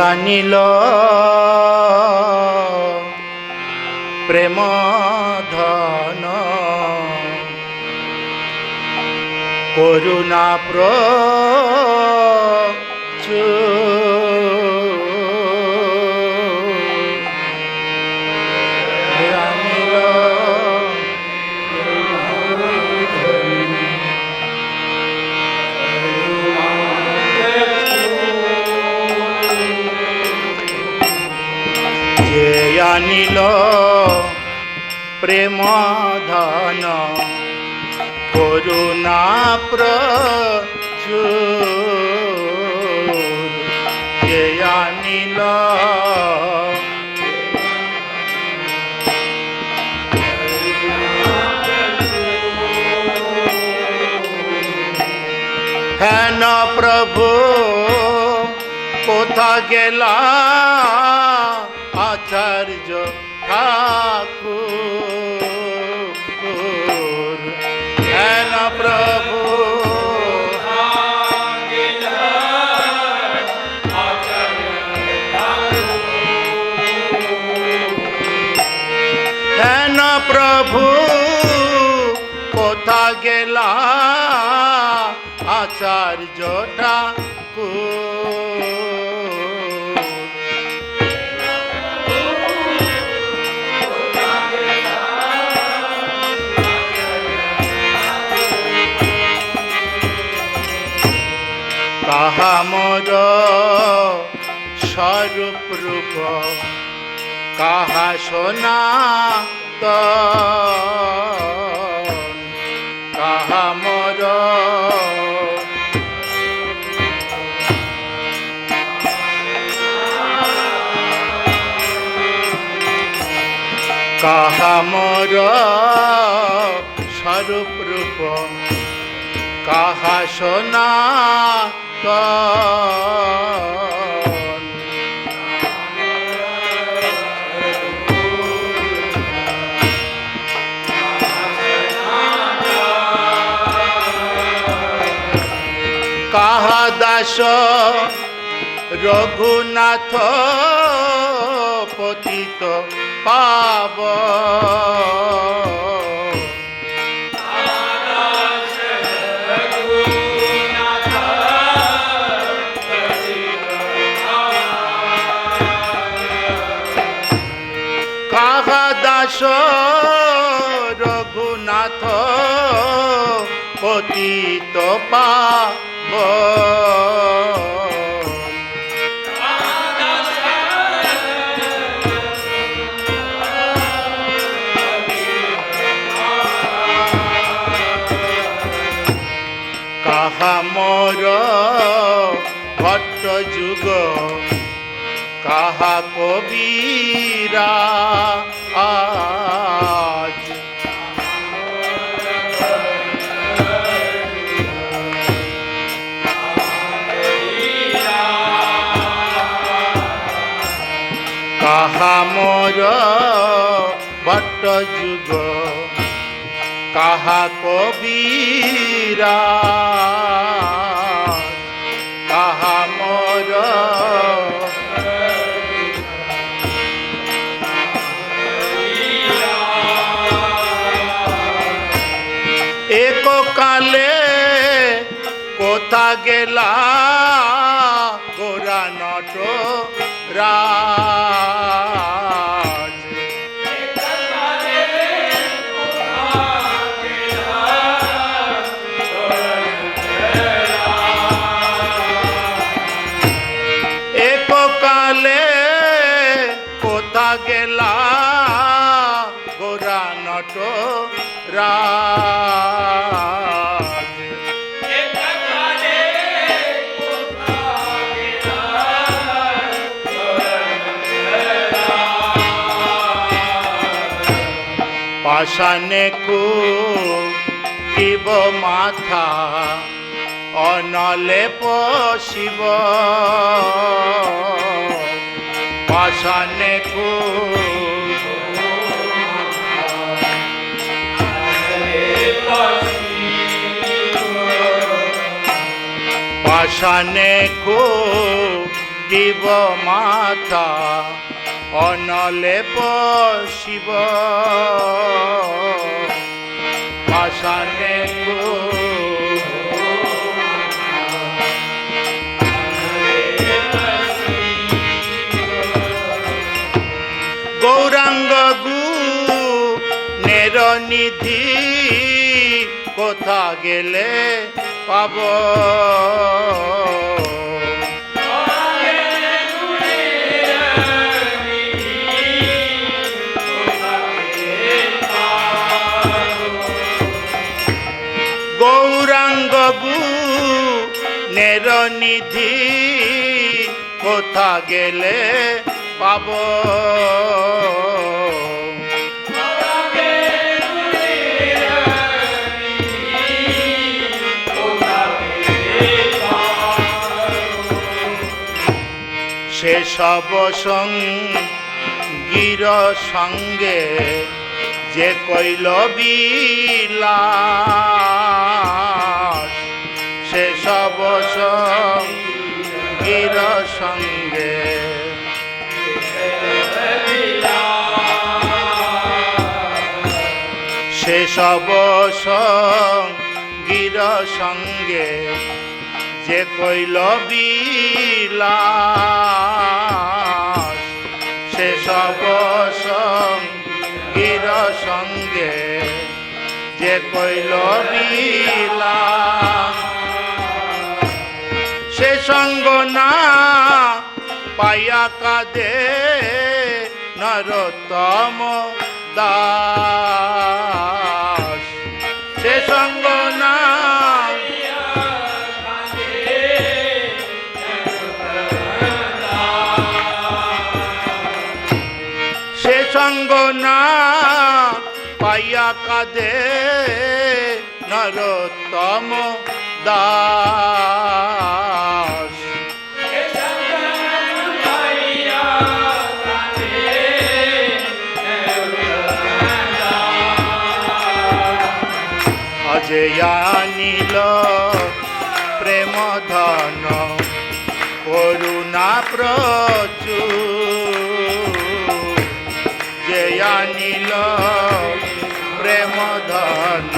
আনিল প্রেম ধন করুণা আনিল প্রেম ধন করুণা প্রচুর যে আনিল হেন প্রভু কোথা গেলা আচার্য ঠাকুর হেন প্রভু হেন প্রভু কোথা গেলা আচার্য ঠাকুর কাহা মোর স্বরূপ রূপ কাহা সনাতন কাহা মোর কাহা মোর স্বরূপ রূপ কাহা সনাতন কাহা দাস রঘুনাথ পতিত পাবন দাস রঘুনাথ পতিত পাবন কাহা মোর ভট্ট যুগ কাহা কবিরা আজ কাহা মোর ভট্ট যুগ কাহা কবিরা কাহা মোর এক কালে কোথা গেলা গোরা নট রাজ এক কালে কোথা গেলা গোরা নট রাজ পাশানে কুটিব মাথা অনলে পশিব পাশানে পাশানে দিব মাথা অনলেপ শিব পাশানে গৌরাঙ্গ গু নিধি কোথা গেলে পাব গৌরাঙ্গ গু নিধি কোথা গেলে পাব সেসব সঙ্গীর সঙ্গে যে কইল বিলাস সেসব সঙ্গীর সঙ্গে সেসব সঙ্গীর সঙ্গে যে কইল বিলাস সেসব সঙ্গীর সঙ্গে যে কইল বিলাস সে সঙ্গ না পাইয়া কাঁদে নরোত্তম দাস সে সঙ্গ না সে সঙ্গ না পাইয়া কাঁদে নরোত্তম দাস অজয়ানিল প্রেম ধন করুণা প্রচুর জয়ানিল প্রেম ধন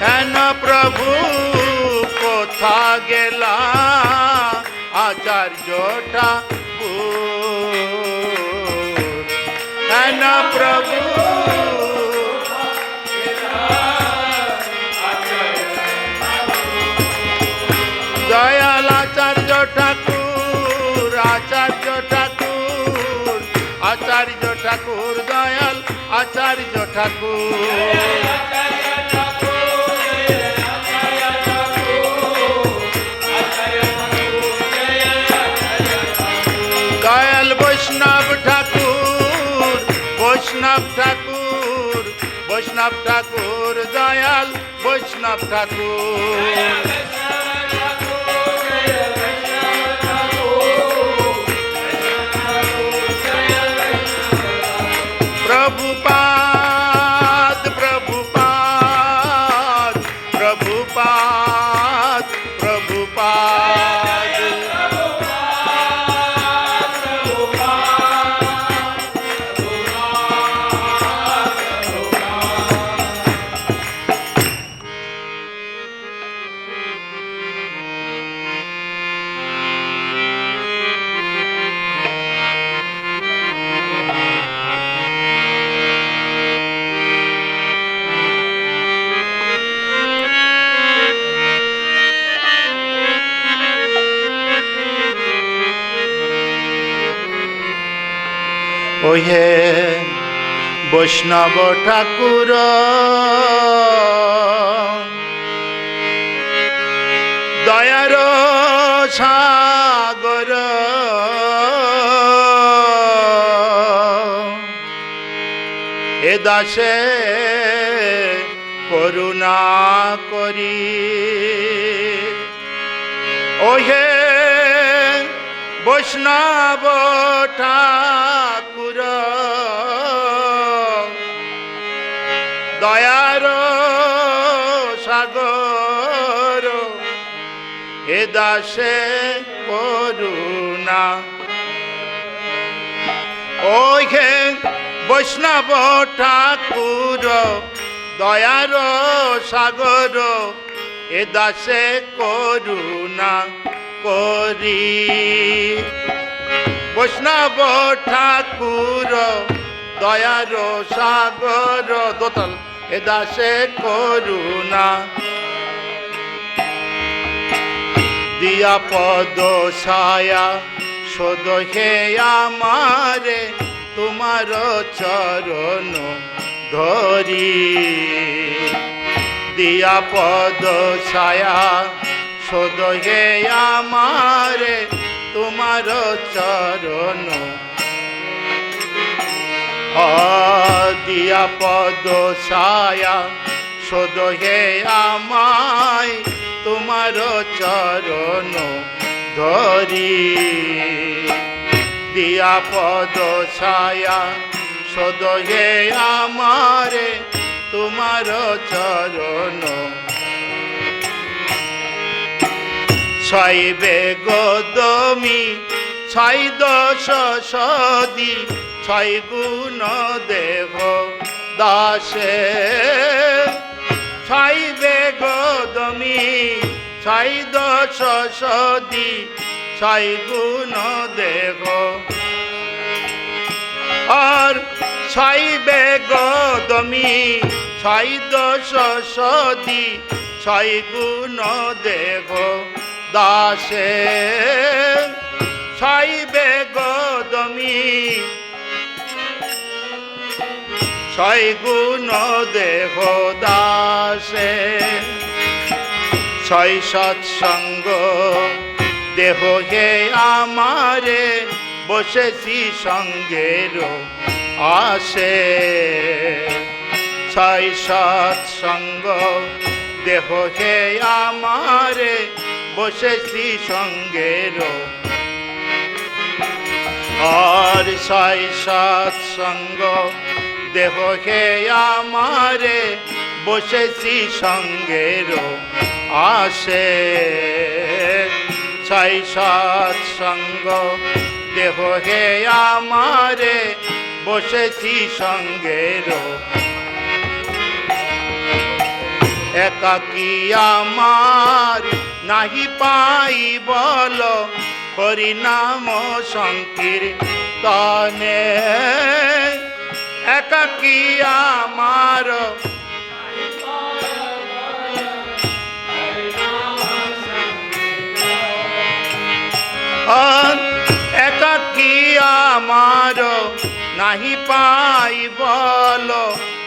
হেন প্রভু কোথা গেলা আচার্য ঠাকুর হেন প্রভু দয়াল আচার্য ঠাকুর আচার্য ঠাকুর আচার্য ঠাকুর দয়াল আচার্য ঠাকুর দয়াল বৈষ্ণব ঠাকুর বৈষ্ণব ঠাকুর বৈষ্ণব ঠাকুর দয়াল বৈষ্ণব ঠাকুর प्रभुपाद प्रभुपाद प्रभुपाद प्रभुपाद ওহে বৈষ্ণব ঠাকুর দয়ার সাগর এ দাসে করুণা করি ওহে বৈষ্ণব ঠাকুর দয়ার সাগর এ দাসে করুণা। ওই হে বৈষ্ণব ঠাকুর দয়ার সাগর, এ দাসে করুণা করি। বৈষ্ণব ঠাকুর দয়ার সাগর, দোতল, এ দাসে করুণা। দিয়া পদ ছায়া শোধ হে আমারে, তোমার চরণ ধরি। দিয়া পদ ছায়া শোধ হে আমারে, তোমার চরণ। দিয়া পদ ছায়া শোধ হে আমায়, তোমার চরণ ধরি। দিয়া পদ ছায়া শোধ হে আমারে, তোমার চরণ। ছয়বে গদমি ছয় দশ সদি, ছয় গুণ দেহ দাসে। ছয়বে গদমি ছয় দশ সদি, ছয় গুণ দেহ। আর ছয়বে গদমি ছয় দশ সদি, ছয় গুণ দেহ দাসে। ছয়বে গদমি ছয় গুণ দেহ দাসে। ছয় সৎসঙ্গ দেহ হে আমারে, বসেছি সঙ্গের আসে। ছয় সৎসঙ্গ দেহ হে আমারে, বসেছি সঙ্গের। আর ছয় সৎসঙ্গ দেহ হে আমারে, বসেছি সঙ্গের আসে। ছয় সৎসঙ্গ দেহ হে আমারে, বসেছি সঙ্গের। একাকী আমার নাহি পাই বল, হরিনাম সংকীর্তনে। একাকী আমার একাকী আমার নাহি পাই বল,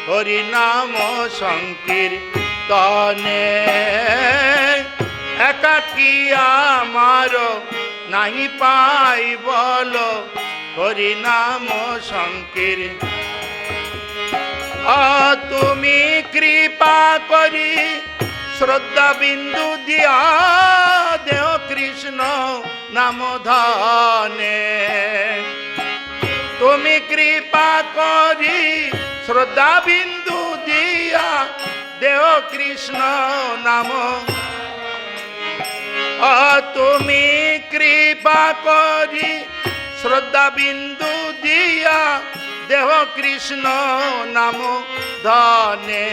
হরিনাম সংকীর্তনে। একাকী আমার নাহি পাই বল, হরিনাম সংকীর্তনে। তুমি কৃপা করি শ্রদ্ধা বিন্দু দিয়া, দেহ কৃষ্ণ নাম ধানে। তুমি কৃপা করি শ্রদ্ধা বিন্দু দিয়া, দেহ কৃষ্ণ নাম। তুমি কৃপা করি শ্রদ্ধা বিন্দু দিয়া, দেহ কৃষ্ণ নাম ধানে।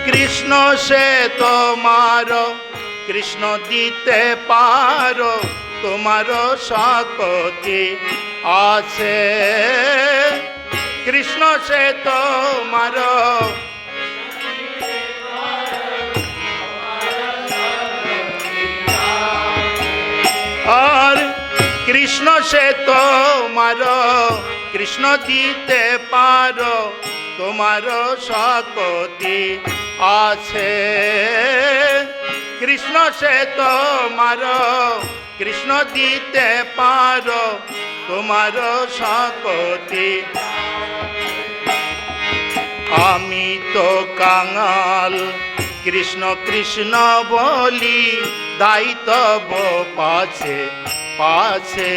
কৃষ্ণ সে তোমার, কৃষ্ণ দিতে পারো, তোমার শক্তি আছে। কৃষ্ণ সে তোমার, আর কৃষ্ণ সে তোমার, কৃষ্ণ দিতে পারো, তোমার শক্তি আছে। কৃষ্ণ সে তোমার, কৃষ্ণ দিতে পারো, তোমার শক্তি। আমি তো কাঙাল কৃষ্ণ কৃষ্ণ বলি, দায়িত্ব পাছে পাছে।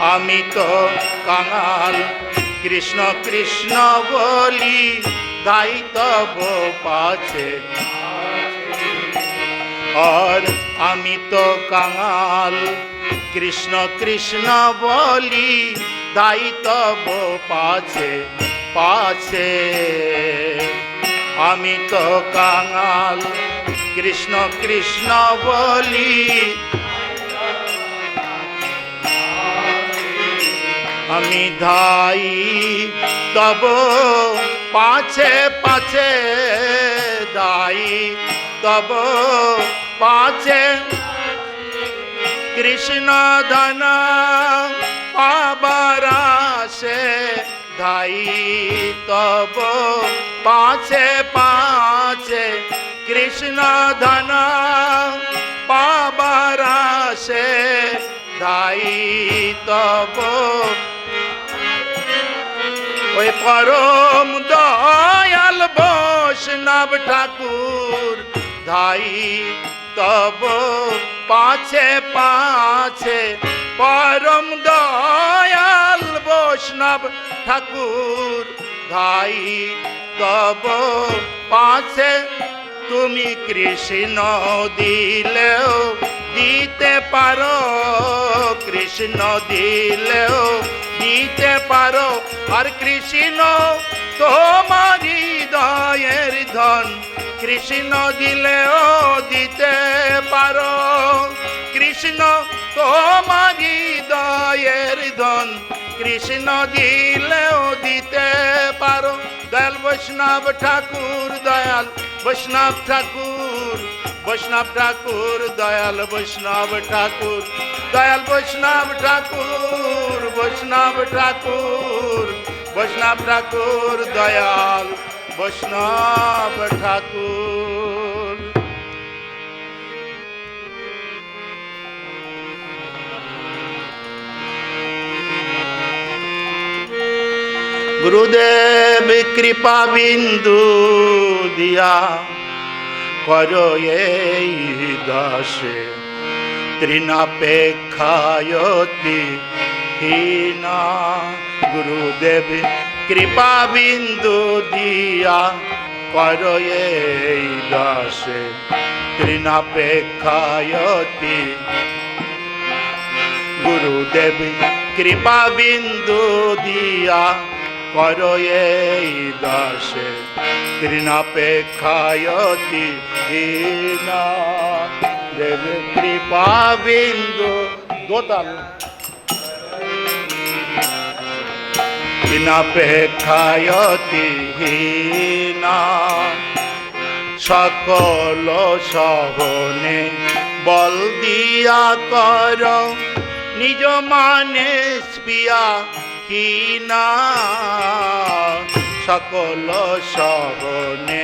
আমি তো কাঙাল কৃষ্ণ কৃষ্ণ বলি ধাই তব পাছে और আমি তো কাঙাল কৃষ্ণ কৃষ্ণ বলি ধাই তব পাছে পাছে আমি তো কাঙাল কৃষ্ণ কৃষ্ণ বলি আমি ধাই তব পাছে পাছে দাই তব পাছে কৃষ্ণ ধন পাবার আশে ধাই তব পাছে পাছে কৃষ্ণ ধন পাবার আশে ধাই তব ওই পরম দয়াল বৈষ্ণব ঠাকুর ধাই তব পাছে পাছে পরম দয়াল বৈষ্ণব ঠাকুর ধাই তব পাছে তুমি কৃষ্ণ দিলেও দিতে পারো কৃষ্ণ দিলেও দিতে পারো আর কৃষ্ণ তোমারি দয়ের ধন কৃষ্ণ দিলেও দিতে পারো কৃষ্ণ তোমারি দয়ের ধন কৃষ্ণ দিলেও দিতে পারো দয়াল বৈষ্ণব ঠাকুর দয়াল বৈষ্ণব ঠাকুর বৈষ্ণব ঠাকুর দয়াল বৈষ্ণব ঠাকুর দয়াল বৈষ্ণব ঠাকুর বৈষ্ণব ঠাকুর বৈষ্ণব ঠাকুর দয়াল বৈষ্ণব ঠাকুর गुरुदेव कृपा बिंदु दिया करो ये दासे तृणापेक्षायति हीना गुरुदेव कृपा बिंदु दिया करो ये दासे तृणापेक्षायति गुरुदेव कृपा बिंदु दिया करो ये दासे तृणापेक्षायति हीना देव कृपा बिंदु दोताल तृणापेक्षायति हीना सकल सहने बल दिया करो निज माने स्पिया हीना सकल सहने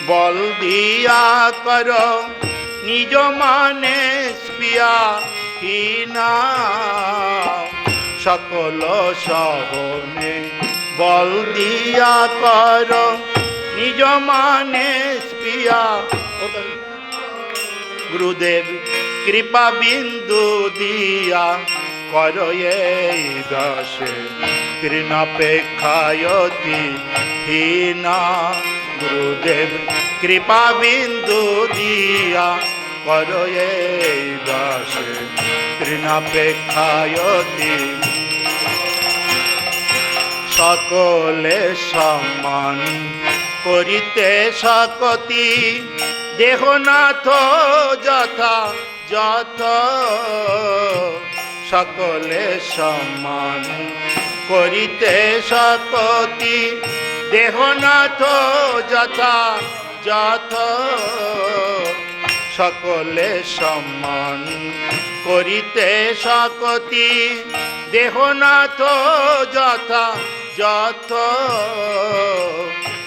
बल दिया करो निज माने स्पिया हीना सकल सहने बल दिया करो निज माने स्पिया गुरुदेव कृपा बिंदु दिया करो ये दासे तृणापेक्षायति हीना गुरुदेव कृपा बिंदु दिया करो ये दासे तृणापेक्षायति सकले सम्मान करिते सकति देहनाथ যথা যথ সকলে সম্মান করিতে সকতি দেহনাথ যথা যথ সকলে সম্মান করিতে সকতি দেহনাথ যথা যথ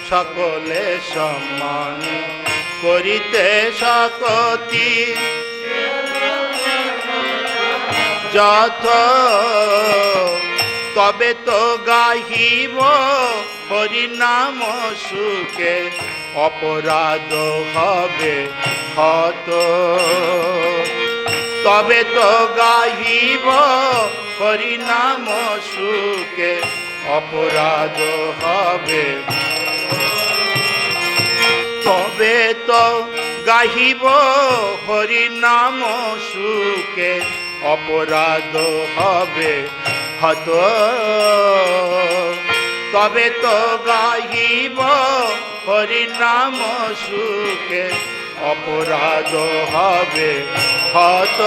সকলে সম্মান করিতে সকতি যথ তবে তো গাহিব হরিনাম সুখে অপরাধ হবে হত তবে তো গাহিব হরিনাম সুখে অপরাধ হবে। তবে তো গাহিব হরিনাম সুখে অপরাধ হবে হত। তবে তো গাহিব হরিনাম সুখে অপরাধ হবে হত।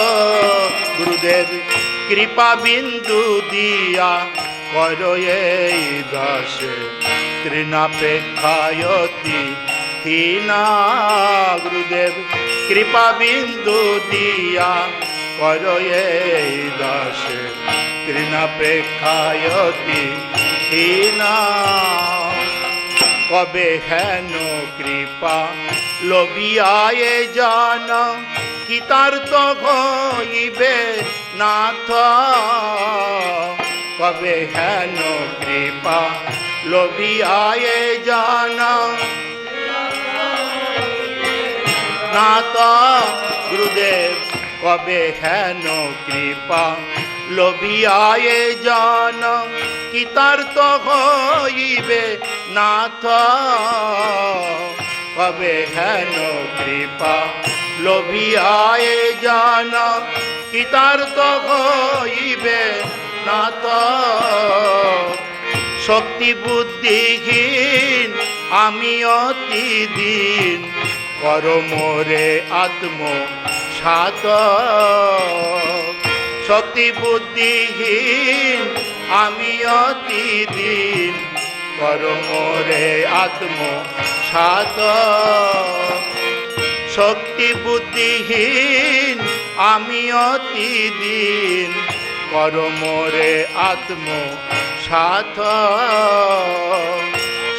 গুরুদেব কৃপা বিন্দু দিয়া করো এই দাসে তৃণাপেক্ষায়তি হীনা। গুরুদেব কৃপা বিন্দু দিয়া করো এই দাসে তৃণাপেক্ষায়তি হীনা। কবে হেন কৃপা লোভিয়ায় জান কৃতার্থ হইবে নাথ। কবে হেন কৃপা লোভিয়ায় জান নাথ। গুরুদেব কবে হেন কৃপা লোভিয়ায় জান কৃতার্থ হইবে নাথ। কবে হেন কৃপা লোভিয়ায় জান কৃতার্থ হইবে নাথ। শক্তি বুদ্ধিহীন আমি অতি দিন কর মোরে আত্ম সাত। শক্তি বুদ্ধিহীন আমি অতি দিন কর মোরে আত্ম সাত। শক্তি বুদ্ধিহীন আমি অতি দিন কর মোরে আত্ম সাত।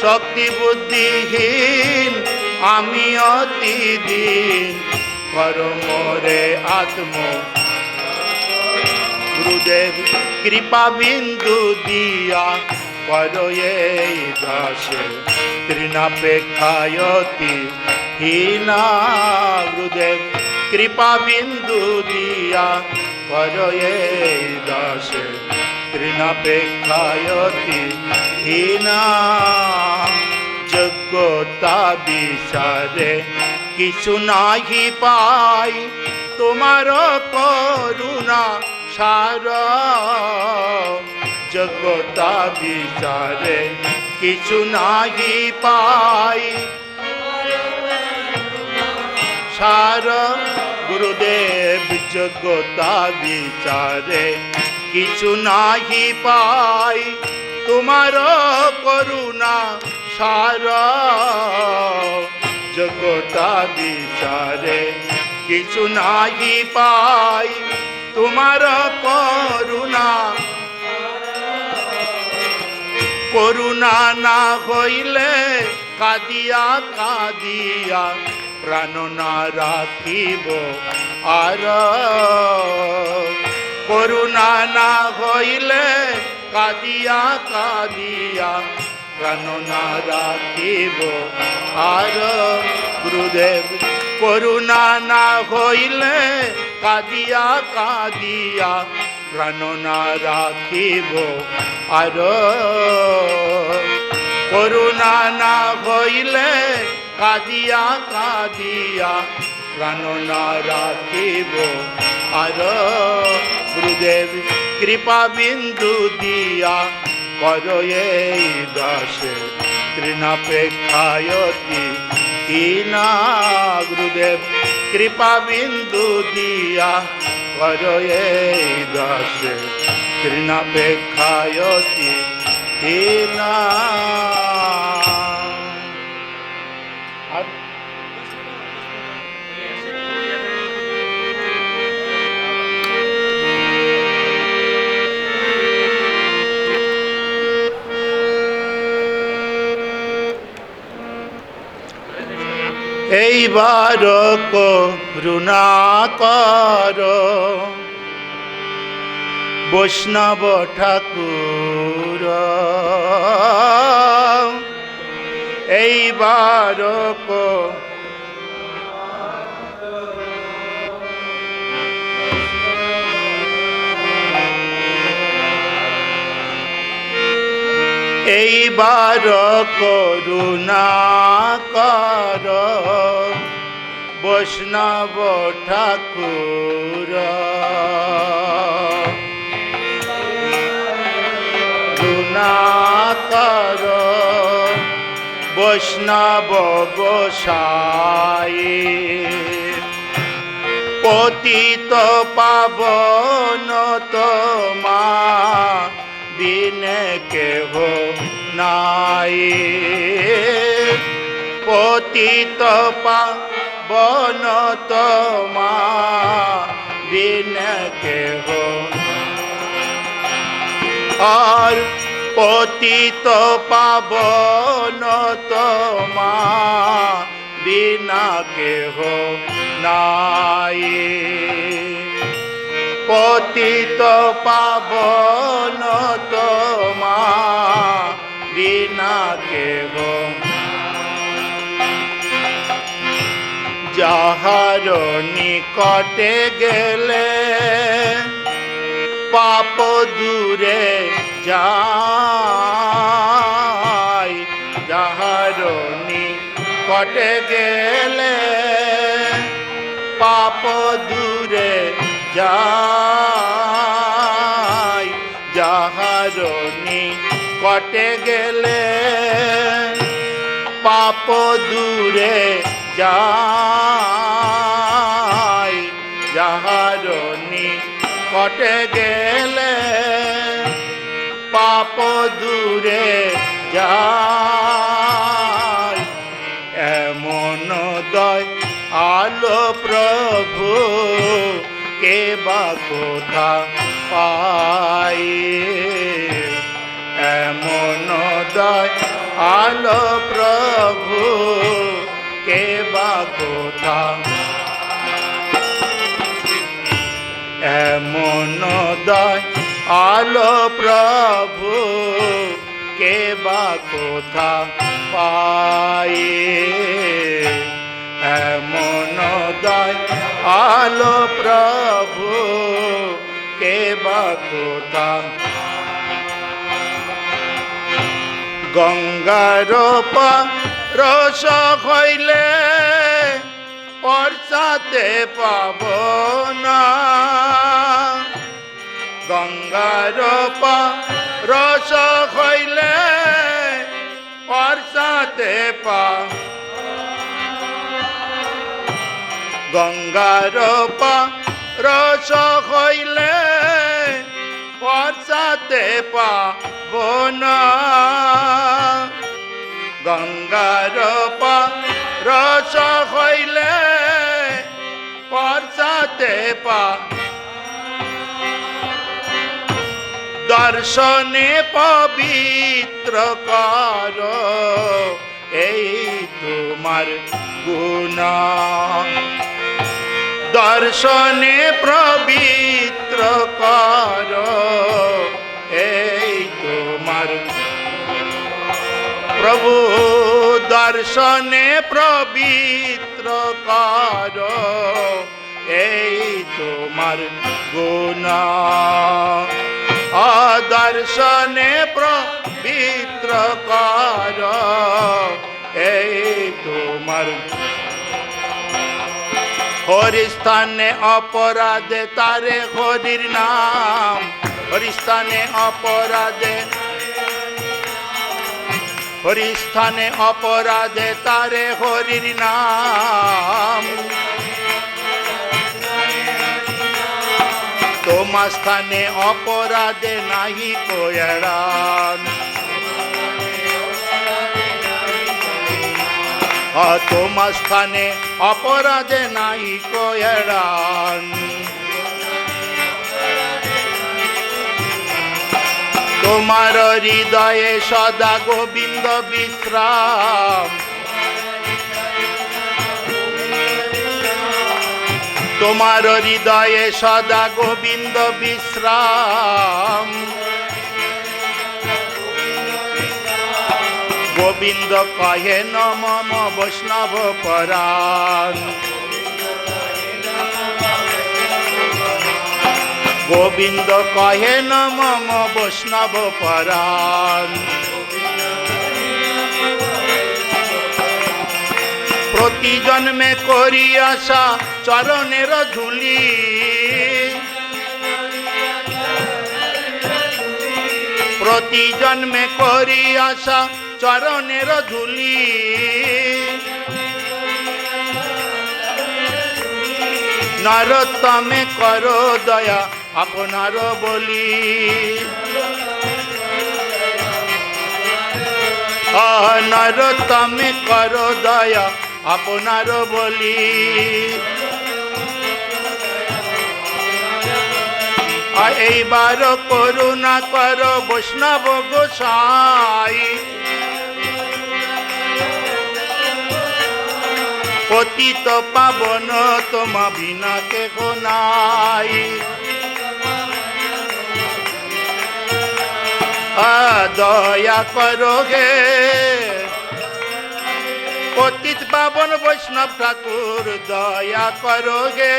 শক্তি বুদ্ধিহীন আমি অতি দিন কর মোরে আত্ম। গুরুদেব কৃপা বিন্দু দিয়া করো এই দাসে তৃণাপেক্ষায়তি হীনা। গুরুদেব কৃপা বিন্দু দিয়া করো এই দাসে তৃণাপেক্ষায়তি হীনা। যোগ্যতা বিচারে কিছু নাহি পাই তোমার করুণা সার। যোগ্যতা বিচারে কিছু নাহি পাই সার। গুরুদেব যোগ্যতা বিচারে কিছু নাহি পাই তোমার করুণা সার। যোগ্যতা বিচারে কিছু নাহি পাই তোমার করুণা। করুণা না হইলে কাঁদিয়া কাঁদিয়া প্রাণ না রাখিব আর। করুণা না হইলে কাঁদিয়া কাঁদিয়া প্রাণ না রাখিব আর। গুরুদেব করুণা না হইলে কাঁদিয়া কাঁদিয়া প্রাণ না রাখিব আর। করুণা না হইলে কাঁদিয়া কাঁদিয়া প্রাণ না রাখিব আর। গুরুদেব কৃপা বিন্দু দিয়া করো এই দাসে তৃণাপেক্ষায়তি হীনা। গুরুদেব কৃপা বিন্দু দিয়া করো এই দাসে তৃণাপেক্ষায়তি হীনা। এইবার করুণা কর বৈষ্ণব ঠাকুর। এইবার এইবার করুণা কর বৈষ্ণব ঠাকুর, করুণা কর বৈষ্ণব গোসাই, পতিত পাবন তোমা বিনে কেহ নাই, পতিত পাবন তোমা বিনে কেহ, আর পতিত পাবন তোমা বিনা কেহ নাই, পতিত পাবন তোমা বিনা কেহ, যাহার নিকটে গেলে পাপ দূরে যায়, যাহার নিকটে গেলে পাপ দূরে যায়, যাহার নিকটে গেলে পাপ দূরে যায়, যাহার নিকটে গেলে পাপ দূরে যায়, এমন দয়ালো প্রভু কে বা কোথা পাই, এমন দয়ালো প্রভু কে বা কোথা, এমন দয়ালো প্রভু কে বা কোথা পাই, এমন দয়ালো প্রভু কে বা কোথা, গঙ্গার রস হইলে পরসাতে পাব না, গঙ্গার রস হইলে পরসাতে পা, গঙ্গার রস হইলে পরসাতে পাব না, গঙ্গার রস হইলে পরসাতে পা, দর্শনে পবিত্র কর এই তোমার গুণ, দর্শনে পবিত্র কর এই তোমার, প্রভু দর্শনে পবিত্র কর এই তোমার গুণ, দর্শনে পবিত্র কর এই তোমার, হরিস্থানে অপরাধে তারে হরির নাম, হরিস্থানে অপরাধে, হরিস্থানে অপরাধে তারে হরির নাম, তোমার স্থানে অপরাধে নাহি কোয়ড়ান, তোমার স্থানে অপরাধে নাহি কোয়ড়ান, তোমার হৃদয়ে সদা গোবিন্দ বিশ্রাম, তোমার হৃদয়ে সদা গোবিন্দ বিশ্রাম, গোবিন্দ কহে নম বৈষ্ণব পরাণ, গোবিন্দ কহে নম বৈষ্ণব পরাণ, প্রতি জন্মে করি আশা চরণের ধুলি, প্রতি জন্মে করি আশা চরণের ধুলি, নরোত্তমে করো দয়া আপনার বলি, নরোত্তমে করো দয়া আপনার বলি। এইবার করুণা করো বৈষ্ণব গোসাই, পতিত পাবন তোমা বিনা কেহ নাই, দয়া করো গে পতিত পাবন বৈষ্ণব ঠাকুর, দয়া করো গে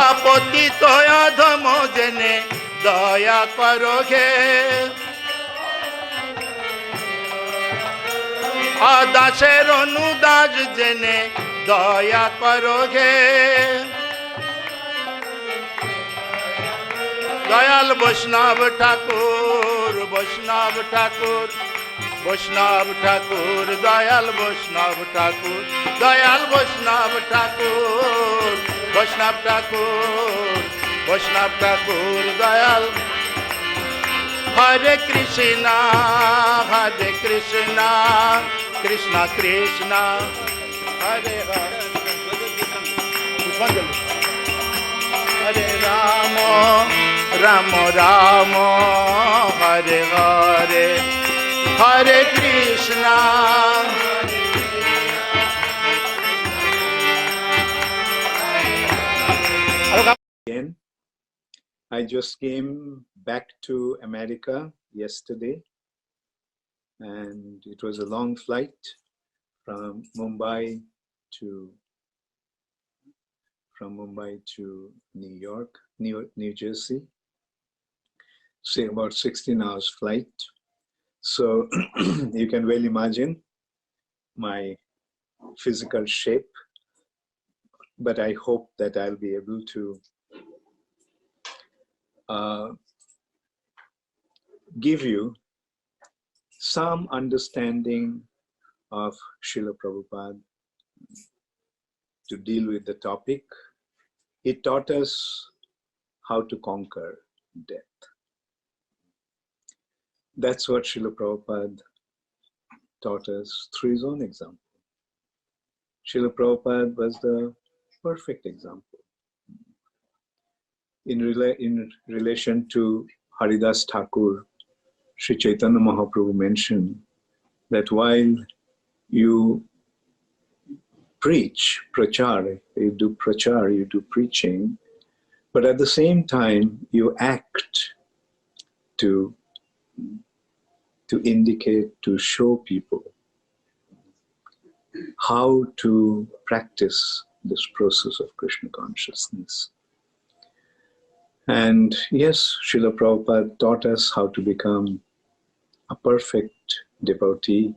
আপতিত অধম জেনে, দয়া করো গে দাসের অনুদাস জেনে, দয়া করো গে দয়াল বৈষ্ণব ঠাকুর, বৈষ্ণব ঠাকুর, বৈষ্ণব ঠাকুর, দয়াল বৈষ্ণব ঠাকুর, দয়াল বৈষ্ণব ঠাকুর, বৈষ্ণব ঠাকুর, বৈষ্ণব ঠাকুর, দয়াল। হরে কৃষ্ণা হরে কৃষ্ণা কৃষ্ণা কৃষ্ণা হরে হরে, হরে রাম রাম রাম হরে হরে, হরে Krishna. Again, I just came back to America yesterday, and it was a long flight from Mumbai to New York, New Jersey. Say about 16 hours flight. So you can well imagine my physical shape, but I hope that I'll be able to give you some understanding of Srila Prabhupada to deal with the topic. He taught us how to conquer death. That's what Srila Prabhupada taught us through his own example. Srila Prabhupada was the perfect example. In relation to Haridas Thakur, Sri Chaitanya Mahaprabhu mentioned that while you preach, prachar, you do preaching, but at the same time you act to indicate, to show people how to practice this process of Krishna consciousness. And yes, Srila Prabhupada taught us how to become a perfect devotee,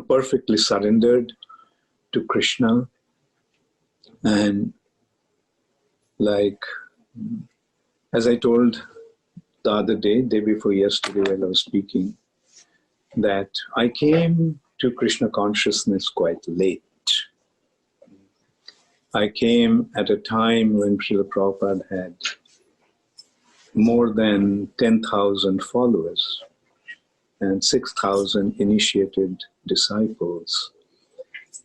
perfectly surrendered to Krishna. And like, as I told the other day before yesterday while I was speaking, that I came to Krishna consciousness quite late. I came at a time when Srila Prabhupada had more than 10,000 followers and 6,000 initiated disciples.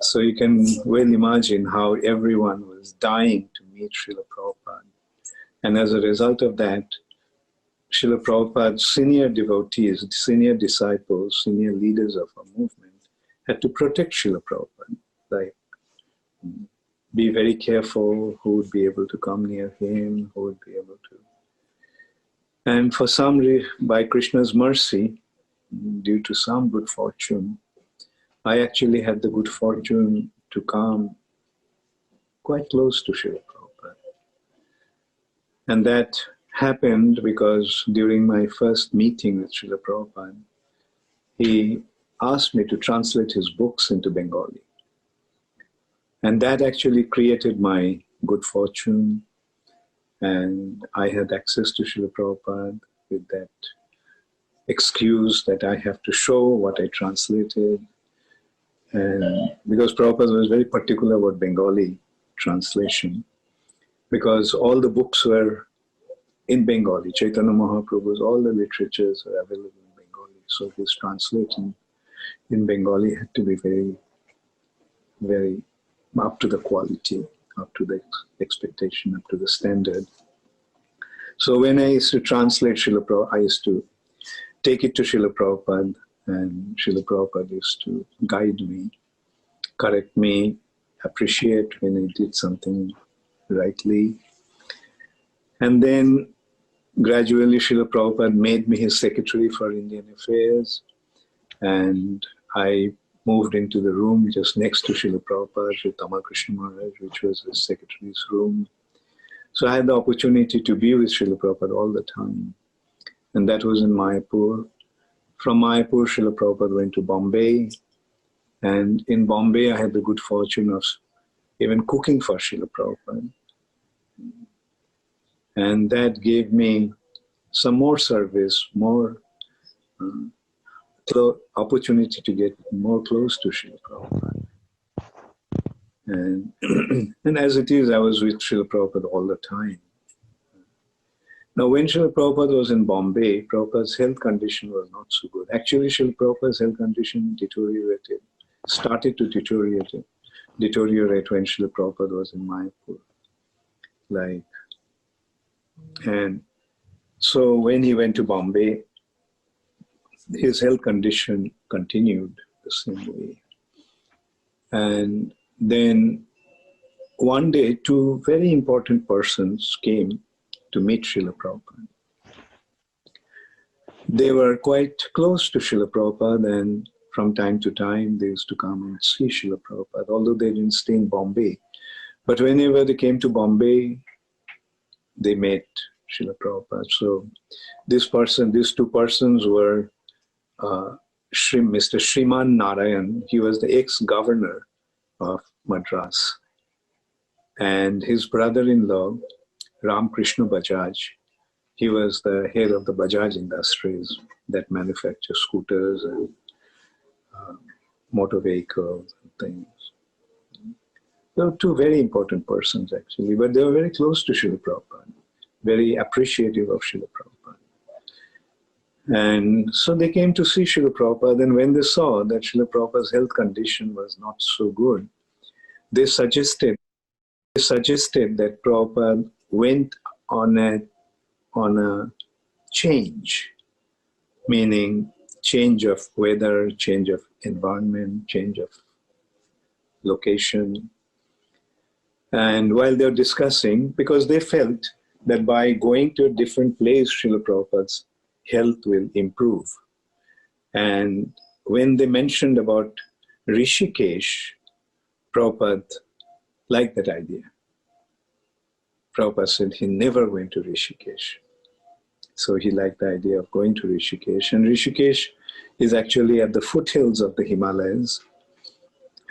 So you can well imagine how everyone was dying to meet Srila Prabhupada. And as a result of that, Srila Prabhupada's senior devotees, senior disciples, senior leaders of our movement had to protect Srila Prabhupada. Like, be very careful who would be able to come near him, who would be able to. And for some, by Krishna's mercy, due to some good fortune, I actually had the good fortune to come quite close to Srila Prabhupada. And that happened because during my first meeting with Srila Prabhupada, he asked me to translate his books into Bengali. And that actually created my good fortune. And I had access to Srila Prabhupada with that excuse that I have to show what I translated. And because Prabhupada was very particular about Bengali translation, because all the books were in Bengali. Chaitanya Mahaprabhu's, all the literatures are available in Bengali. So his translating in Bengali had to be very, very up to the quality, up to the expectation, up to the standard. So when I used to translate Srila Prabhupada, I used to take it to Srila Prabhupada, and Srila Prabhupada used to guide me, correct me, appreciate when I did something rightly. And then gradually Srila Prabhupada made me his secretary for Indian Affairs, and I moved into the room just next to Srila Prabhupada with Tamal Krishna Maharaj, which was his secretary's room. So I had the opportunity to be with Srila Prabhupada all the time. And that was in Mayapur. From Mayapur, Srila Prabhupada went to Bombay. And in Bombay, I had the good fortune of even cooking for Srila Prabhupada. And that gave me some more service, more opportunity to get more close to Srila Prabhupada. And, and as it is, I was with Srila Prabhupada all the time. Now, when Srila Prabhupada was in Bombay, Prabhupada's health condition was not so good. Actually, Srila Prabhupada's health condition started to deteriorate when Srila Prabhupada was in Mayapur. And so when he went to Bombay, his health condition continued the same way. And then one day, two very important persons came to meet Srila Prabhupada. They were quite close to Srila Prabhupada, and from time to time they used to come and see Srila Prabhupada, although they didn't stay in Bombay. But whenever they came to Bombay, they met Srila Prabhupada. So these two persons were Mr. Shriman Narayan. He was the ex-governor of Madras. And his brother-in-law, Ram Krishna Bajaj, he was the head of the Bajaj Industries that manufacture scooters and motor vehicles and things. They were two very important persons actually, but they were very close to Srila Prabhupada, very appreciative of Srila Prabhupada. And so they came to see Srila Prabhupada, and when they saw that Srila Prabhupada's health condition was not so good, they suggested that Prabhupada went on a change, meaning change of weather, change of environment, change of location. And while they were discussing, because they felt that by going to a different place, Srila Prabhupada's health will improve. And when they mentioned about Rishikesh, Prabhupada liked that idea. Prabhupada said he never went to Rishikesh. So he liked the idea of going to Rishikesh. And Rishikesh is actually at the foothills of the Himalayas,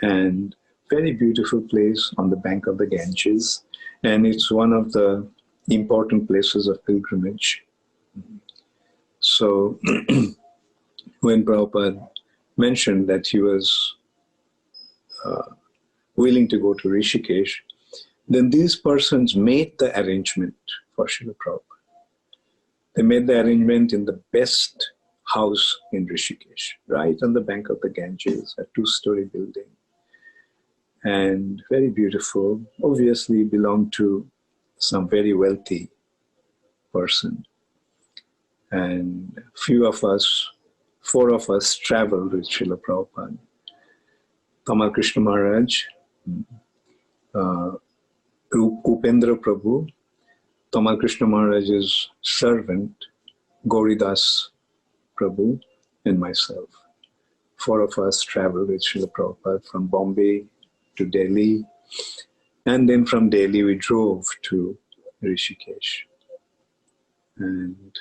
and very beautiful place on the bank of the Ganges. And it's one of the important places of pilgrimage. So when Prabhupada mentioned that he was willing to go to Rishikesh, then these persons made the arrangement for Srila Prabhupada. They made the arrangement in the best house in Rishikesh, right on the bank of the Ganges, a 2-story building. And very beautiful, obviously belonged to some very wealthy person. And 4 of us traveled with Srila Prabhupada. Tamal Krishna Maharaj, Upendra Prabhu, Tamal Krishna Maharaj's servant, Gauridas Prabhu, and myself. 4 of us traveled with Srila Prabhupada from Bombay to Delhi, and then from Delhi we drove to Rishikesh. And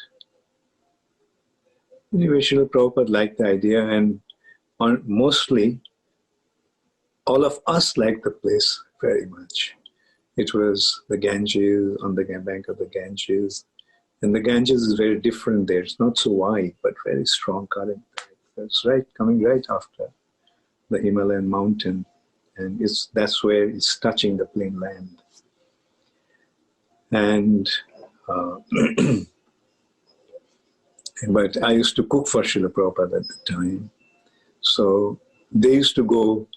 Anyway, Srila Prabhupada liked the idea, and mostly all of us liked the place very much. It was the Ganges, on the bank of the Ganges. And the Ganges is very different there. It's not so wide, but very strong current. It's coming right after the Himalayan mountain. And that's where it's touching the plain land. And but I used to cook for Srila Prabhupada at the time. So they used to go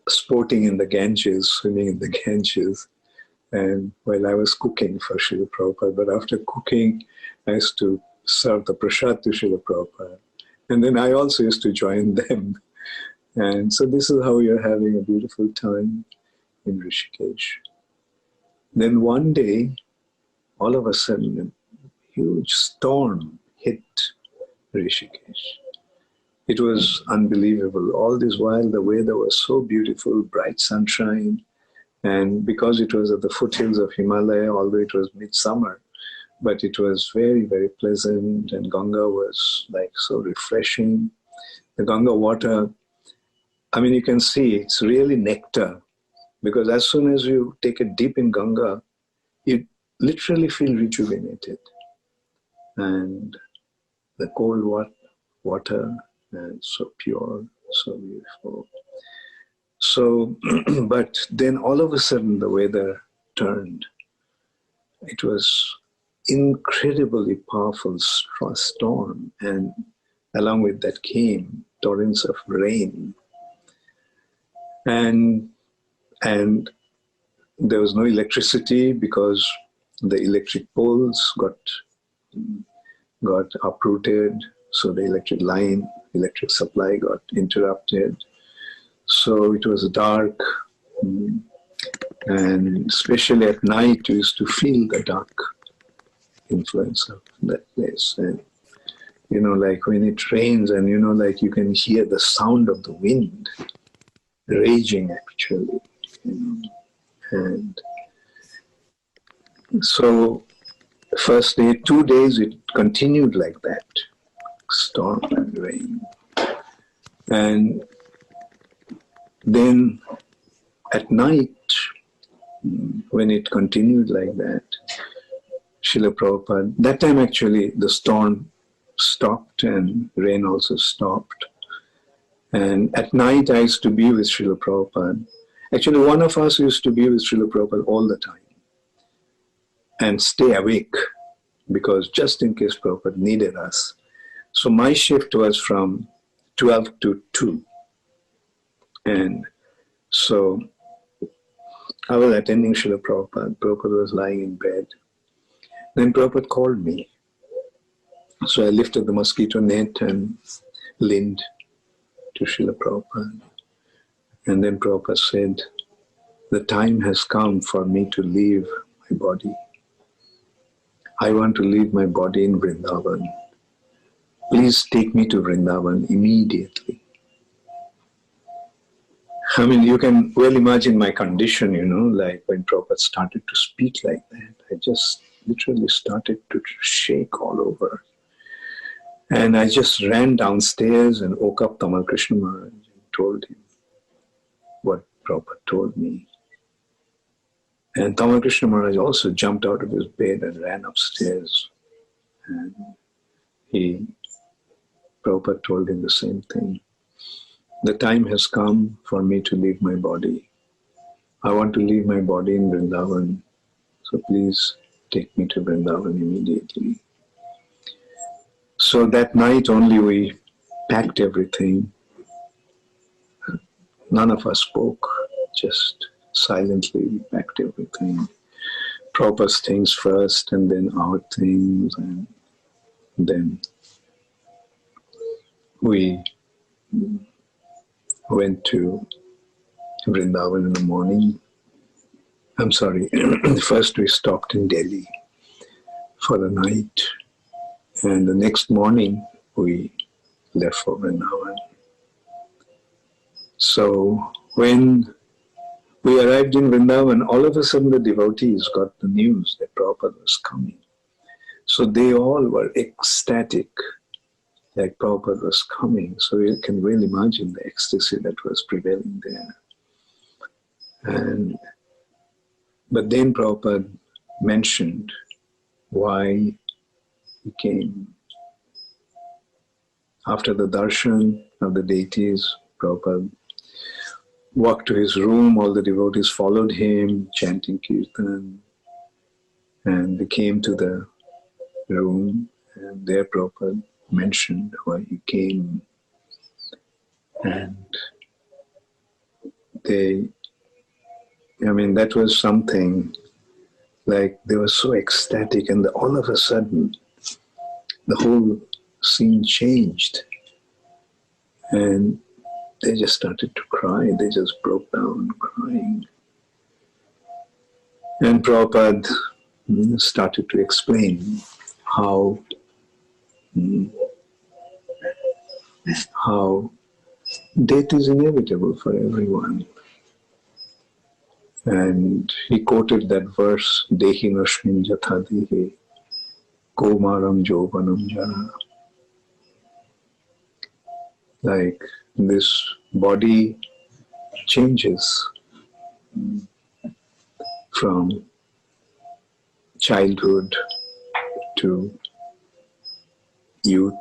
sporting in the Ganges, swimming in the Ganges. And while I was cooking for Srila Prabhupada, but after cooking, I used to serve the prasad to Srila Prabhupada. And then I also used to join them. And so this is how we are having a beautiful time in Rishikesh. Then one day, all of a sudden, a huge storm hit Rishikesh. It was unbelievable. All this while, the weather was so beautiful, bright sunshine. And because it was at the foothills of Himalaya, although it was midsummer, but it was very, very pleasant, and Ganga was like so refreshing. The Ganga water, I mean, you can see it's really nectar, because as soon as you take a dip in Ganga, you literally feel rejuvenated. And the cold water, and so pure, so beautiful. So, but then all of a sudden the weather turned. It was incredibly powerful storm, and along with that came torrents of rain. And there was no electricity because the electric poles got uprooted, so the electric supply got interrupted. So it was dark, and especially at night, you used to feel the dark influence of that place. And, like when it rains, and, like you can hear the sound of the wind raging actually. And so first day, 2 days, it continued like that, storm and rain. And then at night, when it continued like that, Srila Prabhupada, that time actually the storm stopped and rain also stopped. And at night I used to be with Srila Prabhupada. Actually, one of us used to be with Srila Prabhupada all the time and stay awake, because just in case Prabhupada needed us. So my shift was from 12 to 2. And so I was attending Srila Prabhupada. Prabhupada was lying in bed. Then Prabhupada called me. So I lifted the mosquito net and leaned to Srila Prabhupada. And then Prabhupada said, "The time has come for me to leave my body. I want to leave my body in Vrindavan. Please take me to Vrindavan immediately." I mean, you can well imagine my condition, like when Prabhupada started to speak like that, I just literally started to shake all over. And I just ran downstairs and woke up Tamal Krishna Maharaj and told him what Prabhupada told me. And Tamal Krishna Maharaj also jumped out of his bed and ran upstairs. And Prabhupada told him the same thing. The time has come for me to leave my body. I want to leave my body in Vrindavan. So please take me to Vrindavan immediately. So that night only we packed everything. None of us spoke, just silently we packed everything. Prabhupada's things first, and then our things, and then we went to Vrindavan in the morning. I'm sorry, first we stopped in Delhi for the night, and the next morning we left for Vrindavan. So when we arrived in Vrindavan, all of a sudden the devotees got the news that Prabhupada was coming. So they all were ecstatic, like Prabhupada was coming. So you can really imagine the ecstasy that was prevailing there. But then Prabhupada mentioned why he came. After the darshan of the deities, Prabhupada walked to his room. All the devotees followed him, chanting kirtan. And they came to the room, and there Prabhupada mentioned why he came. And that was something, like they were so ecstatic, and all of a sudden, the whole scene changed. And they just started to cry. They just broke down crying. And Prabhupada started to explain how death is inevitable for everyone. And he quoted that verse, Dehi Nashmin Jatha Dehi, Komaram Jovanam Jara. Like this body changes from childhood to youth,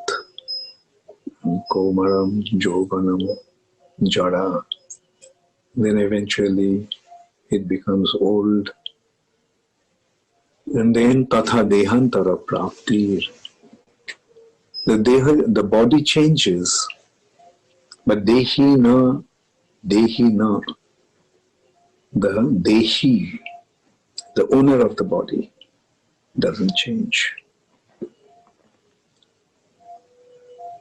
Komaram, Jovanam, Jara. Then eventually it becomes old. And then Tatha Dehantara Praptir. The body changes, but Dehi na, the Dehi, the owner of the body, doesn't change.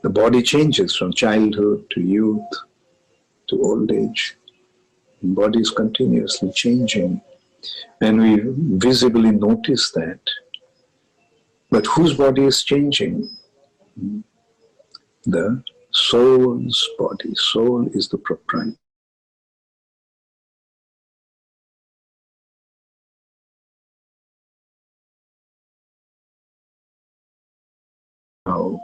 The body changes from childhood to youth to old age. The body is continuously changing, and we visibly notice that. But whose body is changing? The soul's body. Soul is the proprietor. How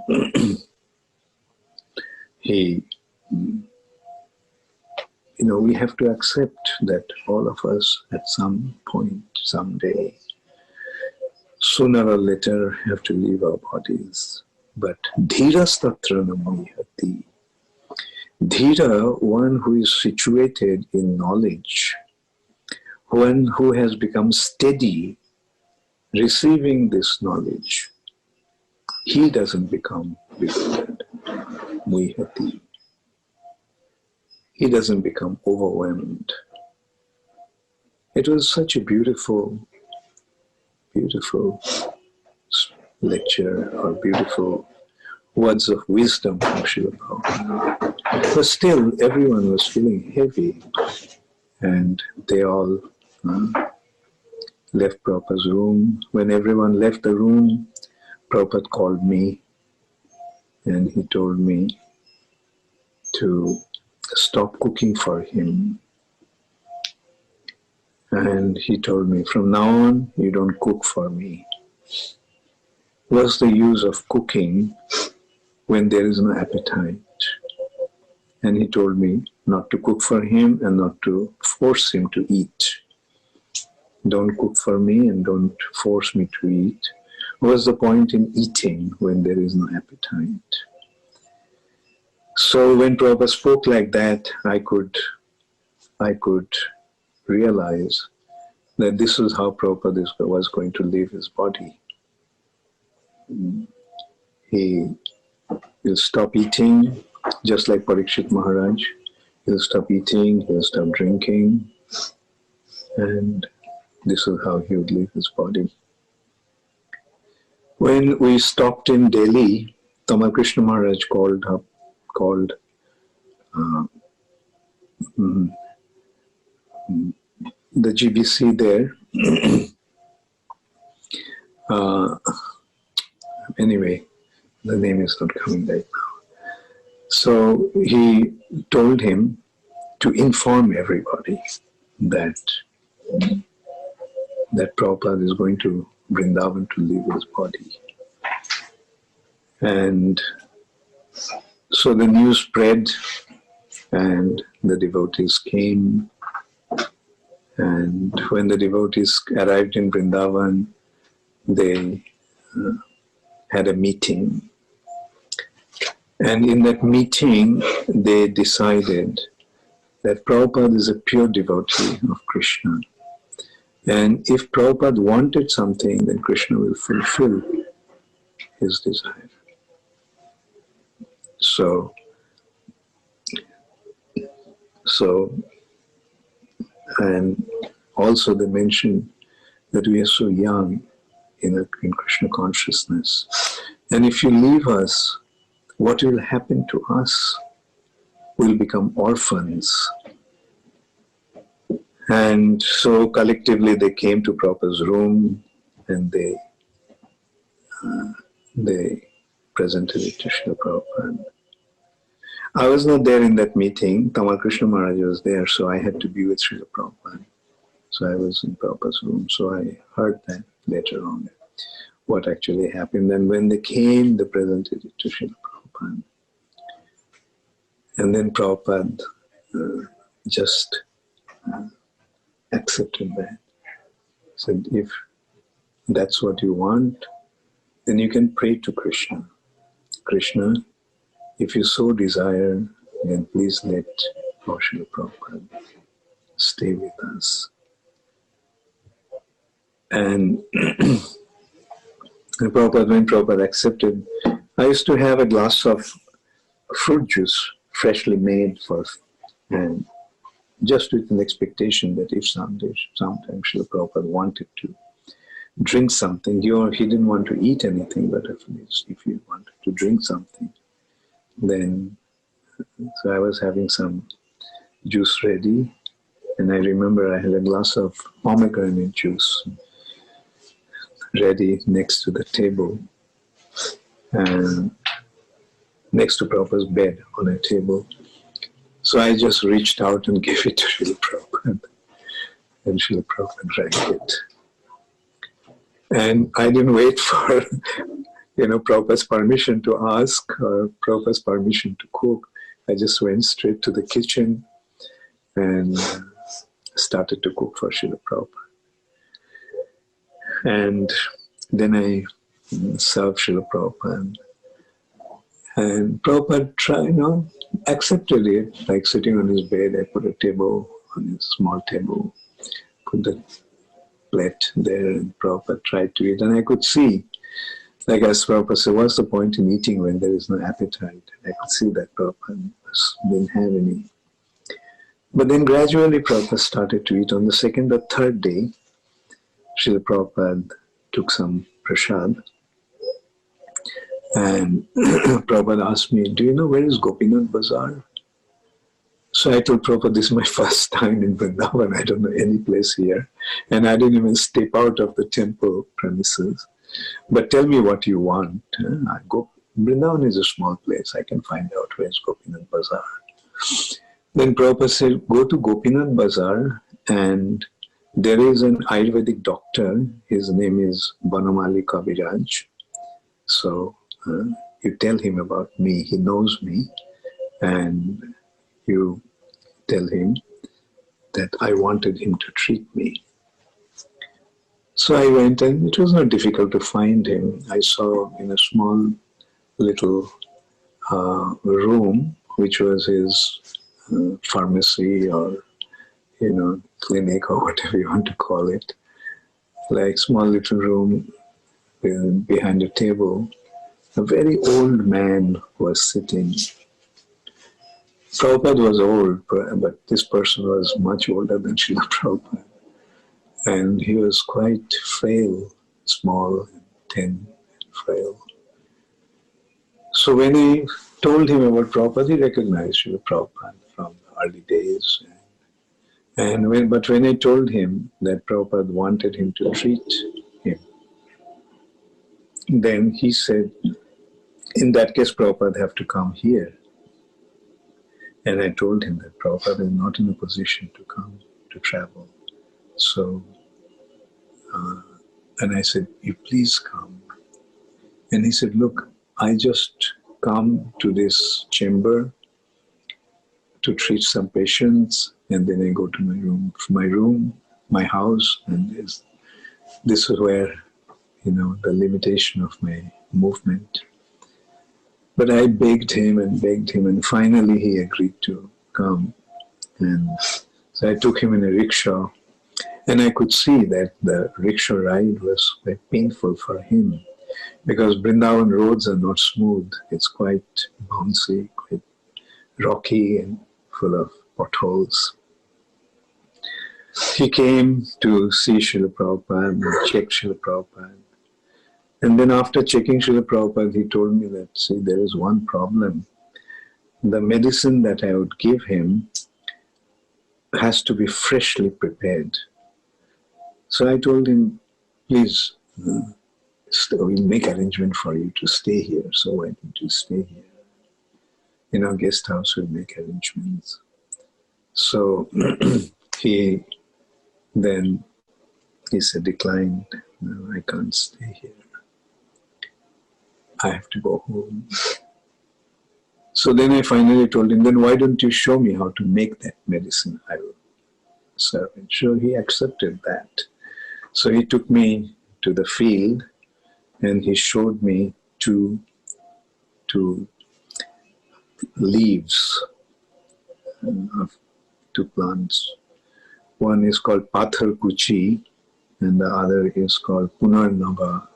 we have to accept that all of us at some point, someday, sooner or later have to leave our bodies. But dhiras tatra namihati. Dhira, one who is situated in knowledge, one who has become steady receiving this knowledge, he doesn't become bewildered. Muihati. He doesn't become overwhelmed. It was such a beautiful, beautiful lecture, or beautiful words of wisdom from Srila Prabhupada. But still, everyone was feeling heavy, and they all left Prabhupada's room. When everyone left the room, Prabhupada called me, and he told me to stop cooking for him. And he told me, from now on, you don't cook for me. What's the use of cooking when there is no appetite? And he told me not to cook for him and not to force him to eat. Don't cook for me and don't force me to eat. What's the point in eating when there is no appetite? So when Prabhupada spoke like that, I could realize that this is how Prabhupada was going to leave his body. He will stop eating, just like Parikshit Maharaj. He'll stop eating, he'll stop drinking, and this is how he would leave his body. When we stopped in Delhi, Tamakrishna Maharaj called the GBC there. Anyway, the name is not coming right now. So he told him to inform everybody that Prabhupada is going to Vrindavan to leave his body. And so the news spread, and the devotees came. And when the devotees arrived in Vrindavan, they had a meeting. And in that meeting, they decided that Prabhupada is a pure devotee of Krishna. And if Prabhupada wanted something, then Krishna will fulfill his desire. So and also they mentioned that we are so young in Krishna consciousness. And if you leave us, what will happen to us? We'll become orphans. And so collectively they came to Prabhupada's room and they presented it to Srila Prabhupada. I was not there in that meeting. Tamal Krishna Maharaj was there, so I had to be with Srila Prabhupada. So I was in Prabhupada's room, so I heard that later on, what actually happened. And when they came, they presented it to Srila Prabhupada. And then Prabhupada just accepted that. Said, if that's what you want, then you can pray to Krishna. Krishna, if you so desire, then please let our Srila Prabhupada stay with us. And Prabhupada, when Prabhupada accepted, I used to have a glass of fruit juice, freshly made and just with an expectation that if sometime Srila Prabhupada wanted to drink something, he didn't want to eat anything, but if he wanted to drink something, then, so I was having some juice ready, and I remember I had a glass of pomegranate juice ready next to the table, and next to Prabhupada's bed on a table. So I just reached out and gave it to Srila Prabhupada, and Srila Prabhupada drank it. And I didn't wait for Prabhupada's permission to ask or Prabhupada's permission to cook. I just went straight to the kitchen and started to cook for Srila Prabhupada. And then I served Srila Prabhupada. And Prabhupada accepted it, like sitting on his bed. I put a table on his small table, put the plate there, and Prabhupada tried to eat. And I could see, like as Prabhupada said, what's the point in eating when there is no appetite? I could see that Prabhupada didn't have any. But then gradually Prabhupada started to eat. On the second or third day, Srila Prabhupada took some prasad. And Prabhupada asked me, do you know where is Gopinath Bazaar? So I told Prabhupada, this is my first time in Vrindavan. I don't know any place here. And I didn't even step out of the temple premises. But tell me what you want. Vrindavan is a small place. I can find out where is Gopinath Bazaar. Then Prabhupada said, go to Gopinath Bazaar, and there is an Ayurvedic doctor. His name is Banamali Kaviraj. So you tell him about me. He knows me. And you tell him that I wanted him to treat me. So I went, and it was not difficult to find him. I saw in a small little room, which was his pharmacy or clinic or whatever you want to call it, like small little room behind a table. A very old man was sitting. Prabhupada was old, but this person was much older than Srila Prabhupada. And he was quite frail, small, thin, and frail. So when I told him about Prabhupada, he recognized Srila Prabhupada from the early days. But when I told him that Prabhupada wanted him to treat him, then he said, in that case, Prabhupada have to come here. And I told him that Prabhupada is not in a position to come, to travel. So, and I said, you please come. And he said, look, I just come to this chamber to treat some patients, and then I go to my house, and this is where, the limitation of my movement. But I begged him, and finally he agreed to come. And so I took him in a rickshaw, and I could see that the rickshaw ride was quite painful for him, because Vrindavan roads are not smooth. It's quite bouncy, quite rocky, and full of potholes. He came to see Srila Prabhupada and check Srila Prabhupada. And then after checking Srila Prabhupada, he told me that, see, there is one problem. The medicine that I would give him has to be freshly prepared. So I told him, please, we'll make arrangement for you to stay here. So why don't you stay here? In our guest house, we'll make arrangements. So he said, declined. No, I can't stay here. I have to go home. So then I finally told him, then why don't you show me how to make that medicine? I will serve it. So he accepted that. So he took me to the field, and he showed me two leaves of two plants. One is called Pathar Kuchi, and the other is called Punarnava.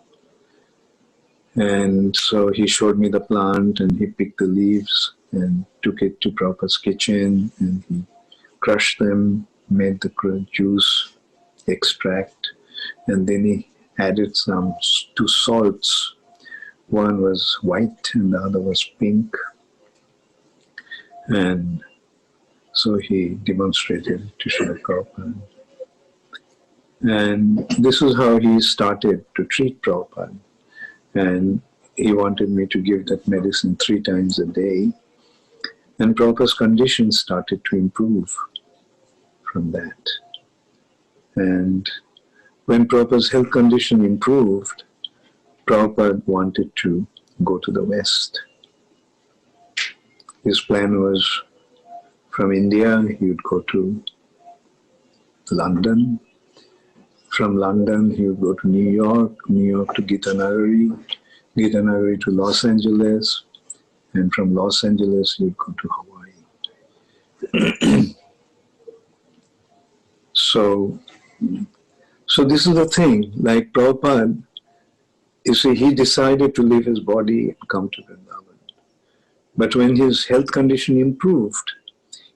And so he showed me the plant, and he picked the leaves and took it to Prabhupada's kitchen, and he crushed them, made the juice extract, and then he added two salts. One was white and the other was pink. And so he demonstrated to Srila Prabhupada. And this is how he started to treat Prabhupada. And he wanted me to give that medicine 3 times a day. And Prabhupada's condition started to improve from that. And when Prabhupada's health condition improved, Prabhupada wanted to go to the West. His plan was, from India, he would go to London. From London, he would go to New York to Gitanagari, Gitanagari to Los Angeles, and from Los Angeles, he would go to Hawaii. So this is the thing, like Prabhupada, you see, he decided to leave his body and come to Vrindavan. But when his health condition improved,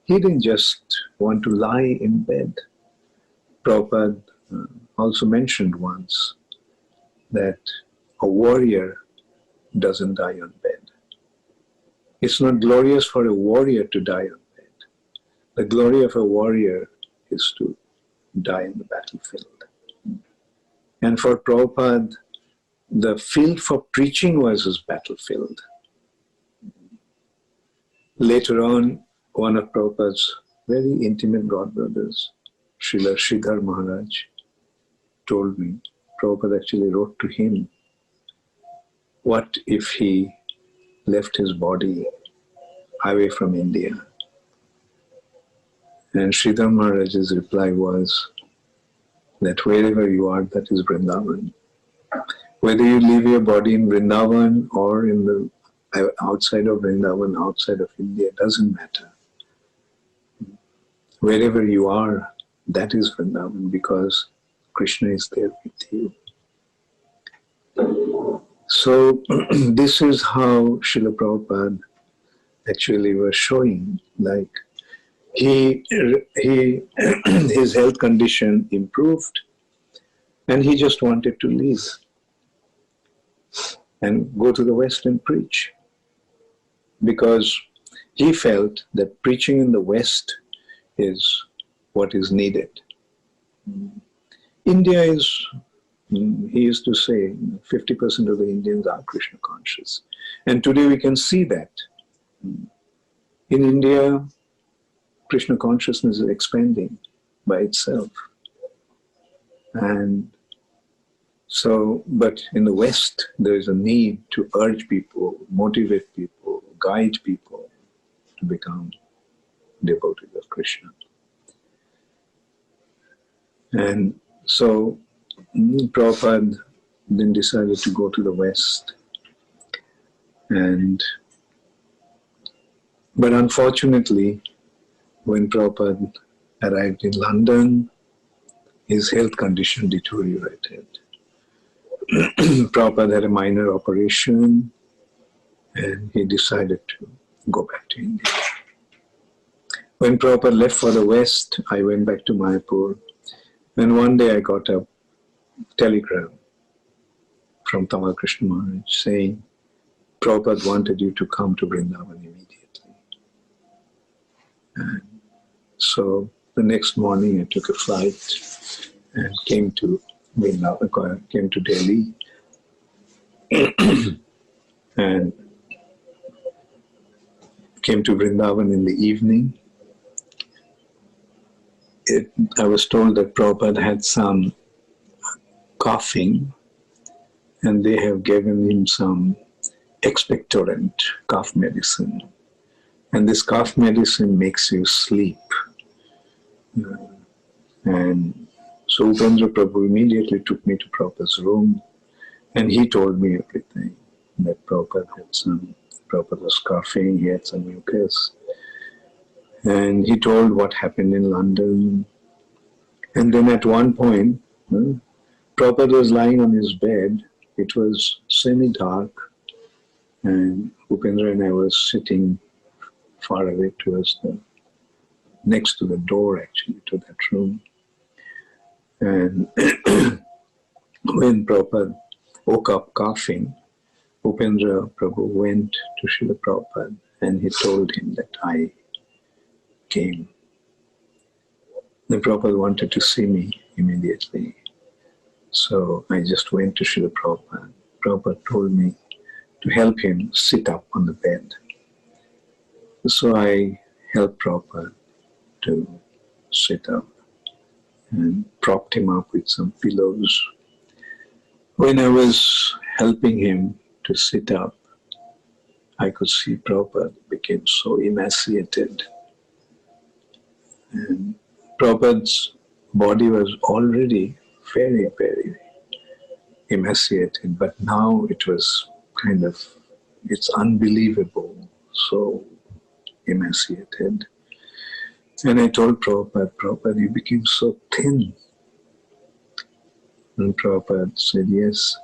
he didn't just want to lie in bed. Prabhupada also mentioned once that a warrior doesn't die on bed. It's not glorious for a warrior to die on bed. The glory of a warrior is to die in the battlefield. And for Prabhupada, the field for preaching was his battlefield. Later on, one of Prabhupada's very intimate godbrothers, Srila Sridhar Maharaj, told me, Prabhupada actually wrote to him, what if he left his body away from India? And Sridhar Maharaj's reply was that wherever you are, that is Vrindavan. Whether you leave your body in Vrindavan or in the outside of Vrindavan, outside of India, doesn't matter. Wherever you are, that is Vrindavan, because Krishna is there with you. So this is how Srila Prabhupada actually was showing, like his health condition improved, and he just wanted to leave and go to the West and preach, because he felt that preaching in the West is what is needed. India is, he used to say, 50% of the Indians are Krishna conscious. And today we can see that. In India, Krishna consciousness is expanding by itself. And So, but in the West, there is a need to urge people, motivate people, guide people to become devotees of Krishna. And so Prabhupada then decided to go to the West. But unfortunately, when Prabhupada arrived in London, his health condition deteriorated. Prabhupada had a minor operation and he decided to go back to India. When Prabhupada left for the West, I went back to Mayapur, and one day I got a telegram from Tamal Krishna Maharaj saying, Prabhupada wanted you to come to Vrindavan immediately. And so the next morning I took a flight and came to Vrindavan, came to Delhi, and came to Vrindavan in the evening. I was told that Prabhupada had some coughing, and they have given him some expectorant cough medicine. And this cough medicine makes you sleep. And so Upendra Prabhu immediately took me to Prabhupada's room, and he told me everything, that Prabhupada was coughing, he had some mucus. And he told what happened in London. And then at one point, Prabhupada was lying on his bed. It was semi-dark, and Upendra and I was sitting far away towards next to the door actually, to that room. And when Prabhupada woke up coughing, Upendra Prabhu went to Srila Prabhupada and he told him that I came. Then Prabhupada wanted to see me immediately. So I just went to Srila Prabhupada. Prabhupada told me to help him sit up on the bed. So I helped Prabhupada to sit up and propped him up with some pillows. When I was helping him to sit up, I could see Prabhupada became so emaciated. And Prabhupada's body was already very, very emaciated, but now it was it's unbelievable, so emaciated. And I told Prabhupada, you became so thin. And Prabhupada said, yes,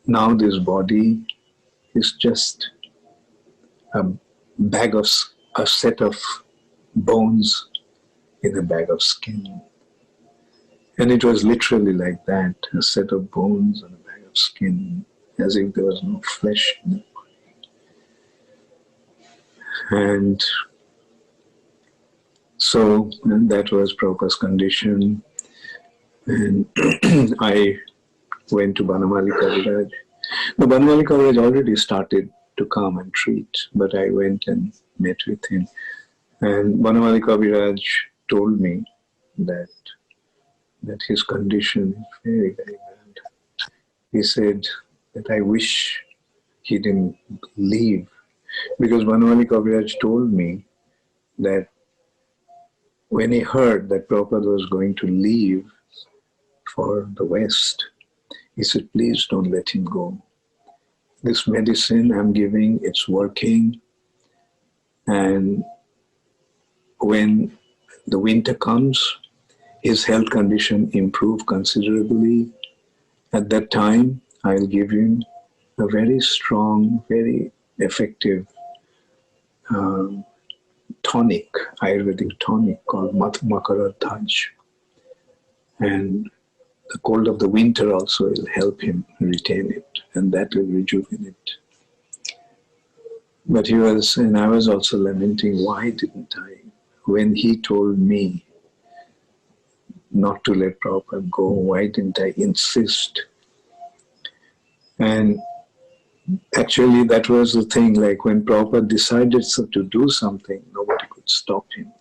now this body is just a set of bones in a bag of skin. And it was literally like that, a set of bones and a bag of skin, as if there was no flesh in the body. And so that was Prabhupada's condition. And I went to Banamali Kaviraj. The Banamali Kaviraj already started to come and treat, but I went and met with him. And Banamali Kaviraj told me that his condition is very, very bad. He said that I wish he didn't leave, because Banamali Kaviraj told me that when he heard that Prabhupada was going to leave for the West, he said, please don't let him go. This medicine I'm giving, it's working, and when the winter comes, his health condition improved considerably. At that time, I'll give him a very strong, very effective tonic, Ayurvedic tonic called Makara Dhaj. And the cold of the winter also will help him retain it, and that will rejuvenate. But I was also lamenting, why didn't I? When he told me not to let Prabhupada go, why didn't I insist? And actually that was the thing, like when Prabhupada decided to do something, nobody could stop him.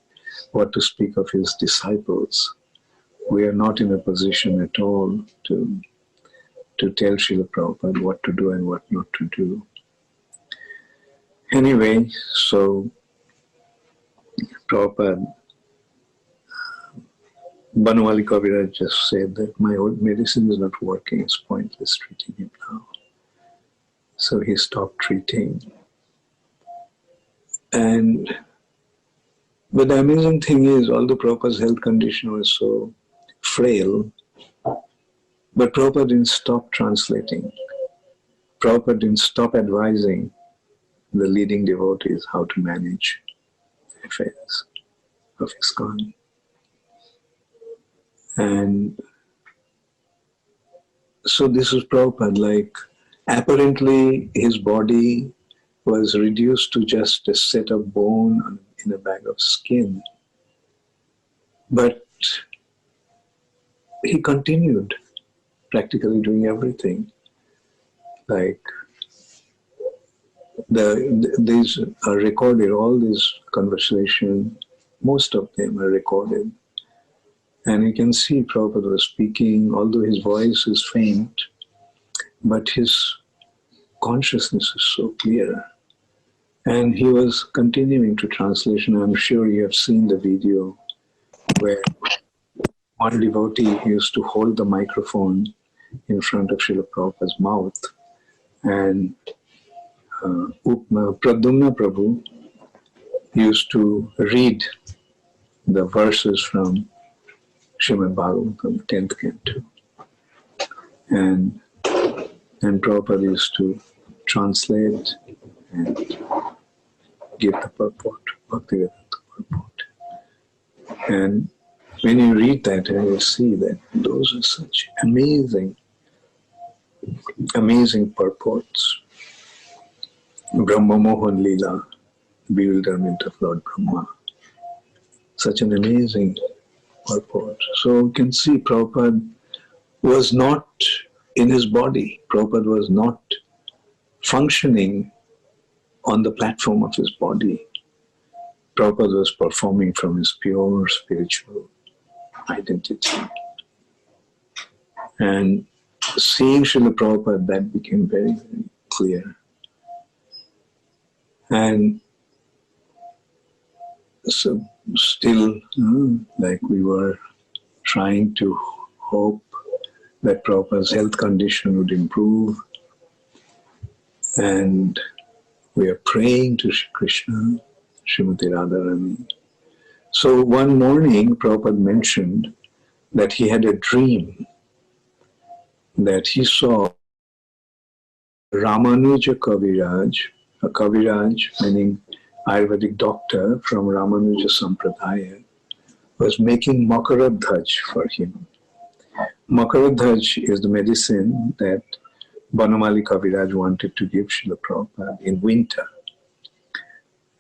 What to speak of his disciples? We are not in a position at all to to tell Srila Prabhupada what to do and what not to do. Anyway, so Prabhupada, Banwali Kaviraj just said that my old medicine is not working, it's pointless treating him now. So he stopped treating. But the amazing thing is, although Prabhupada's health condition was so frail, but Prabhupada didn't stop translating. Prabhupada didn't stop advising the leading devotees how to manage affairs of ISKCON. And so this was Prabhupada, like apparently his body was reduced to just a set of bone in a bag of skin. But he continued practically doing everything. Like these are recorded, all these conversations, most of them are recorded. And you can see Prabhupada was speaking, although his voice is faint, but his consciousness is so clear. And he was continuing to translation. I'm sure you have seen the video where one devotee used to hold the microphone in front of Srila Prabhupada's mouth, and Pradyumna Prabhu used to read the verses from Srimad Bhagavatam, 10th Canto. And Prabhupada used to translate and give the purport, bhakti-yoga purport. And when you read that, you will see that those are such amazing, amazing purports. Brahma Mohan Leela, bewilderment of Lord Brahma. Such an amazing purport. So you can see Prabhupada was not in his body. Prabhupada was not functioning on the platform of his body. Prabhupada was performing from his pure spiritual identity. And seeing Srila Prabhupada, that became very, very clear. And so still, like we were trying to hope that Prabhupada's health condition would improve. And we are praying to Shri Krishna, Srimati Radharani. So one morning, Prabhupada mentioned that he had a dream that he saw Ramanuja Kaviraj, a Kaviraj meaning Ayurvedic doctor from Ramanuja Sampradaya, was making Makaradhaj for him. Makaradhaj is the medicine that Banamali Kaviraj wanted to give Srila Prabhupada in winter.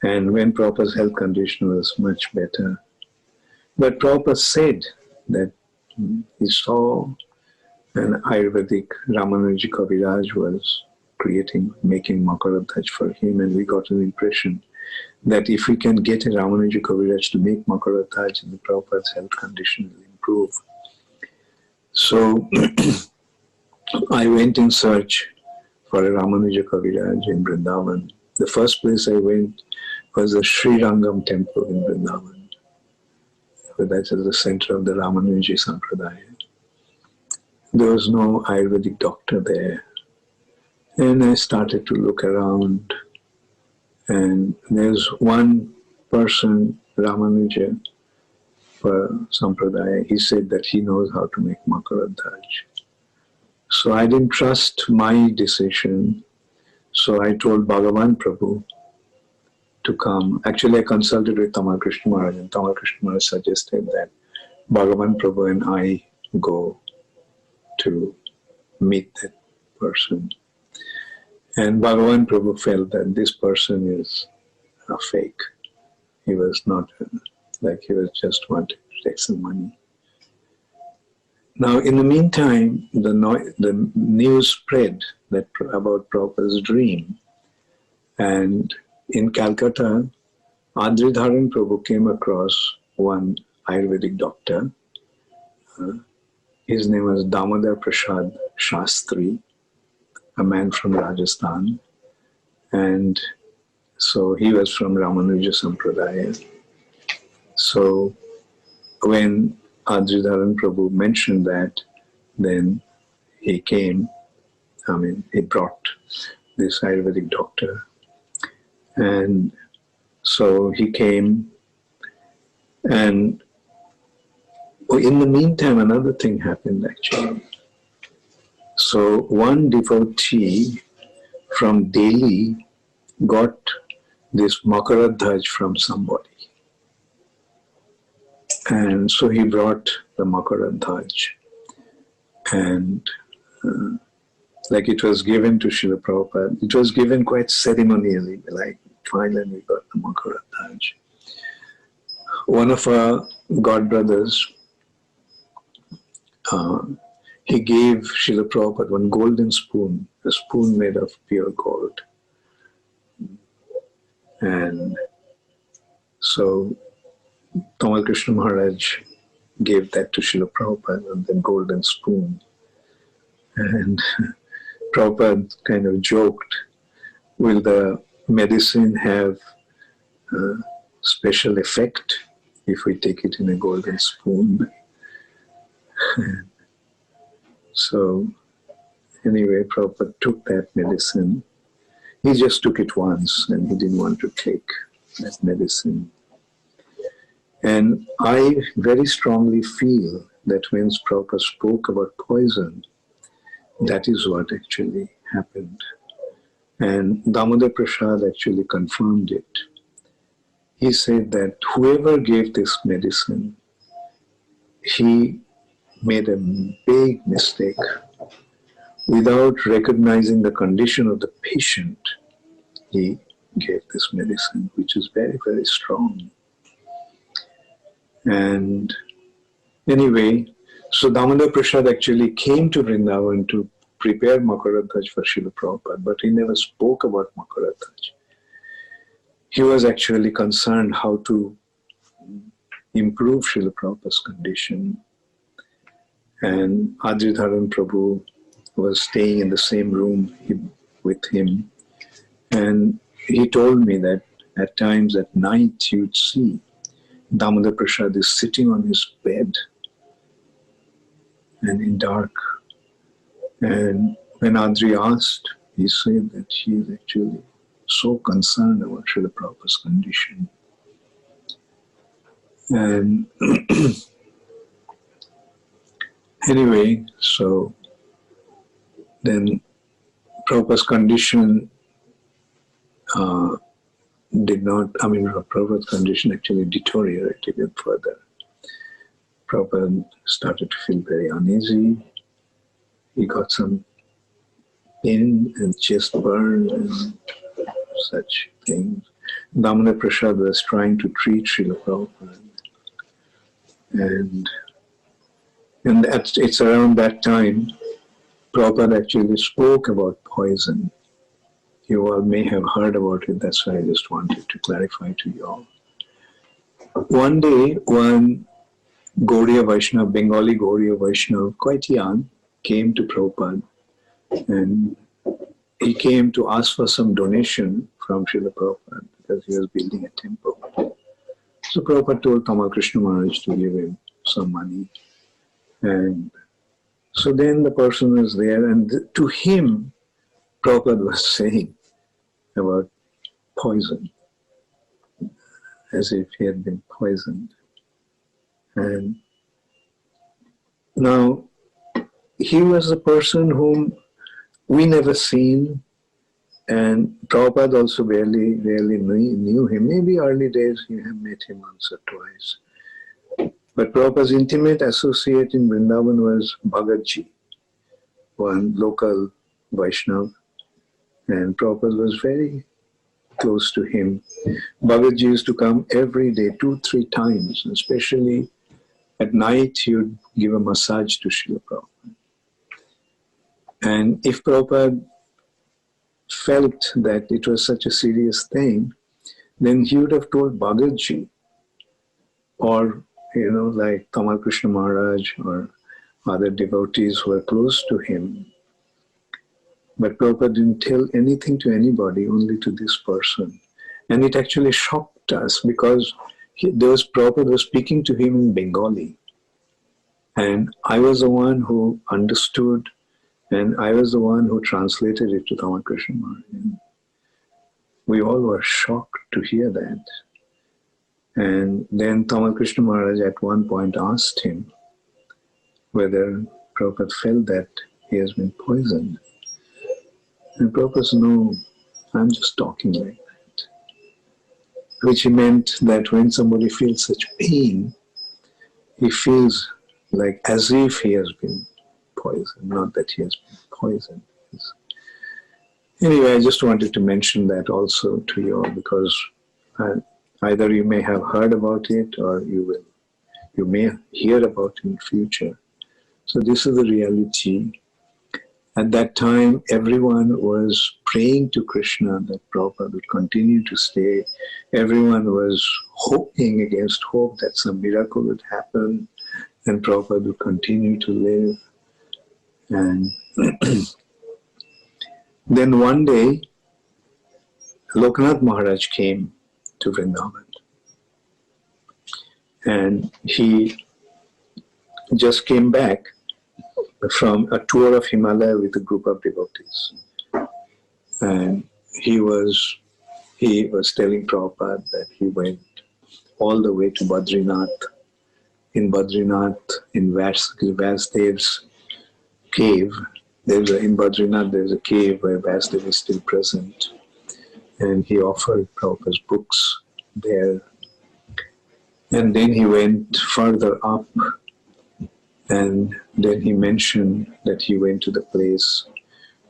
And when Prabhupada's health condition was much better. But Prabhupada said that he saw an Ayurvedic Ramanuja Kaviraj was making Makaradhaj for him, and we got an impression that if we can get a Ramanuja Kaviraj to make Makaradhaj, then Prabhupada's health condition will improve. So I went in search for a Ramanuja Kaviraj in Vrindavan. The first place I went was the Sri Rangam temple in Vrindavan. That's at the center of the Ramanuja Sampradaya. There was no Ayurvedic doctor there. And I started to look around, and there's one person, Ramanuja for Sampradaya, he said that he knows how to make Makaradhaj. So I didn't trust my decision, so I told Bhagavan Prabhu to come. Actually, I consulted with Tamal Krishna Maharaj, and Tamal Krishna Maharaj suggested that Bhagavan Prabhu and I go to meet that person. And Bhagavan Prabhu felt that this person is a fake. He was not, he was just wanting to take some money. Now, in the meantime, the news spread about Prabhupada's dream. And in Calcutta, Adridharan Prabhu came across one Ayurvedic doctor. His name was Damodar Prasad Shastri, a man from Rajasthan. And so he was from Ramanuja Sampradaya. So when Adridharan Prabhu mentioned that, then he came, he brought this Ayurvedic doctor. And so he came, and in the meantime, another thing happened actually. So one devotee from Delhi got this Makaradhaj from somebody. And so he brought the Makaradhaj. And like it was given to Srila Prabhupada. It was given quite ceremonially, like finally we got the Makaradhaj. One of our godbrothers, he gave Srila Prabhupada one golden spoon, a spoon made of pure gold. And so Tamal Krishna Maharaj gave that to Srila Prabhupada, and then golden spoon. And Prabhupada kind of joked, will the medicine have a special effect if we take it in a golden spoon? So anyway, Prabhupada took that medicine. He just took it once and he didn't want to take that medicine. And I very strongly feel that when Prabhupada spoke about poison, that is what actually happened. And Damodar Prasad actually confirmed it. He said that whoever gave this medicine, he made a big mistake. Without recognizing the condition of the patient, he gave this medicine, which is very, very strong. And anyway, so Damodar Prasad actually came to Vrindavan to prepare Makaradhaj for Srila Prabhupada, but he never spoke about Makaradhaj. He was actually concerned how to improve Srila Prabhupada's condition. And Adridharan Prabhu was staying in the same room with him. And he told me that at times at night you'd see Damodar Prasad is sitting on his bed and in dark. And when Adri asked, he said that he is actually so concerned about Srila Prabhupada's condition. And anyway, so then Prabhupada's condition Prabhupada's condition actually deteriorated even further. Prabhupada started to feel very uneasy. He got some pain and chest burn and such things. Damodar Prasad was trying to treat Srila Prabhupada. And it's around that time Prabhupada actually spoke about poison. You all may have heard about it, that's why I just wanted to clarify to you all. One day, one Gaudiya Vaishnava, Bengali Gaudiya Vaishnava, quite young, came to Prabhupada, and he came to ask for some donation from Srila Prabhupada because he was building a temple. So Prabhupada told Tamal Krishna Maharaj to give him some money. And so then the person was there, and to him, Prabhupada was saying about poison, as if he had been poisoned. And now, he was a person whom we never seen, and Prabhupada also barely knew him. Maybe early days he had met him once or twice. But Prabhupada's intimate associate in Vrindavan was Bhagatji, one local Vaishnava, and Prabhupada was very close to him. Bhagatji used to come every day, 2-3 times, especially at night he would give a massage to Srila Prabhupada. And if Prabhupada felt that it was such a serious thing, then he would have told Bhagatji, or like Tamal Krishna Maharaj or other devotees who were close to him. But Prabhupada didn't tell anything to anybody, only to this person. And it actually shocked us because Prabhupada was speaking to him in Bengali. And I was the one who understood, and I was the one who translated it to Ramakrishna Maharaj. We all were shocked to hear that. And then Ramakrishna Maharaj at one point asked him whether Prabhupada felt that he has been poisoned. And Prabhupada said, no, I'm just talking like that. Which meant that when somebody feels such pain, he feels like as if he has been poisoned, not that he has been poisoned. Anyway, I just wanted to mention that also to you all because either you may have heard about it or you may hear about it in the future. So this is the reality. At that time, everyone was praying to Krishna that Prabhupada would continue to stay. Everyone was hoping against hope that some miracle would happen and Prabhupada would continue to live. And then one day, Lokanath Maharaj came to Vrindavan. And he just came back from a tour of Himalaya with a group of devotees. And he was telling Prabhupada that he went all the way to Badrinath. In Badrinath, in Vasudev's cave, in Badrinath there's a cave where Vasudev is still present. And he offered Prabhupada's books there. And then he went further up. And then he mentioned that he went to the place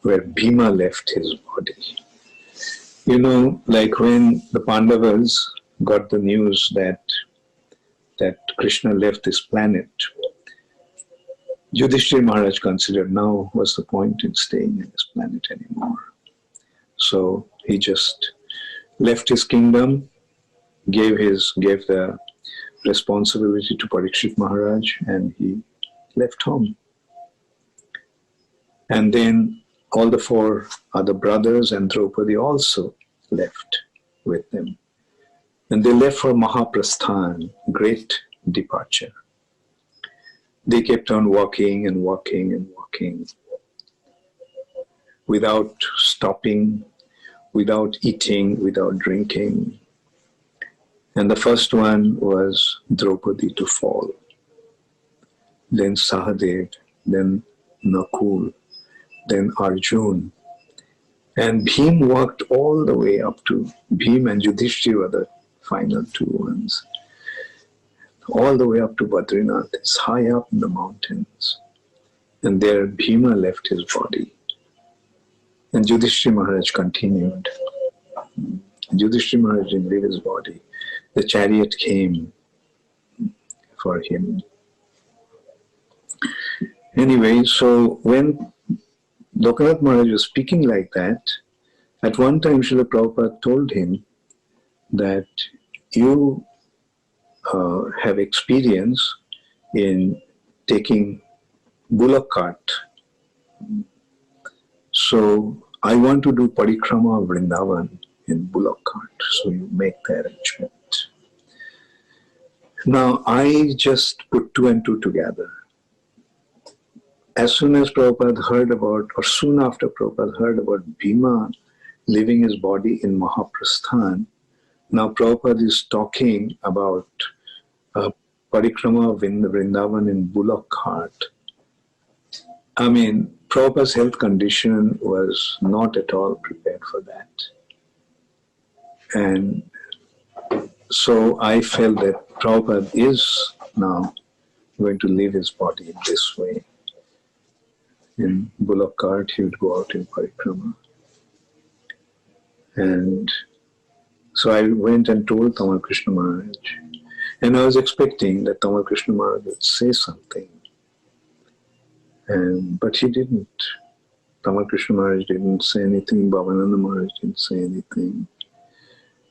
where Bhima left his body. You know, like when the Pandavas got the news that Krishna left this planet, Yudhishthira Maharaj considered now what's the point in staying in this planet anymore. So he just left his kingdom, gave the responsibility to Parikshit Maharaj, and he left home. And then all the four other brothers and Draupadi also left with them. And they left for Mahaprasthan, great departure. They kept on walking and walking and walking without stopping, without eating, without drinking. And the first one was Draupadi to fall. Then Sahadev, then Nakul, then Arjun. And Bhim walked all the way up to, Bhim and Yudhishthira were the final two ones. All the way up to Badrinath, it's high up in the mountains. And there Bhima left his body. And Yudhishthira Maharaj continued. Yudhishthira Maharaj didn't leave his body. The chariot came for him. Anyway, so when Lokanath Maharaj was speaking like that, at one time Srila Prabhupada told him that you have experience in taking bullock cart. So I want to do parikrama of Vrindavan in bullock cart. So you make the arrangement. Now I just put two and two together. As soon as Prabhupada heard about, or soon after Prabhupada heard about Bhima leaving his body in Mahaprasthan, now Prabhupada is talking about parikrama of Vrindavan in bullock cart. I mean, Prabhupada's health condition was not at all prepared for that. And so I felt that Prabhupada is now going to leave his body in this way. In bullock cart, he would go out in parikrama. And so I went and told Tamal Krishna Maharaj. And I was expecting that Tamal Krishna Maharaj would say something. But he didn't. Tamal Krishna Maharaj didn't say anything. Bhavananda Maharaj didn't say anything.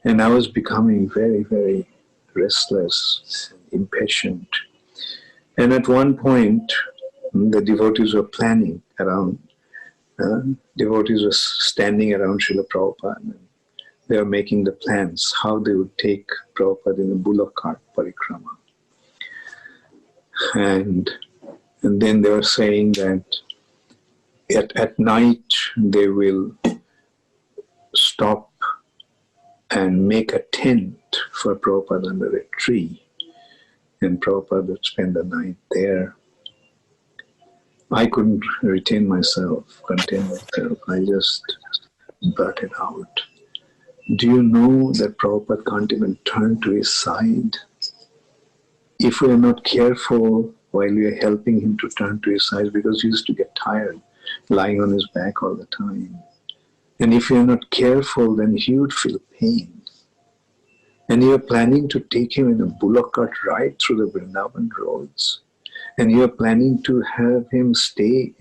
And I was becoming very, very restless and impatient. And at one point, the devotees were planning around. Devotees were standing around Srila Prabhupada. And they were making the plans how they would take Prabhupada in a bullock cart parikrama. And then they were saying that at night they will stop and make a tent for Prabhupada under a tree. And Prabhupada would spend the night there. I couldn't contain myself. I just blurted out. Do you know that Prabhupada can't even turn to his side? If we are not careful while we are helping him to turn to his side, because he used to get tired lying on his back all the time. And if we are not careful, then he would feel pain. And you are planning to take him in a bullock cart right through the Vrindavan roads. And you are planning to have him stay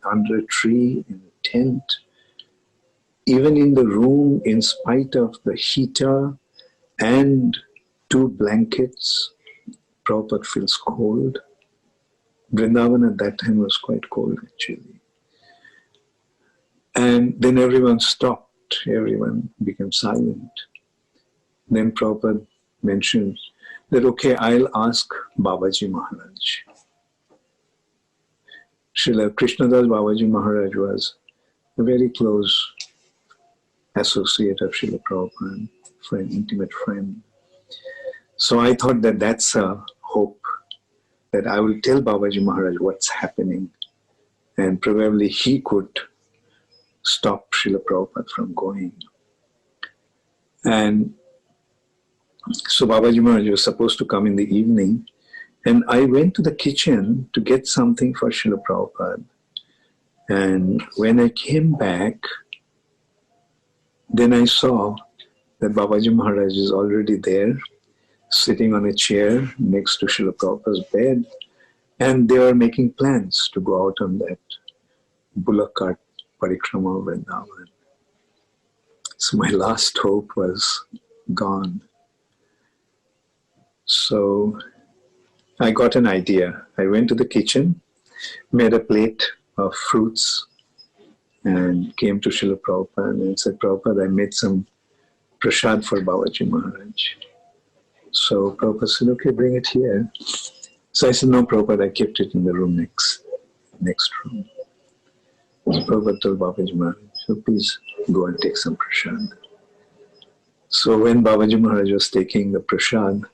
under a tree, in a tent, even in the room, in spite of the heater and 2 blankets. Prabhupada feels cold. Vrindavan at that time was quite cold, actually. And then everyone stopped. Everyone became silent. Then Prabhupada mentioned that, okay, I'll ask Babaji Maharaj. Srila Krishnadas Babaji Maharaj was a very close associate of Srila Prabhupada, friend, intimate friend. So I thought that that's a hope, that I will tell Babaji Maharaj what's happening, and probably he could stop Srila Prabhupada from going. And so Babaji Maharaj was supposed to come in the evening, and I went to the kitchen to get something for Srila Prabhupada. And when I came back, then I saw that Babaji Maharaj is already there, sitting on a chair next to Srila Prabhupada's bed, and they were making plans to go out on that bullock cart parikrama of Vrindavan. So my last hope was gone. So I got an idea. I went to the kitchen, made a plate of fruits, and came to Srila Prabhupada and said, Prabhupada, I made some prasad for Babaji Maharaj. So Prabhupada said, okay, bring it here. So I said, no, Prabhupada, I kept it in the room next room. So Prabhupada told Babaji Maharaj, so please go and take some prasad. So when Babaji Maharaj was taking the prasad,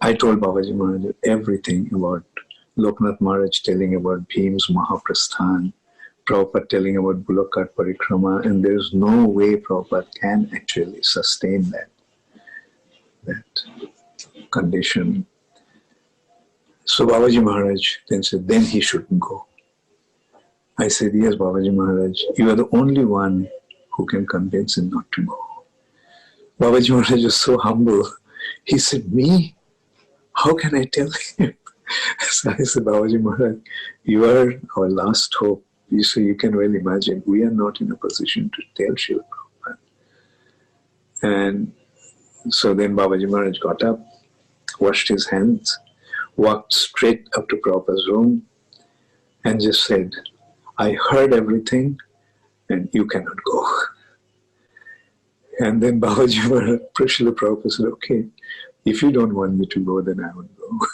I told Babaji Maharaj everything about Loknath Maharaj telling about Bhim's Mahaprasthan, Prabhupada telling about bullock cart parikrama, and there is no way Prabhupada can actually sustain that condition. So Babaji Maharaj then said, then he shouldn't go. I said, yes, Babaji Maharaj, you are the only one who can convince him not to go. Babaji Maharaj was so humble. He said, me? How can I tell him? So I said, Babaji Maharaj, you are our last hope. So you can well imagine, we are not in a position to tell Srila Prabhupada. And so then Babaji Maharaj got up, washed his hands, walked straight up to Prabhupada's room, and just said, I heard everything, and you cannot go. And then Babaji Maharaj, Srila Prabhupada said, okay, if you don't want me to go, then I won't go.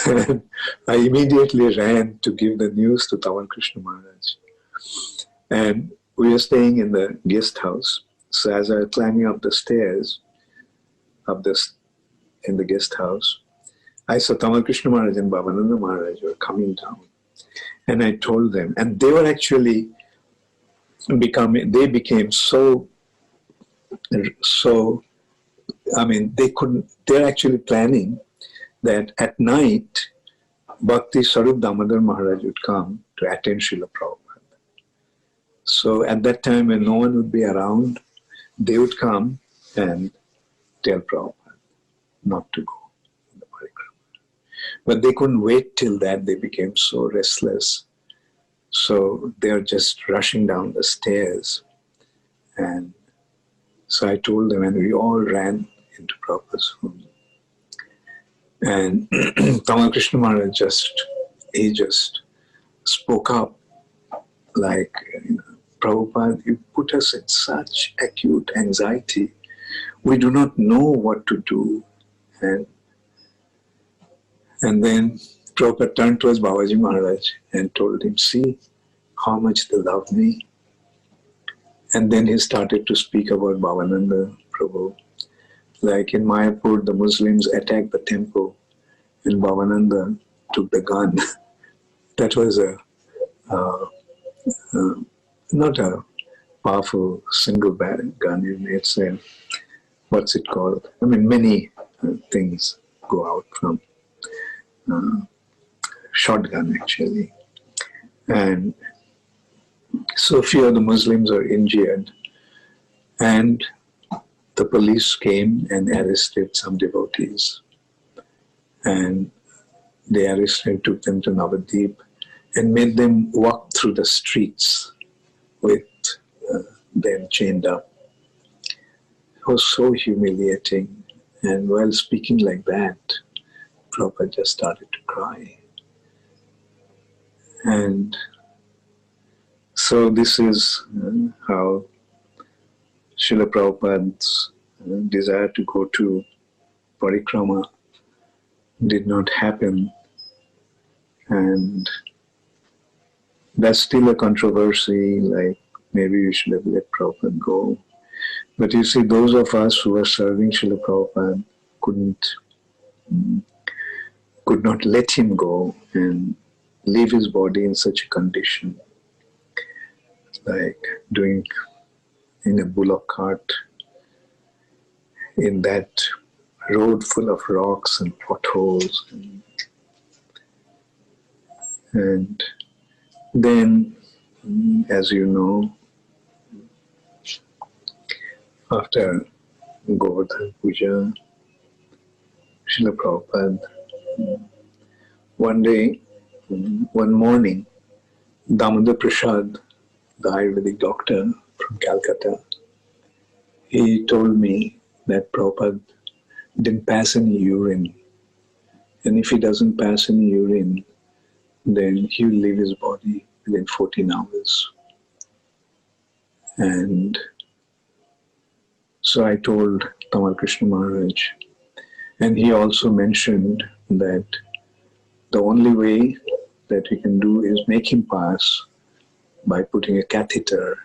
And I immediately ran to give the news to Tamal Krishna Maharaj. And we were staying in the guest house. So as I was climbing up the stairs, in the guest house, I saw Tamal Krishna Maharaj and Bhavananda Maharaj were coming down. And I told them, and they were actually they became so, they're actually planning that at night, Bhakti Sarup Damodar Maharaj would come to attend Srila Prabhupada. So at that time when no one would be around, they would come and tell Prabhupada not to go in the parikrama. But they couldn't wait till that. They became so restless. So they were just rushing down the stairs. And so I told them, and we all ran into Prabhupada's room. And Tamal Krishna Maharaj just he just spoke up like, Prabhupada, you put us in such acute anxiety. We do not know what to do. And then Prabhupada turned towards Babaji Maharaj and told him, see how much they love me. And then he started to speak about Bhavananda Prabhu. Like in Mayapur, the Muslims attacked the temple and Bhavananda took the gun. That was not a powerful single gun. It's a, what's it called? I mean, many things go out from shotgun actually. And so few of the Muslims are injured. And the police came and arrested some devotees. And they arrested, took them to Navadvip and made them walk through the streets with them chained up. It was so humiliating. And while speaking like that, Prabhupada just started to cry. And so this is how Srila Prabhupada's desire to go to parikrama did not happen. And that's still a controversy, like maybe we should have let Prabhupada go. But you see, those of us who were serving Srila Prabhupada could not let him go and leave his body in such a condition, like doing in a bullock cart in that road full of rocks and potholes. And then, as you know, after Govardhan Puja, Srila Prabhupada, one morning, Damodar Prasad, the Ayurvedic doctor from Calcutta, he told me that Prabhupada didn't pass any urine. And if he doesn't pass any urine, then he will leave his body within 14 hours. And so I told Tamal Krishna Maharaj, and he also mentioned that the only way that we can do is make him pass by putting a catheter.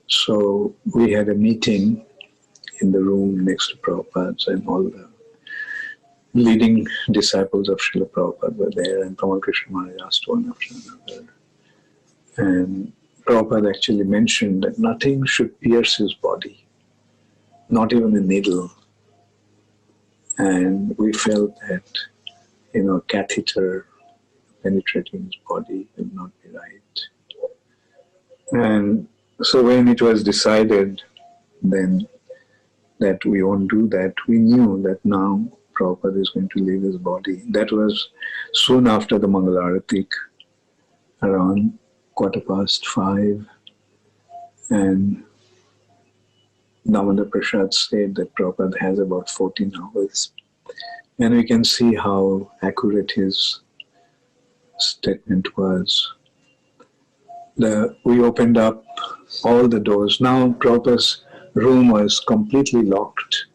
So we had a meeting in the room next to Prabhupada's, and all the leading disciples of Srila Prabhupada were there, and Tamal Krishna Maharaj asked one after another. And Prabhupada actually mentioned that nothing should pierce his body, not even a needle. And we felt that, catheter penetrating his body would not be right. And so when it was decided then that we won't do that, we knew that now Prabhupada is going to leave his body. That was soon after the Mangalarati, around 5:15. And Damodar Prasad said that Prabhupada has about 14 hours. And we can see how accurate his statement was. We opened up all the doors. Now Prabhupada's room was completely locked.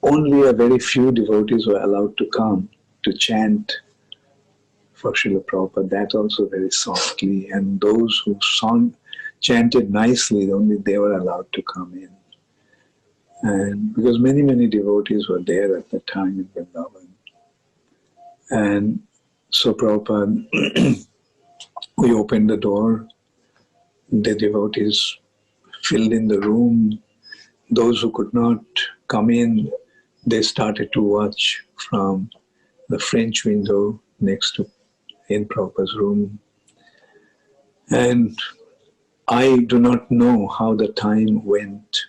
Only a very few devotees were allowed to come to chant for Srila Prabhupada, that also very softly. And those who chanted nicely, only they were allowed to come in. And because many, many devotees were there at the time in Vrindavan. And so Prabhupada, we opened the door, the devotees filled in the room. Those who could not come in, they started to watch from the French window next to in Prabhupada's room. And I do not know how the time went.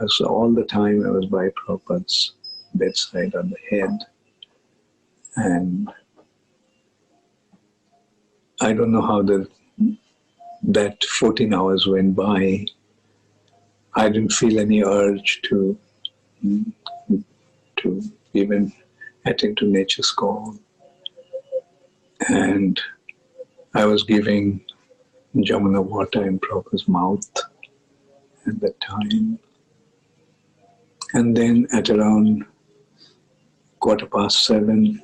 So all the time I was by Prabhupada's bedside on the head. And I don't know how that 14 hours went by. I didn't feel any urge to even attend to nature's call. And I was giving Jamuna water in Prabhupada's mouth at that time. And then at around 7:15,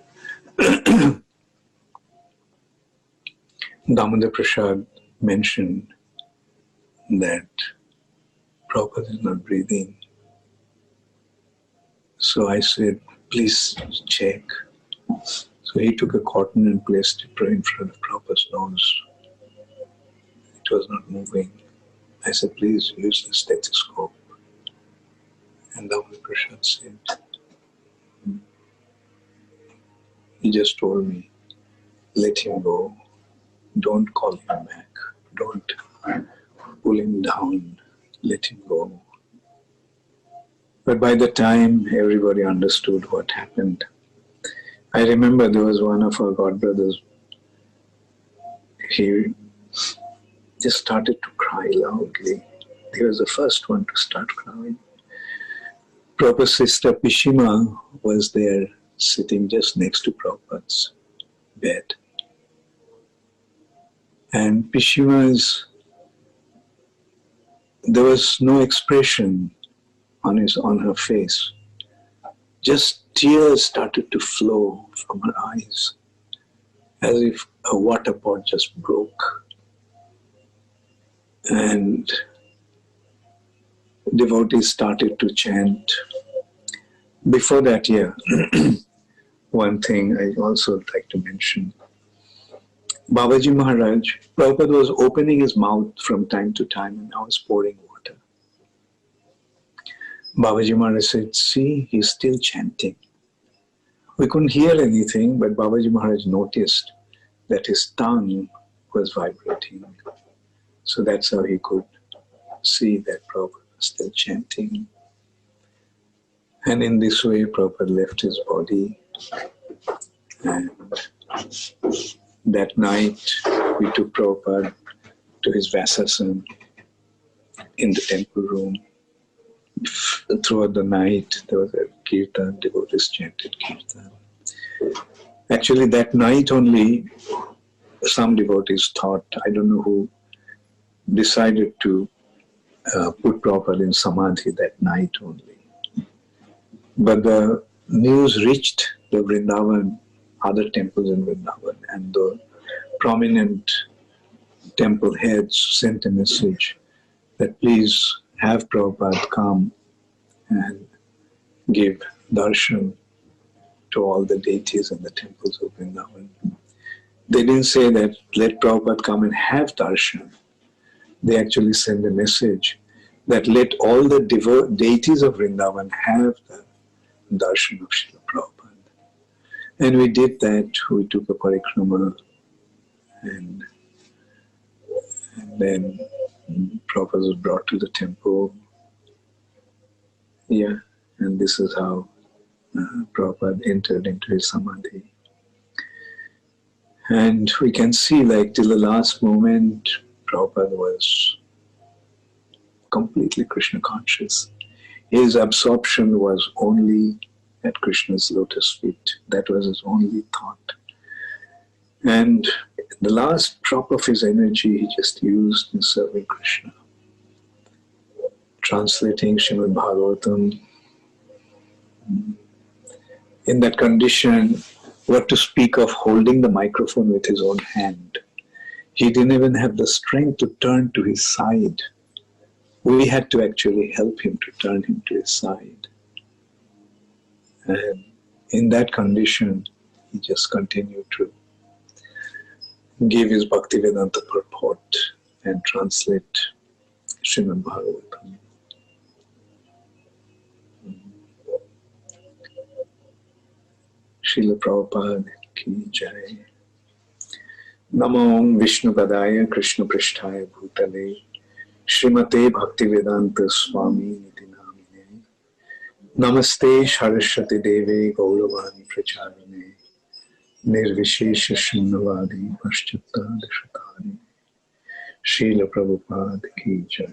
Damodar Prasad mentioned that Prabhupada is not breathing. So I said, please check. So he took a cotton and placed it in front of Prabhupada's nose. It was not moving. I said, please use the stethoscope. And Damodar Prasad said, he just told me, let him go. Don't call him back. Don't pull him down. Let him go. But by the time everybody understood what happened, I remember there was one of our godbrothers. He just started to cry loudly. He was the first one to start crying. Prabhupada's sister Pishima was there sitting just next to Prabhupada's bed. And Pishima's, there was no expression on her face. Just tears started to flow from her eyes, as if a water pot just broke. And devotees started to chant. Before that, one thing I also would like to mention. Babaji Maharaj, Prabhupada was opening his mouth from time to time and I was pouring water. Babaji Maharaj said, see, he's still chanting. We couldn't hear anything, but Babaji Maharaj noticed that his tongue was vibrating. So that's how he could see that Prabhupada was still chanting. And in this way, Prabhupada left his body. And that night, we took Prabhupada to his Vasasan in the temple room. Throughout the night, there was a kirtan, devotees chanted kirtan. Actually, that night only, some devotees thought, I don't know who, decided to put Prabhupada in Samadhi that night only. But the news reached the Vrindavan, other temples in Vrindavan, and the prominent temple heads sent a message that please have Prabhupada come and give darshan to all the deities in the temples of Vrindavan. They didn't say that let Prabhupada come and have darshan. They actually sent a message that let all the deities of Vrindavan have the darshan of Srila Prabhupada. And we did that. We took a parikrama and then Prabhupada was brought to the temple. And this is how Prabhupada entered into his Samadhi. And we can see, like, till the last moment, Prabhupada was completely Krishna conscious. His absorption was only at Krishna's lotus feet. That was his only thought. And the last drop of his energy he just used in serving Krishna. Translating Srimad Bhagavatam. In that condition, what to speak of holding the microphone with his own hand. He didn't even have the strength to turn to his side. We had to actually help him to turn him to his side. And in that condition, he just continued to give his Bhakti-Vedanta purport and translate Srimad Bhagavatam. Srila Prabhupada ki jai. Namo Vishnu Padaya Krishna Prishtaya Bhutale Srimate Bhakti-Vedanta Swami Niti Namine Namaste Saraswati Deve Gauravani Pracharane Nirvishesha Shunnavadi Paschata Dashatari Srila Prabhupada ki jai.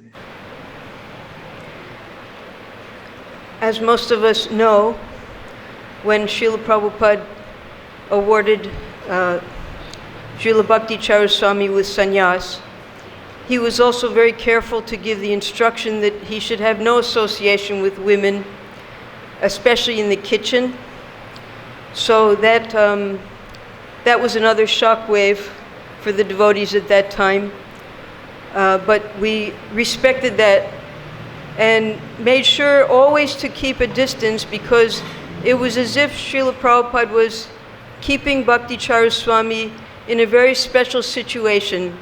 As most of us know, when Srila Prabhupada awarded Srila Bhakti Charu Swami with sannyas, he was also very careful to give the instruction that he should have no association with women, especially in the kitchen. So that was another shock wave for the devotees at that time. But we respected that and made sure always to keep a distance, because it was as if Srila Prabhupada was keeping Bhakti Charu Swami in a very special situation.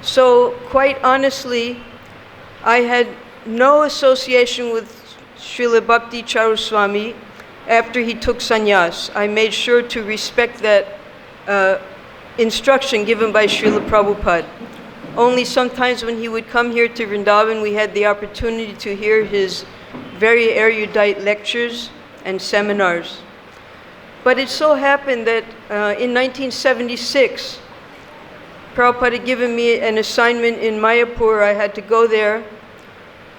So quite honestly, I had no association with Srila Bhakti Charu Swami after he took sannyas. I made sure to respect that instruction given by Srila Prabhupada. Only sometimes when he would come here to Vrindavan, we had the opportunity to hear his very erudite lectures and seminars. But it so happened that in 1976, Prabhupada had given me an assignment in Mayapur. I had to go there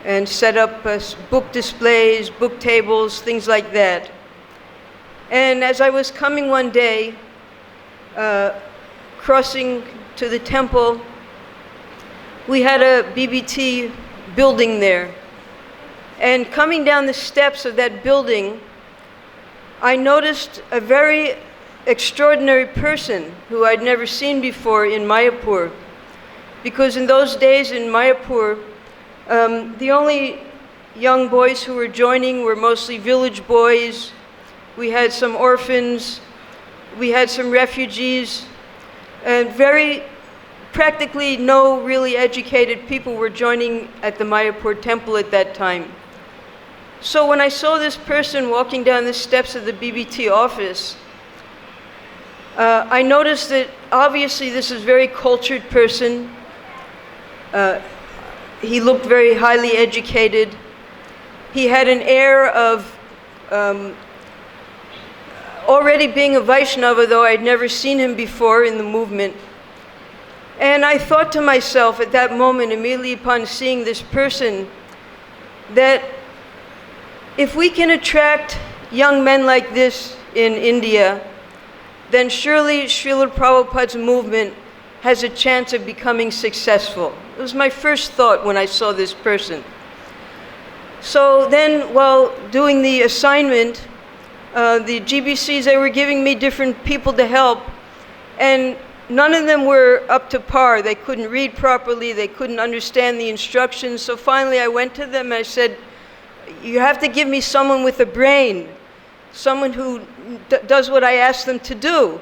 and set up book displays, book tables, things like that. And as I was coming one day, crossing to the temple, we had a BBT building there. And coming down the steps of that building, I noticed a very extraordinary person who I'd never seen before in Mayapur. Because in those days in Mayapur, the only young boys who were joining were mostly village boys. We had some orphans, we had some refugees, and practically no really educated people were joining at the Mayapur temple at that time. So when I saw this person walking down the steps of the BBT office, I noticed that obviously this is a very cultured person. He looked very highly educated. He had an air of already being a Vaishnava, though I'd never seen him before in the movement. And I thought to myself at that moment, immediately upon seeing this person, that if we can attract young men like this in India, then surely Srila Prabhupada's movement has a chance of becoming successful. It was my first thought when I saw this person. So then, while doing the assignment, the GBCs, they were giving me different people to help, and none of them were up to par. They couldn't read properly, they couldn't understand the instructions. So finally I went to them and I said, you have to give me someone with a brain, someone who does what I ask them to do.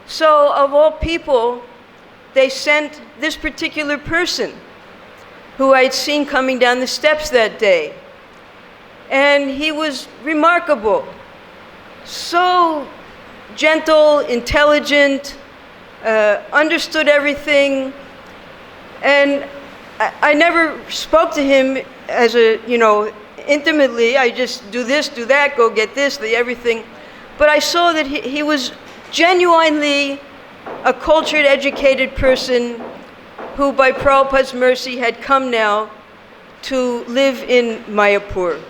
So of all people, they sent this particular person who I'd seen coming down the steps that day. And he was remarkable. So gentle, intelligent, understood everything. And I never spoke to him as intimately. I just do this, do that, go get this, everything. But I saw that he was genuinely a cultured, educated person who, by Prabhupada's mercy, had come now to live in Mayapur.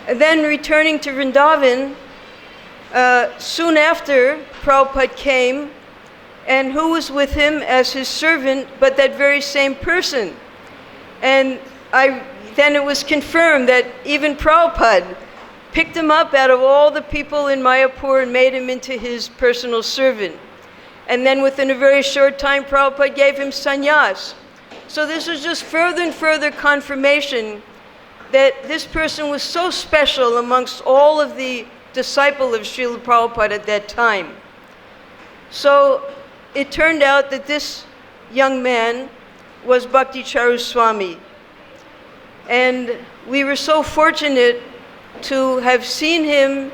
And then returning to Vrindavan, soon after, Prabhupada came, and who was with him as his servant but that very same person? And then it was confirmed that even Prabhupada picked him up out of all the people in Mayapur and made him into his personal servant. And then within a very short time, Prabhupada gave him sannyas. So this was just further and further confirmation that this person was so special amongst all of the disciples of Srila Prabhupada at that time. So it turned out that this young man was Bhakti Charu Swami. And we were so fortunate to have seen him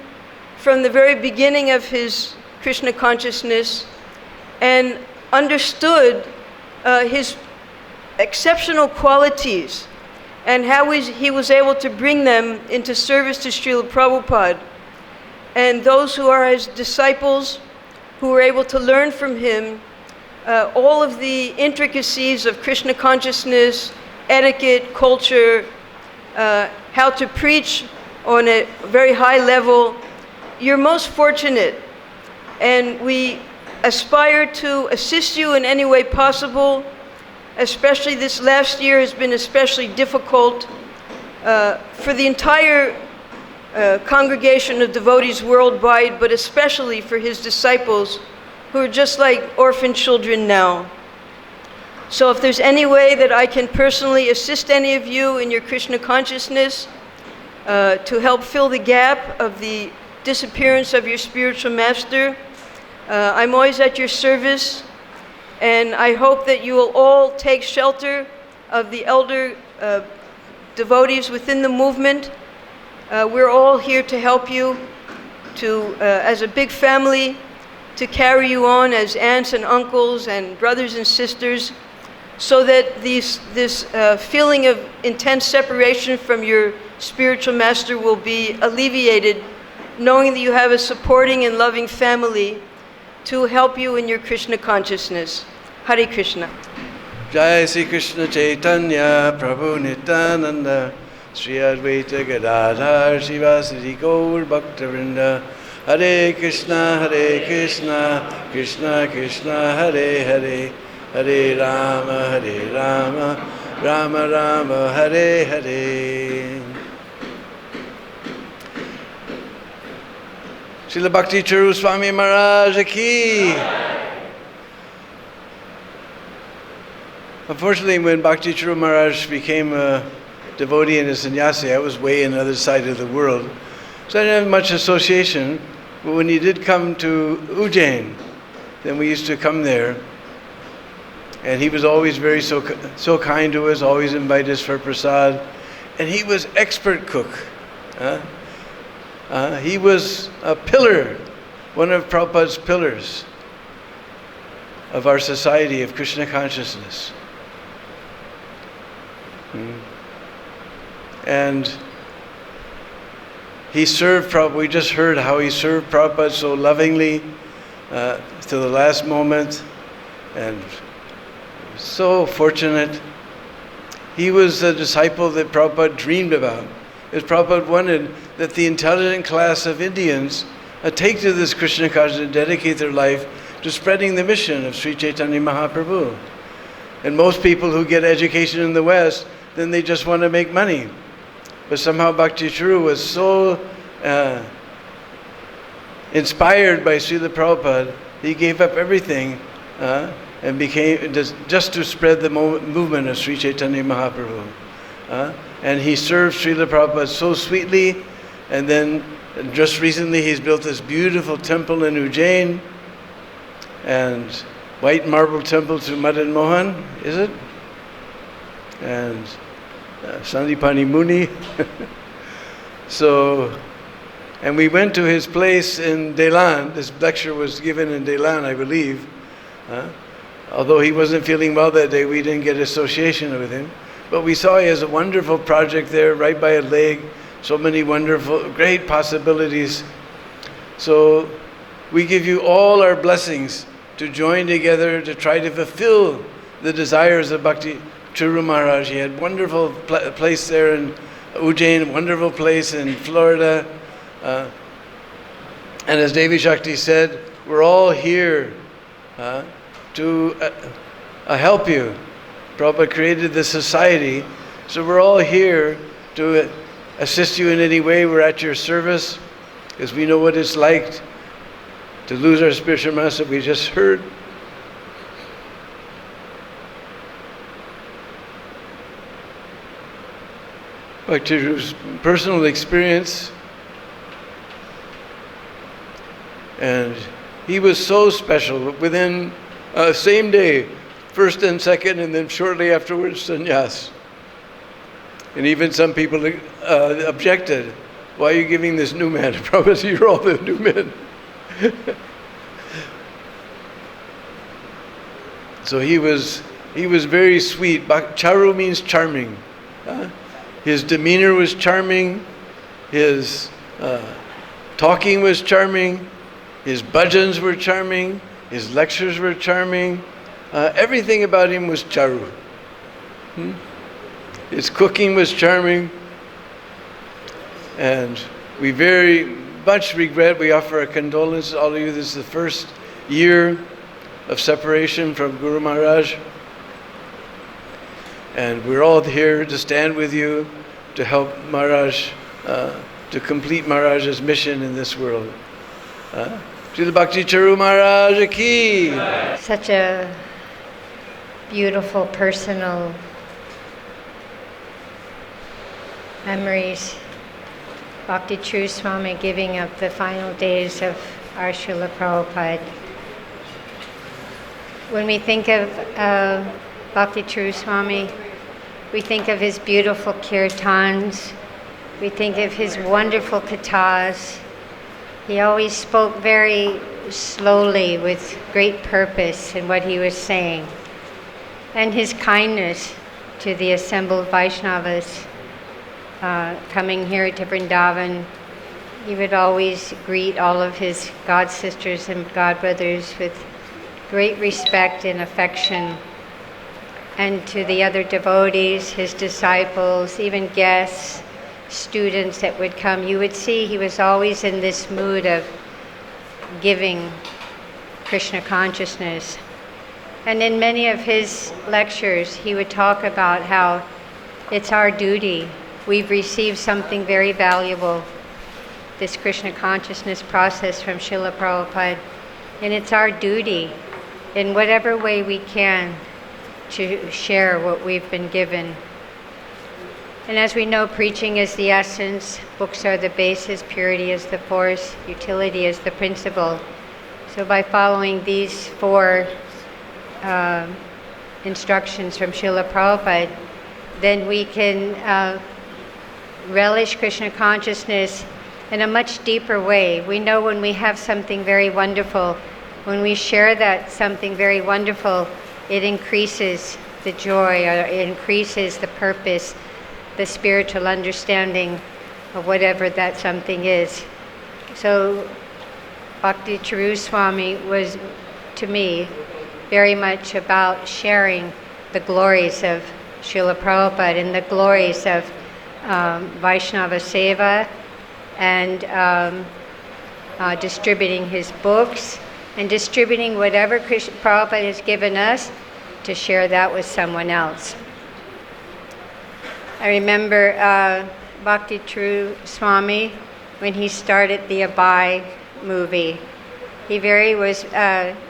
from the very beginning of his Krishna consciousness and understood his exceptional qualities and how he was able to bring them into service to Srila Prabhupada. And those who are his disciples, who were able to learn from him all of the intricacies of Krishna consciousness, etiquette, culture, how to preach on a very high level, you're most fortunate. And we aspire to assist you in any way possible. Especially this last year has been especially difficult for the entire congregation of devotees worldwide, but especially for his disciples who are just like orphan children now. So if there's any way that I can personally assist any of you in your Krishna consciousness to help fill the gap of the disappearance of your spiritual master, I'm always at your service. And I hope that you will all take shelter of the elder devotees within the movement. We're all here to help you, as a big family, to carry you on as aunts and uncles and brothers and sisters, so that this feeling of intense separation from your spiritual master will be alleviated, knowing that you have a supporting and loving family to help you in your Krishna consciousness. Hare Krishna. Jai Sri Krishna Chaitanya Prabhu Nityananda Sri Advaita Gadadhar Shivasari Gaur Bhakta Vrinda Hare Krishna Krishna Krishna Hare Hare Hare Rama Rama Rama Hare Hare. Srila Bhakti Charu Swami Maharaj Ki. Unfortunately, when Bhakti Charu Maharaj became a devotee and a sannyasi, I was way on the other side of the world. So I didn't have much association. But when he did come to Ujjain, then we used to come there. And he was always so kind to us, always invite us for prasad. And he was expert cook. He was a pillar, one of Prabhupada's pillars of our society of Krishna consciousness. And he served Prabhupada. We just heard how he served Prabhupada so lovingly to the last moment, and so fortunate. He was a disciple that Prabhupada dreamed about. As Prabhupada wanted that the intelligent class of Indians take to this Krishna consciousness and dedicate their life to spreading the mission of Sri Chaitanya Mahaprabhu. And most people who get education in the West, then they just want to make money. But somehow Bhakti Charu was so inspired by Srila Prabhupada, he gave up everything and became just to spread the movement of Sri Chaitanya Mahaprabhu. And he served Srila Prabhupada so sweetly, and then just recently he's built this beautiful temple in Ujjain, and white marble temple to Madan Mohan, is it? And Sandipani Muni. So, and we went to his place in Delan. This lecture was given in Delan, I believe. Although he wasn't feeling well that day, we didn't get association with him. But we saw he has a wonderful project there, right by a lake. So many wonderful, great possibilities. So we give you all our blessings to join together to try to fulfill the desires of Bhakti Charu Maharaj. He had a wonderful place there in Ujjain, a wonderful place in Florida. And as Devi Shakti said, we're all here to help you. Prabhupada created this society, so we're all here to assist you in any way. We're at your service, because we know what it's like to lose our spiritual master. We just heard. Bhakti Charu's personal experience, and he was so special. Within same day, first and second, and then shortly afterwards, sannyas. And even some people objected. Why are you giving this new man? Prabhupada, you're all the new men. So he was very sweet. Charu means charming. His demeanor was charming. His talking was charming. His bhajans were charming. His lectures were charming. Everything about him was Charu. His cooking was charming. And we very much regret, we offer our condolences to all of you. This is the first year of separation from Guru Maharaj. And we're all here to stand with you to help Maharaj, to complete Maharaj's mission in this world. Srila Bhakti Charu Maharaj ki. Such a beautiful personal memories. Bhakti Charu Swami giving up the final days of our Srila Prabhupada. When we think of Bhakti Charu Swami, we think of his beautiful kirtans, we think of his wonderful kathas. He always spoke very slowly with great purpose in what he was saying. And his kindness to the assembled Vaishnavas coming here to Vrindavan. He would always greet all of his god sisters and god brothers with great respect and affection. And to the other devotees, his disciples, even guests, students that would come, you would see he was always in this mood of giving Krishna consciousness. And in many of his lectures, he would talk about how it's our duty. We've received something very valuable, this Krishna consciousness process from Srila Prabhupada, and it's our duty in whatever way we can to share what we've been given. And as we know, preaching is the essence, books are the basis, purity is the force, utility is the principle. So by following these four instructions from Srila Prabhupada, then we can relish Krishna consciousness in a much deeper way. We know when we have something very wonderful, when we share that something very wonderful, it increases the joy, or it increases the purpose, the spiritual understanding of whatever that something is. So Bhakti Charu Swami was, to me, very much about sharing the glories of Srila Prabhupada and the glories of Vaishnava Seva, and distributing his books and distributing whatever Krishna Prabhupada has given us, to share that with someone else. I remember Bhakti Charu Swami, when he started the Abai movie. He was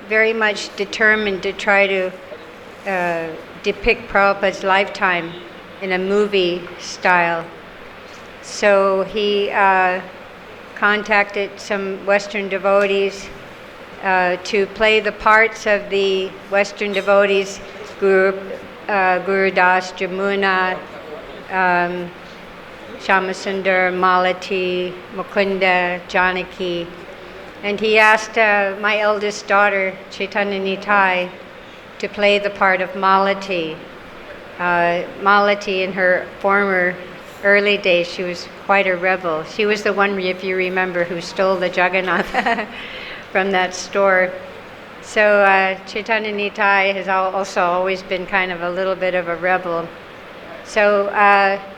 very much determined to try to depict Prabhupada's lifetime in a movie style. So he contacted some Western devotees to play the parts of the Western devotees, Guru Das, Jamuna, Shamasundar, Malati, Mukunda, Janaki. And he asked my eldest daughter, Chaitanya Nitai, to play the part of Malati. Malati, in her former early days, she was quite a rebel. She was the one, if you remember, who stole the Jagannath from that store. So Chaitanya Nitai has also always been kind of a little bit of a rebel. So,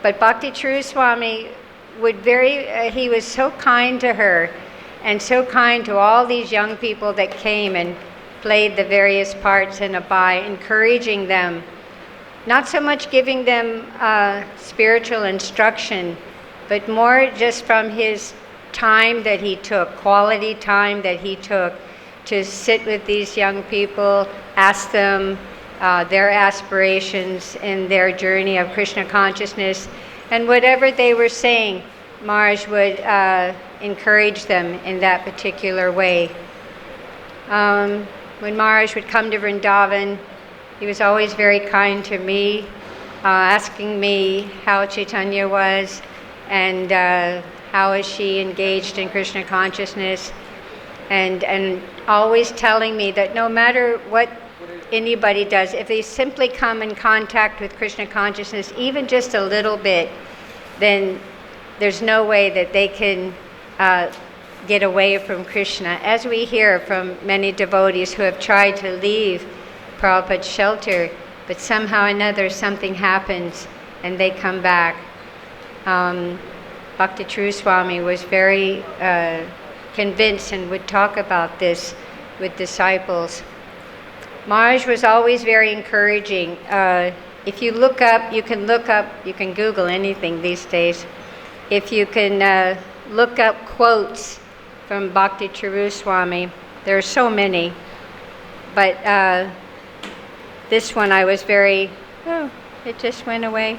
but Bhakti Charu Swami he was so kind to her, and so kind to all these young people that came and played the various parts in Abai, encouraging them, not so much giving them spiritual instruction, but more just from his time that he took, quality time that he took to sit with these young people, ask them their aspirations in their journey of Krishna consciousness, and whatever they were saying, Maharaj would encourage them in that particular way. When Maharaj would come to Vrindavan, he was always very kind to me, asking me how Chaitanya was and how is she engaged in Krishna consciousness, and always telling me that no matter what anybody does, if they simply come in contact with Krishna consciousness, even just a little bit, then there's no way that they can get away from Krishna. As we hear from many devotees who have tried to leave Prabhupada's shelter, but somehow or another something happens and they come back. Bhakti Charu Swami was very convinced and would talk about this with disciples. Maharaj was always very encouraging. If you look up, you can Google anything these days. If you can look up quotes from Bhakti Charu Swami, there are so many. But this one I was very, it just went away.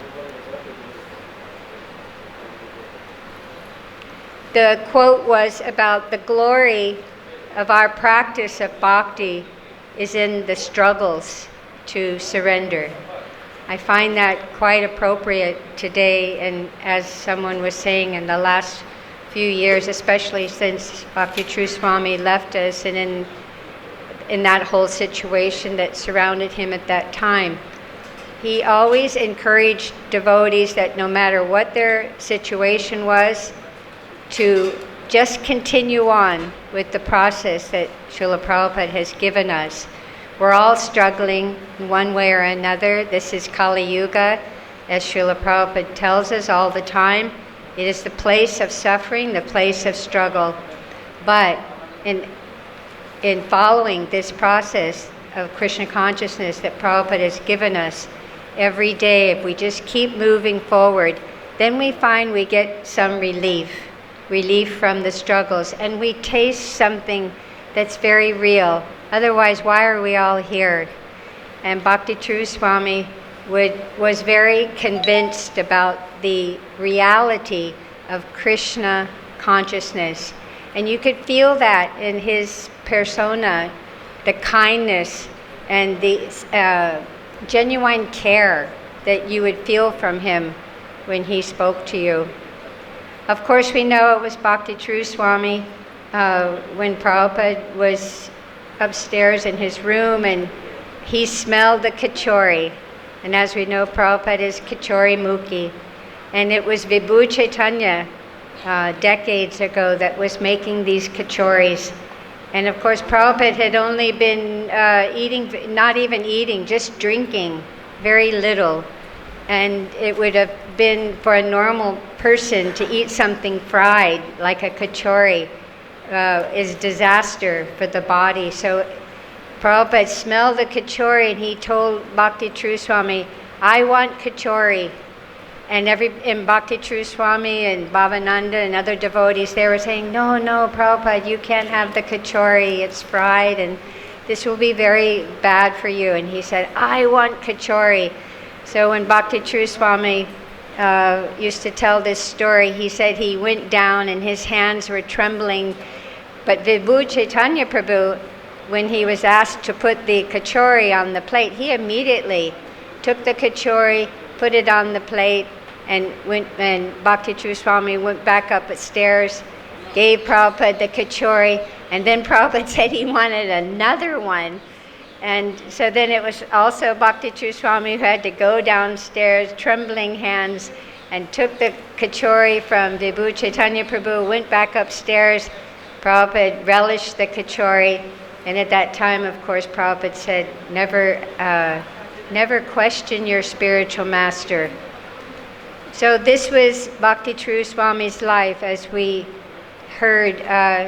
The quote was about the glory of our practice of bhakti is in the struggles to surrender. I find that quite appropriate today, and as someone was saying, in the last few years, especially since Bhakti Charu Swami left us, and in that whole situation that surrounded him at that time. He always encouraged devotees that no matter what their situation was, to just continue on with the process that Srila Prabhupada has given us. We're all struggling in one way or another. This is Kali Yuga, as Srila Prabhupada tells us all the time. It is the place of suffering, the place of struggle. But in following this process of Krishna consciousness that Prabhupada has given us every day, if we just keep moving forward, then we find we get some relief from the struggles, and we taste something that's very real. Otherwise, why are we all here? And Bhakti Charu Swami was very convinced about the reality of Krishna consciousness. And you could feel that in his persona, the kindness and the genuine care that you would feel from him when he spoke to you. Of course, we know it was Bhakti Charu Swami when Prabhupada was upstairs in his room and he smelled the kachori. And as we know, Prabhupada is kachori mukhi. And it was Vibhu Chaitanya decades ago that was making these kachoris. And of course, Prabhupada had only been not even eating, just drinking very little. And it would have been, for a normal person to eat something fried, like a kachori, is disaster for the body. So Prabhupada smelled the kachori and he told Bhakti Charu Swami, I want kachori. And Bhakti Charu Swami and Bhavananda and other devotees, they were saying, no, Prabhupada, you can't have the kachori, it's fried and this will be very bad for you. And he said, I want kachori. So when Bhakti Charu Swami used to tell this story, he said he went down and his hands were trembling. But Vibhu Chaitanya Prabhu, when he was asked to put the kachori on the plate, he immediately took the kachori, put it on the plate, and Bhakti Charu Swami went back up the stairs, gave Prabhupada the kachori, and then Prabhupada said he wanted another one. And so then it was also Bhakti Charu Swami who had to go downstairs, trembling hands, and took the kachori from Vibhu Chaitanya Prabhu, went back upstairs. Prabhupada relished the kachori, and at that time, of course, Prabhupada said, never question your spiritual master. So this was Bhakti Charu Swami's life, as we heard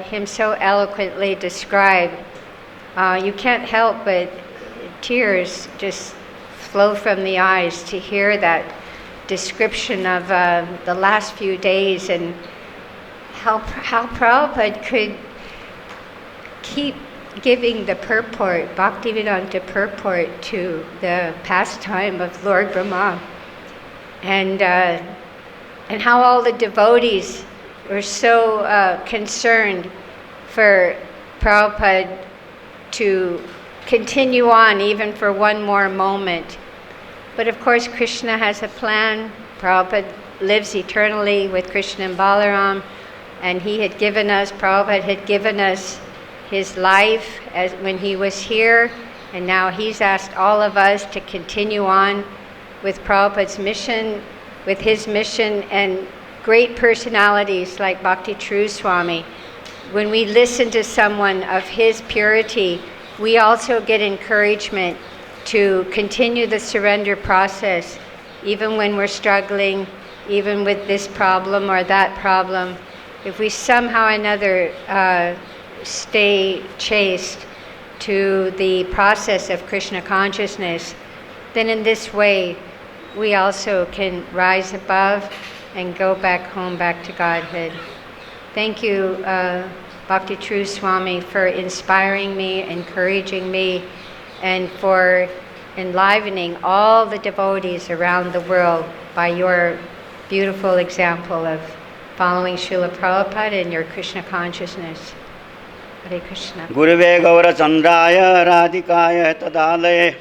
him so eloquently described. You can't help but tears just flow from the eyes to hear that description of the last few days, and how Prabhupada could keep giving the purport, Bhaktivedanta purport, to the pastime of Lord Brahma, and how all the devotees were so concerned for Prabhupada to continue on even for one more moment. But of course, Krishna has a plan. Prabhupada lives eternally with Krishna and Balaram, and Prabhupada had given us his life as when he was here, and now he's asked all of us to continue on with Prabhupada's mission, with his mission, and great personalities like Bhakti Charu Swami. When we listen to someone of his purity, we also get encouragement to continue the surrender process, even when we're struggling, even with this problem or that problem. If we somehow or another stay chaste, to the process of Krishna consciousness, then in this way we also can rise above and go back home, back to Godhead. Thank you, Bhakti True Swami, for inspiring me, encouraging me, and for enlivening all the devotees around the world by your beautiful example of following Srila Prabhupada and your Krishna consciousness. Hare Krishna. Gurave Gaura Chandraya Radhikaya Tadalaya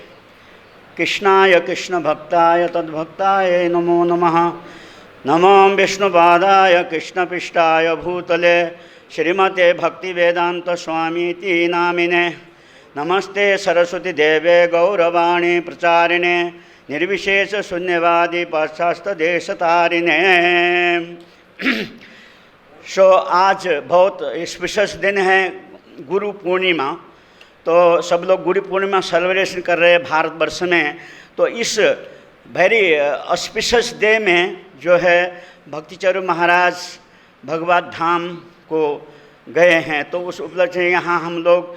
Krishnaya Krishna Bhaktaya Tadbhaktaya Namo Namaha Namam Vishnu Padaya Krishna Pishtaya Bhutale Shrimate Bhakti Vedanta Swami Ti Namine Namaste Saraswati Deve Gauravani Pracharine Nirvishesha Sunyavadi Paschasta Deshatarine. So आज बहुत special दिन है गुरु पूर्णिमा, तो सब लोग Guru Purnima celebration कर रहे हैं भारतवर्ष में। तो इस वेरी स्पेशल डे में जो है भक्ति चारू महाराज भगवत धाम को गए हैं, तो उस उपलक्ष्य में यहाँ हम लोग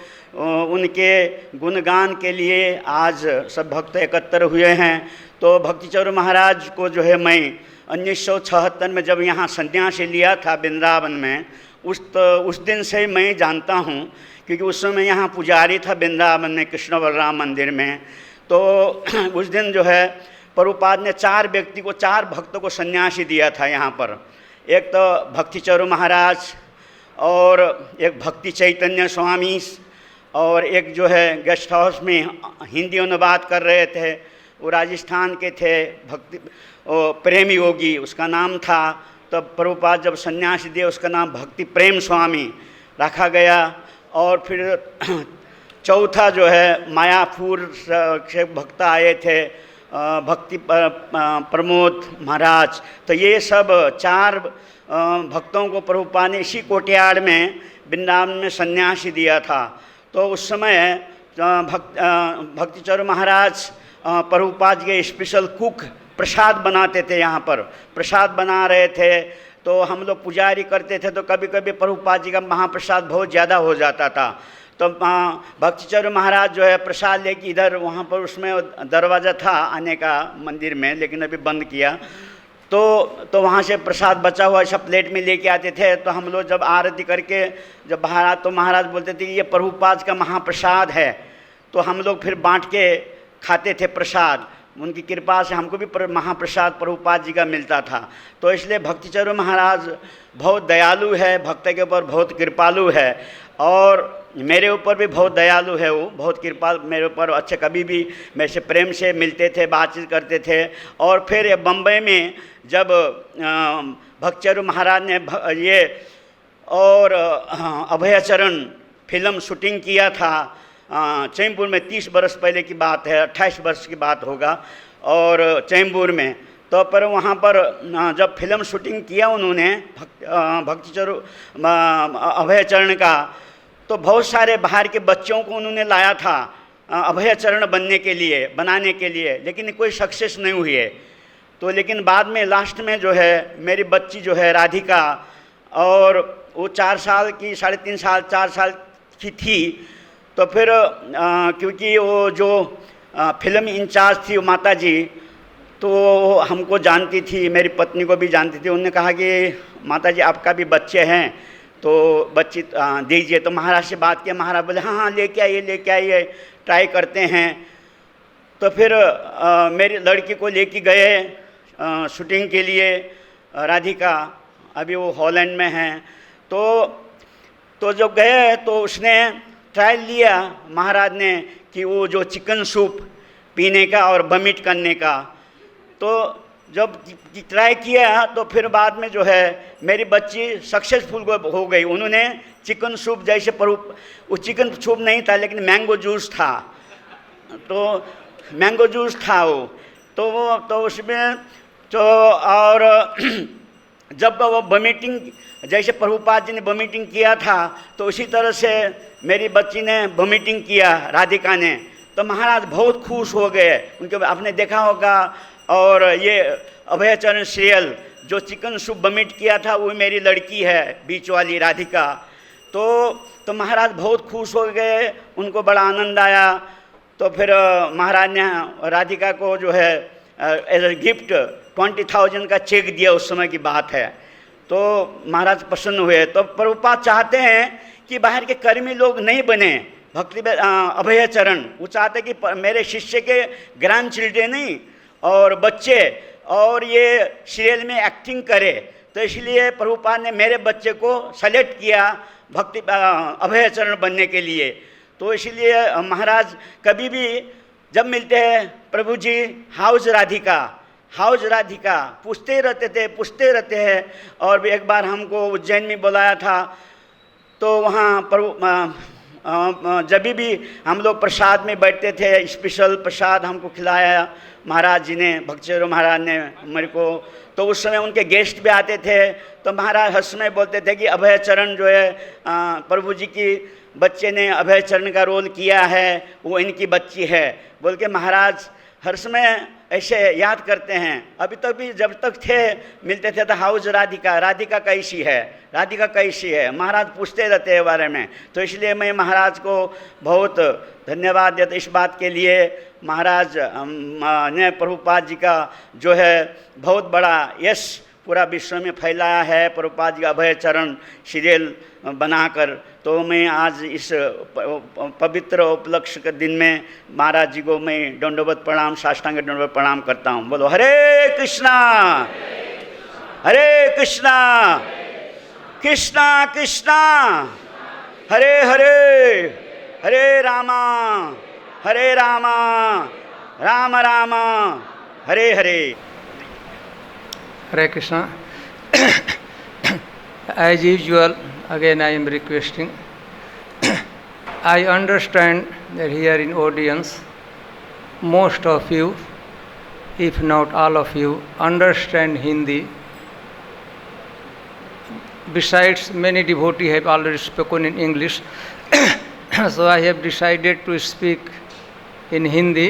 उनके गुणगान के लिए आज सब भक्त एकत्र हुए हैं। तो भक्ति चारू महाराज को जो है मैं 1976 में जब यहाँ संन्यास लिया था वृंदावन में, उस दिन से मैं जानता हूँ, क्योंकि उस समय यहाँ पुजारी था वृंदावन में कृष्ण बलराम मंदिर में। तो उस दिन जो है प्रभुपाद ने 4 व्यक्ति को, 4 भक्तों को सन्यासी दिया था यहाँ पर। एक तो भक्ति चारू महाराज, और एक भक्ति चैतन्य स्वामी, और एक जो है गेस्ट हाउस में हिंदी अनुवाद कर रहे थे, वो राजस्थान के थे, भक्ति प्रेम योगी उसका नाम था। तब प्रभुपाद जब सन्यास दिए उसका नाम भक्ति प्रेम स्वामी रखा गया। और फिर चौथा जो है मायापुर से भक्त आए थे, भक्ति प्रमोद महाराज। तो ये सब 4 भक्तों को प्रभुपाद ने इसी कोटियाड़ में वृंदावन में सन्यास दिया था। तो उस समय भक्ति चारू महाराज प्रभुपाद के स्पेशल कुक प्रसाद बनाते थे, यहाँ पर प्रसाद बना रहे थे। तो हम लोग पुजारी करते थे, तो कभी कभी प्रभुपाद जी का महाप्रसाद बहुत ज़्यादा हो जाता था। तो भक्ति चारू महाराज जो है प्रसाद लेके इधर वहाँ पर उसमें दरवाज़ा था आने का मंदिर में, लेकिन अभी बंद किया। तो वहाँ से प्रसाद बचा हुआ सब प्लेट में लेके आते थे। तो हम लोग जब आरती करके जब बाहर आते तो महाराज बोलते थे कि ये प्रभुपाद का महाप्रसाद है। तो हम लोग फिर बांट के खाते थे प्रसाद। उनकी कृपा से हमको भी महाप्रसाद प्रभुपाद जी का मिलता था। तो इसलिए भक्ति चारू महाराज बहुत दयालु है, भक्त के ऊपर बहुत कृपालु है, और मेरे ऊपर भी बहुत दयालु है। वो बहुत कृपा मेरे ऊपर, अच्छे कभी भी मेरे से प्रेम से मिलते थे, बातचीत करते थे। और फिर बम्बई में जब भक्ति चारू महाराज ने ये और अभयचरण फिल्म शूटिंग किया था चैम्बूर में, 30 बरस पहले की बात है, 28 वर्ष की बात होगा, और चैम्बूर में। तो पर वहाँ पर जब फिल्म शूटिंग किया उन्होंने भक्ति चारू अभयचरण का, तो बहुत सारे बाहर के बच्चों को उन्होंने लाया था अभयचरण बनाने के लिए, लेकिन कोई सक्सेस नहीं हुई है। तो लेकिन बाद में लास्ट में जो है मेरी बच्ची जो है राधिका, और वो 4 साल की, 3.5 साल 4 साल की थी। तो फिर क्योंकि वो जो फिल्म इंचार्ज थी वो माता जी, तो हमको जानती थी, मेरी पत्नी को भी जानती थी। उन्होंने कहा कि माता जी आपका भी बच्चे हैं, तो बच्ची दीजिए। तो महाराज से बात किया, महाराज बोले हाँ हाँ लेके आइए, ट्राई करते हैं। तो फिर मेरी लड़की को लेके गए शूटिंग के लिए, राधिका, अभी वो हॉलैंड में है। तो जब गए तो उसने ट्रायल लिया महाराज ने कि वो जो चिकन सूप पीने का और वमिट करने का। तो जब ट्राई किया तो फिर बाद में जो है मेरी बच्ची सक्सेसफुल हो गई। उन्होंने चिकन सूप जैसे वो चिकन सूप नहीं था लेकिन मैंगो जूस था, तो मैंगो जूस था वो, तो उसमें तो और जब वो वमिटिंग जैसे प्रभुपाद जी ने वमिटिंग किया था तो उसी तरह से मेरी बच्ची ने वमिटिंग किया, राधिका ने। तो महाराज बहुत खुश हो गए, उनके आपने देखा होगा। और ये अभयचरण सीरियल जो चिकन सूप वमिट किया था वो मेरी लड़की है, बीच वाली राधिका। तो महाराज बहुत खुश हो गए, उनको बड़ा आनंद आया। तो फिर महाराज ने राधिका को जो है एज ए गिफ्ट 20,000 का चेक दिया, उस समय की बात है। तो महाराज प्रसन्न हुए। तो प्रभुपाद चाहते हैं कि बाहर के कर्मी लोग नहीं बने, भक्ति अभय चरण, वो चाहते कि मेरे शिष्य के ग्रैंड चिल्ड्रेन नहीं और बच्चे और ये सीरियल में एक्टिंग करे। तो इसलिए प्रभुपाद ने मेरे बच्चे को सेलेक्ट किया भक्ति अभय चरण बनने के लिए। तो इसलिए महाराज कभी भी जब मिलते हैं, प्रभु जी हाउस राधिका, हाउस राधिका पूछते रहते हैं। और भी एक बार हमको उज्जैन में बुलाया था, तो वहाँ प्रभु जब भी हम लोग प्रसाद में बैठते थे, स्पेशल प्रसाद हमको खिलाया महाराज जी ने, भक्तिचरण महाराज ने मेरे को। तो उस समय उनके गेस्ट भी आते थे, तो महाराज हर समय बोलते थे कि अभय चरण जो है प्रभु जी की बच्चे ने अभय चरण का रोल किया है, वो इनकी बच्ची है बोल के महाराज हर समय ऐसे याद करते हैं। अभी तक भी जब तक थे मिलते थे तो हाउस राधिका, राधिका कैसी है, राधिका कैसी है, महाराज पूछते रहते हैं बारे में। तो इसलिए मैं महाराज को बहुत धन्यवाद देता इस बात के लिए। महाराज ने प्रभुपाद जी का जो है बहुत बड़ा यश पूरा विश्व में फैलाया है, प्रभुपाद जी का अभय चरण सीरियल बनाकर। तो मैं आज इस पवित्र उपलक्ष्य के दिन में महाराज जी को मैं दंडवत प्रणाम, साष्टांग दंडवत प्रणाम करता हूँ। बोलो हरे कृष्णा हरे कृष्णा कृष्णा कृष्णा हरे हरे, हरे Rama Ram Ram Hare Hare. Hare Krishna. As usual, again I am requesting. I understand that here in audience, most of you, if not all of you, understand Hindi. Besides, many devotees have already spoken in English. So I have decided to speak in Hindi,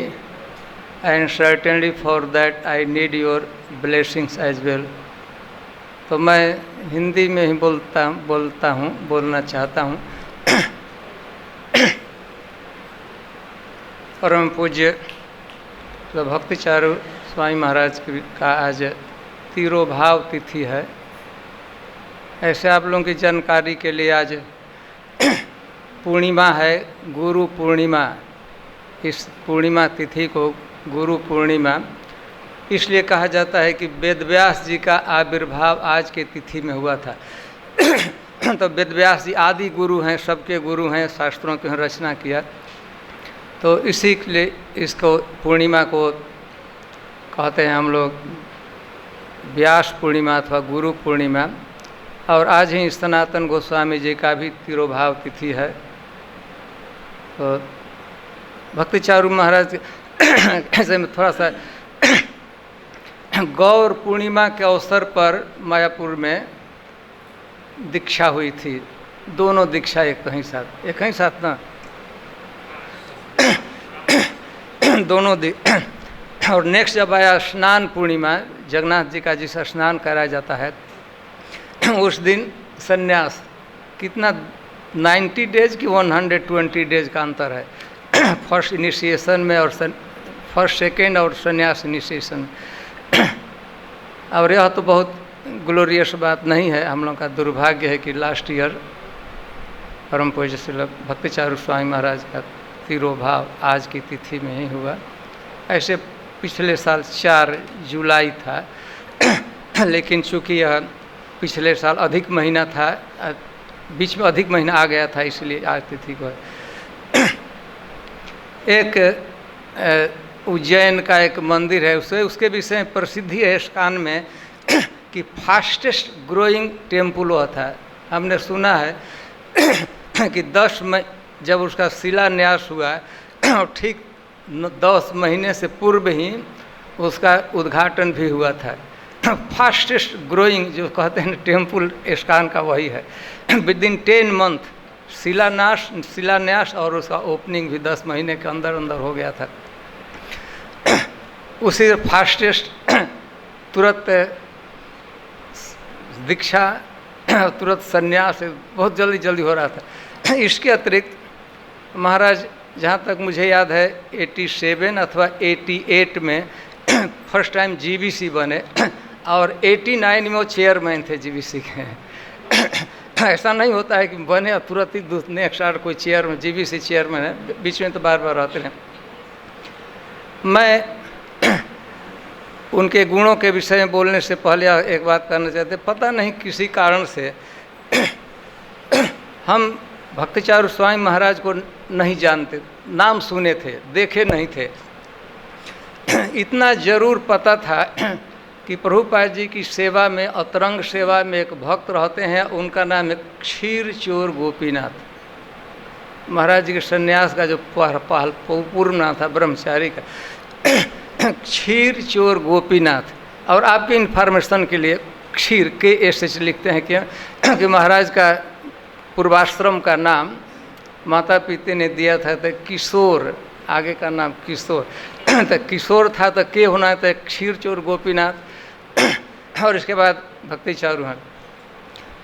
and certainly for that I need your blessings as well. तो मैं हिंदी में ही बोलना चाहता हूँ। परम पूज्य भक्ति चारू स्वामी महाराज का आज तिरोभाव तिथि है। ऐसे आप लोगों की जानकारी के लिए आज पूर्णिमा है, गुरु पूर्णिमा। इस पूर्णिमा तिथि को गुरु पूर्णिमा इसलिए कहा जाता है कि वेदव्यास जी का आविर्भाव आज के तिथि में हुआ था। तो वेदव्यास जी आदि गुरु हैं, सबके गुरु हैं, शास्त्रों की रचना किया। तो इसी के लिए इसको पूर्णिमा को कहते हैं हम लोग व्यास पूर्णिमा अथवा गुरु पूर्णिमा। और आज ही सनातन गोस्वामी जी का भी तिरोभाव तिथि है। तो भक्ति चारू महाराज ऐसे में थोड़ा सा गौर पूर्णिमा के अवसर पर मायापुर में दीक्षा हुई थी। दोनों दीक्षा एक ही साथ ना दोनों और नेक्स्ट जब आया स्नान पूर्णिमा, जगन्नाथ जी का जिस स्नान कराया जाता है, उस दिन संन्यास कितना 90 डेज की 120 डेज का अंतर है फर्स्ट इनिशिएशन में और फर्स्ट सेकेंड और संन्यास इनिशिएशन। और यह तो बहुत ग्लोरियस बात नहीं है। हम लोग का दुर्भाग्य है कि लास्ट ईयर परम पूज्य श्री भक्ति चारू स्वामी महाराज का तिरोभाव आज की तिथि में ही हुआ। ऐसे पिछले साल 4 जुलाई था, लेकिन चूँकि यह पिछले साल अधिक महीना था, बीच में अधिक महीना आ गया था, इसलिए आज तिथि को एक उज्जैन का एक मंदिर है, उसके विषय में प्रसिद्धि है ISKCON में कि फास्टेस्ट ग्रोइंग टेम्पल हुआ था। हमने सुना है कि 10 मई जब उसका शिलान्यास हुआ और ठीक 10 महीने से पूर्व ही उसका उद्घाटन भी हुआ था। फास्टेस्ट ग्रोइंग जो कहते हैं टेम्पल ISKCON का वही है। विदिन 10 मंथ शिलान्यास और उसका ओपनिंग भी 10 महीने के अंदर हो गया था। उसी फास्टेस्ट तुरंत दीक्षा तुरंत संन्यास बहुत जल्दी जल्दी हो रहा था। इसके अतिरिक्त महाराज जहाँ तक मुझे याद है 87 अथवा 88 में फर्स्ट टाइम जीबीसी बने और 89 में वो चेयरमैन थे जीबीसी के। ऐसा नहीं होता है कि बने और तुरंत ही नेक्स्ट आर कोई चेयरमैन जीबीसी चेयरमैन है, बीच में तो बार बार आते हैं। मैं उनके गुणों के विषय में बोलने से पहले एक बात करना चाहते, पता नहीं किसी कारण से हम भक्तिचारू स्वामी महाराज को नहीं जानते, नाम सुने थे, देखे नहीं थे। इतना जरूर पता था कि प्रभुपाद जी की सेवा में, अतरंग सेवा में एक भक्त रहते हैं, उनका नाम है क्षीर चोर गोपीनाथ। महाराज जी के सन्यास का जो पूर्ण नाम था ब्रह्मचारी का, क्षीर चोर गोपीनाथ। और आपके इन्फॉर्मेशन के लिए क्षीर के एस लिखते हैं क्या कि महाराज का पूर्वाश्रम का नाम माता पिता ने दिया था तो किशोर, आगे का नाम किशोर, तो किशोर था तो के होना था क्षीर चोर गोपीनाथ। और इसके बाद भक्तिचारू हैं।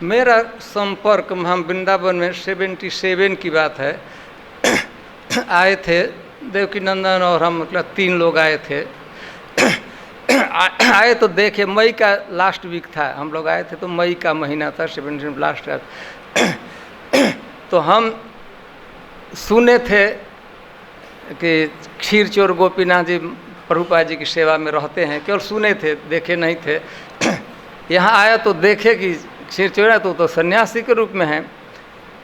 मेरा संपर्क हम वृंदावन में 77 की बात है, आए थे देवकी नंदन और हम, मतलब 3 लोग आए थे। आए तो देखे, मई का लास्ट वीक था, हम लोग आए थे तो मई का महीना था, 17 लास्ट का। तो हम सुने थे कि क्षीर चोर गोपीनाथ जी प्रभुपाद जी की सेवा में रहते हैं, केवल सुने थे, देखे नहीं थे। यहाँ आया तो देखे कि क्षीर चोर है तो सन्यासी के रूप में है।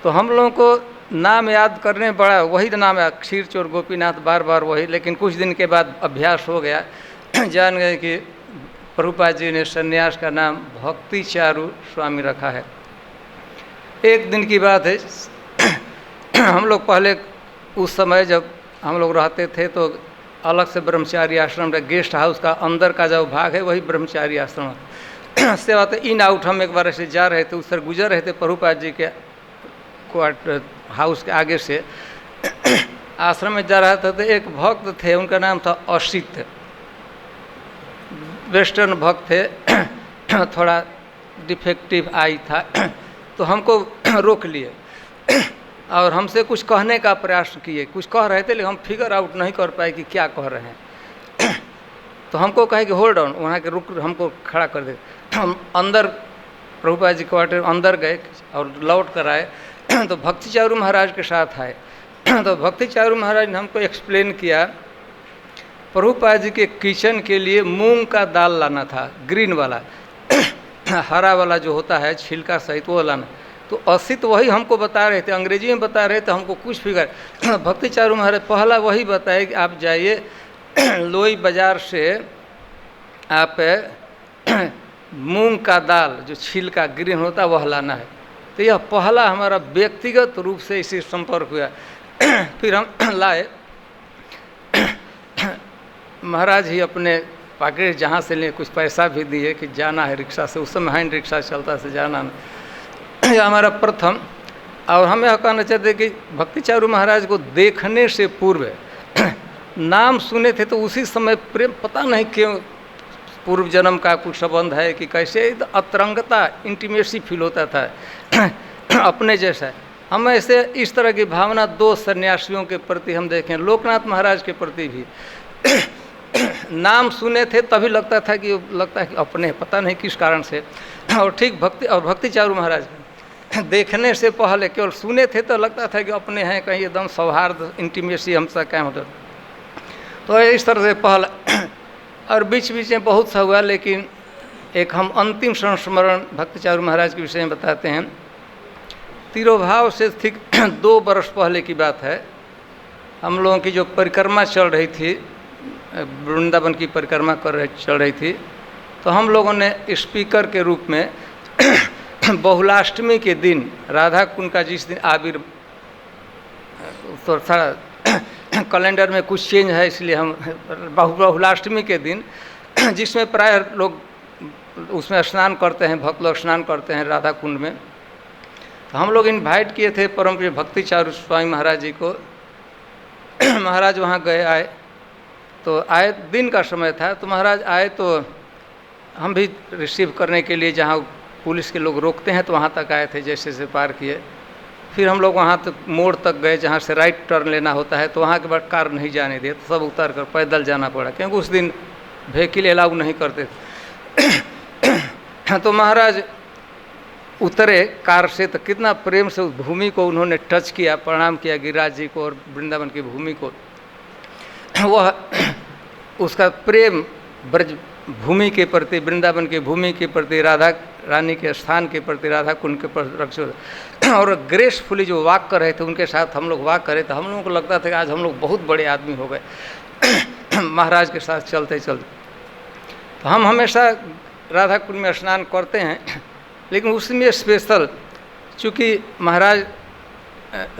तो हम लोगों को नाम याद करने में बड़ा वही नाम है, क्षीर चोर गोपीनाथ, बार बार वही। लेकिन कुछ दिन के बाद अभ्यास हो गया, जान गए कि प्रभुपाद जी ने सन्यास का नाम भक्तिचारू स्वामी रखा है। एक दिन की बात है, हम लोग पहले उस समय जब हम लोग रहते थे तो अलग से ब्रह्मचारी आश्रम, गेस्ट हाउस का अंदर का जो भाग है वही ब्रह्मचारी आश्रम से बात है। इन आउट हम एक बार ऐसे जा रहे थे, उस तरह गुजर रहे थे प्रभुपाद जी के क्वार्टर हाउस के आगे से आश्रम में जा रहा था। तो एक भक्त थे, उनका नाम था असित, वेस्टर्न भक्त थे, थोड़ा डिफेक्टिव आई था। तो हमको रोक लिए और हमसे कुछ कहने का प्रयास किए, कुछ कह रहे थे लेकिन हम फिगर आउट नहीं कर पाए कि क्या कह रहे हैं। तो हमको कहे कि होल्ड ऑन, वहाँ के रुक, हमको खड़ा कर दे। हम अंदर प्रभुपाद जी क्वार्टर अंदर गए और लौट कर आए तो भक्तिचारू महाराज के साथ आए। तो भक्तिचारू महाराज ने हमको एक्सप्लेन किया, प्रभुपाद जी के किचन के लिए मूंग का दाल लाना था, ग्रीन वाला, हरा वाला जो होता है छिलका सहित वो लाना। तो असित वही हमको बता रहे थे, अंग्रेजी में बता रहे थे, हमको कुछ फिगर। भक्तिचारू महाराज पहला वही बताए कि आप जाइए लोई बाजार से आप मूंग का दाल जो छिलका ग्रीन होता वह लाना है। तो यह पहला हमारा व्यक्तिगत रूप से इसी संपर्क हुआ। फिर हम लाए, महाराज ही अपने पॉकेट जहाँ से लिए कुछ पैसा भी दिए कि जाना है रिक्शा से, उस समय हैंड रिक्शा चलता से जाना। यह हमारा प्रथम। और हम यह कहना चाहते कि भक्तिचारू महाराज को देखने से पूर्व नाम सुने थे तो उसी समय प्रेम, पता नहीं क्यों पूर्व जन्म का कुछ संबंध है कि कैसे अतरंगता, इंटीमेसी फील होता था अपने जैसा। हम ऐसे इस तरह की भावना 2 सन्यासियों के प्रति हम देखें, लोकनाथ महाराज के प्रति भी नाम सुने थे तभी लगता है कि अपने, पता नहीं किस कारण से। और ठीक भक्तिचारू महाराज देखने से पहले केवल सुने थे तो लगता था कि अपने हैं, कहीं एकदम सौहार्द, इंटीमेसी हमसे क्या होता। तो इस तरह से पहला, और बीच बीच में बहुत सा हुआ। लेकिन एक हम अंतिम संस्मरण भक्तिचारू महाराज के विषय में बताते हैं। तिरोभाव से ठीक 2 वर्ष पहले की बात है, हम लोगों की जो परिक्रमा चल रही थी, वृंदावन की परिक्रमा चल रही थी, तो हम लोगों ने स्पीकर के रूप में बहुलाष्टमी के दिन, राधा कुंड का जिस दिन तो थोड़ा कैलेंडर में कुछ चेंज है इसलिए हम बहुलाष्टमी के दिन, जिसमें प्राय लोग उसमें स्नान करते हैं, भक्त लोग स्नान करते हैं राधा कुंड में। तो हम लोग इनवाइट किए थे परम प्रिय भक्तिचारू स्वामी महाराज जी को। महाराज वहाँ गए, आए तो आए, दिन का समय था, तो महाराज आए तो हम भी रिसीव करने के लिए जहाँ पुलिस के लोग रोकते हैं तो वहाँ तक आए थे, जैसे से पार किए। फिर हम लोग वहाँ तक मोड़ तक गए जहाँ से राइट टर्न लेना होता है, तो वहाँ के बाद कार नहीं जाने दिए, तो सब उतर कर पैदल जाना पड़ा, क्योंकि उस दिन व्हीकल अलाउ नहीं करते थे। तो महाराज उतरे कार से, तो कितना प्रेम से उस भूमि को उन्होंने टच किया, प्रणाम किया गिरिराज जी को और वृंदावन की भूमि को। वह उसका प्रेम ब्रज भूमि के प्रति, वृंदावन की भूमि के प्रति, राधा रानी के स्थान के प्रति, राधा कुंड के प्रति, और ग्रेसफुली जो वॉक कर रहे थे उनके साथ हम लोग वॉक करे, तो हम लोगों को लगता था कि आज हम लोग बहुत बड़े आदमी हो गए महाराज के साथ चलते चलते। तो हम हमेशा राधा कुंड में स्नान करते हैं, लेकिन उसमें स्पेशल, चूँकि महाराज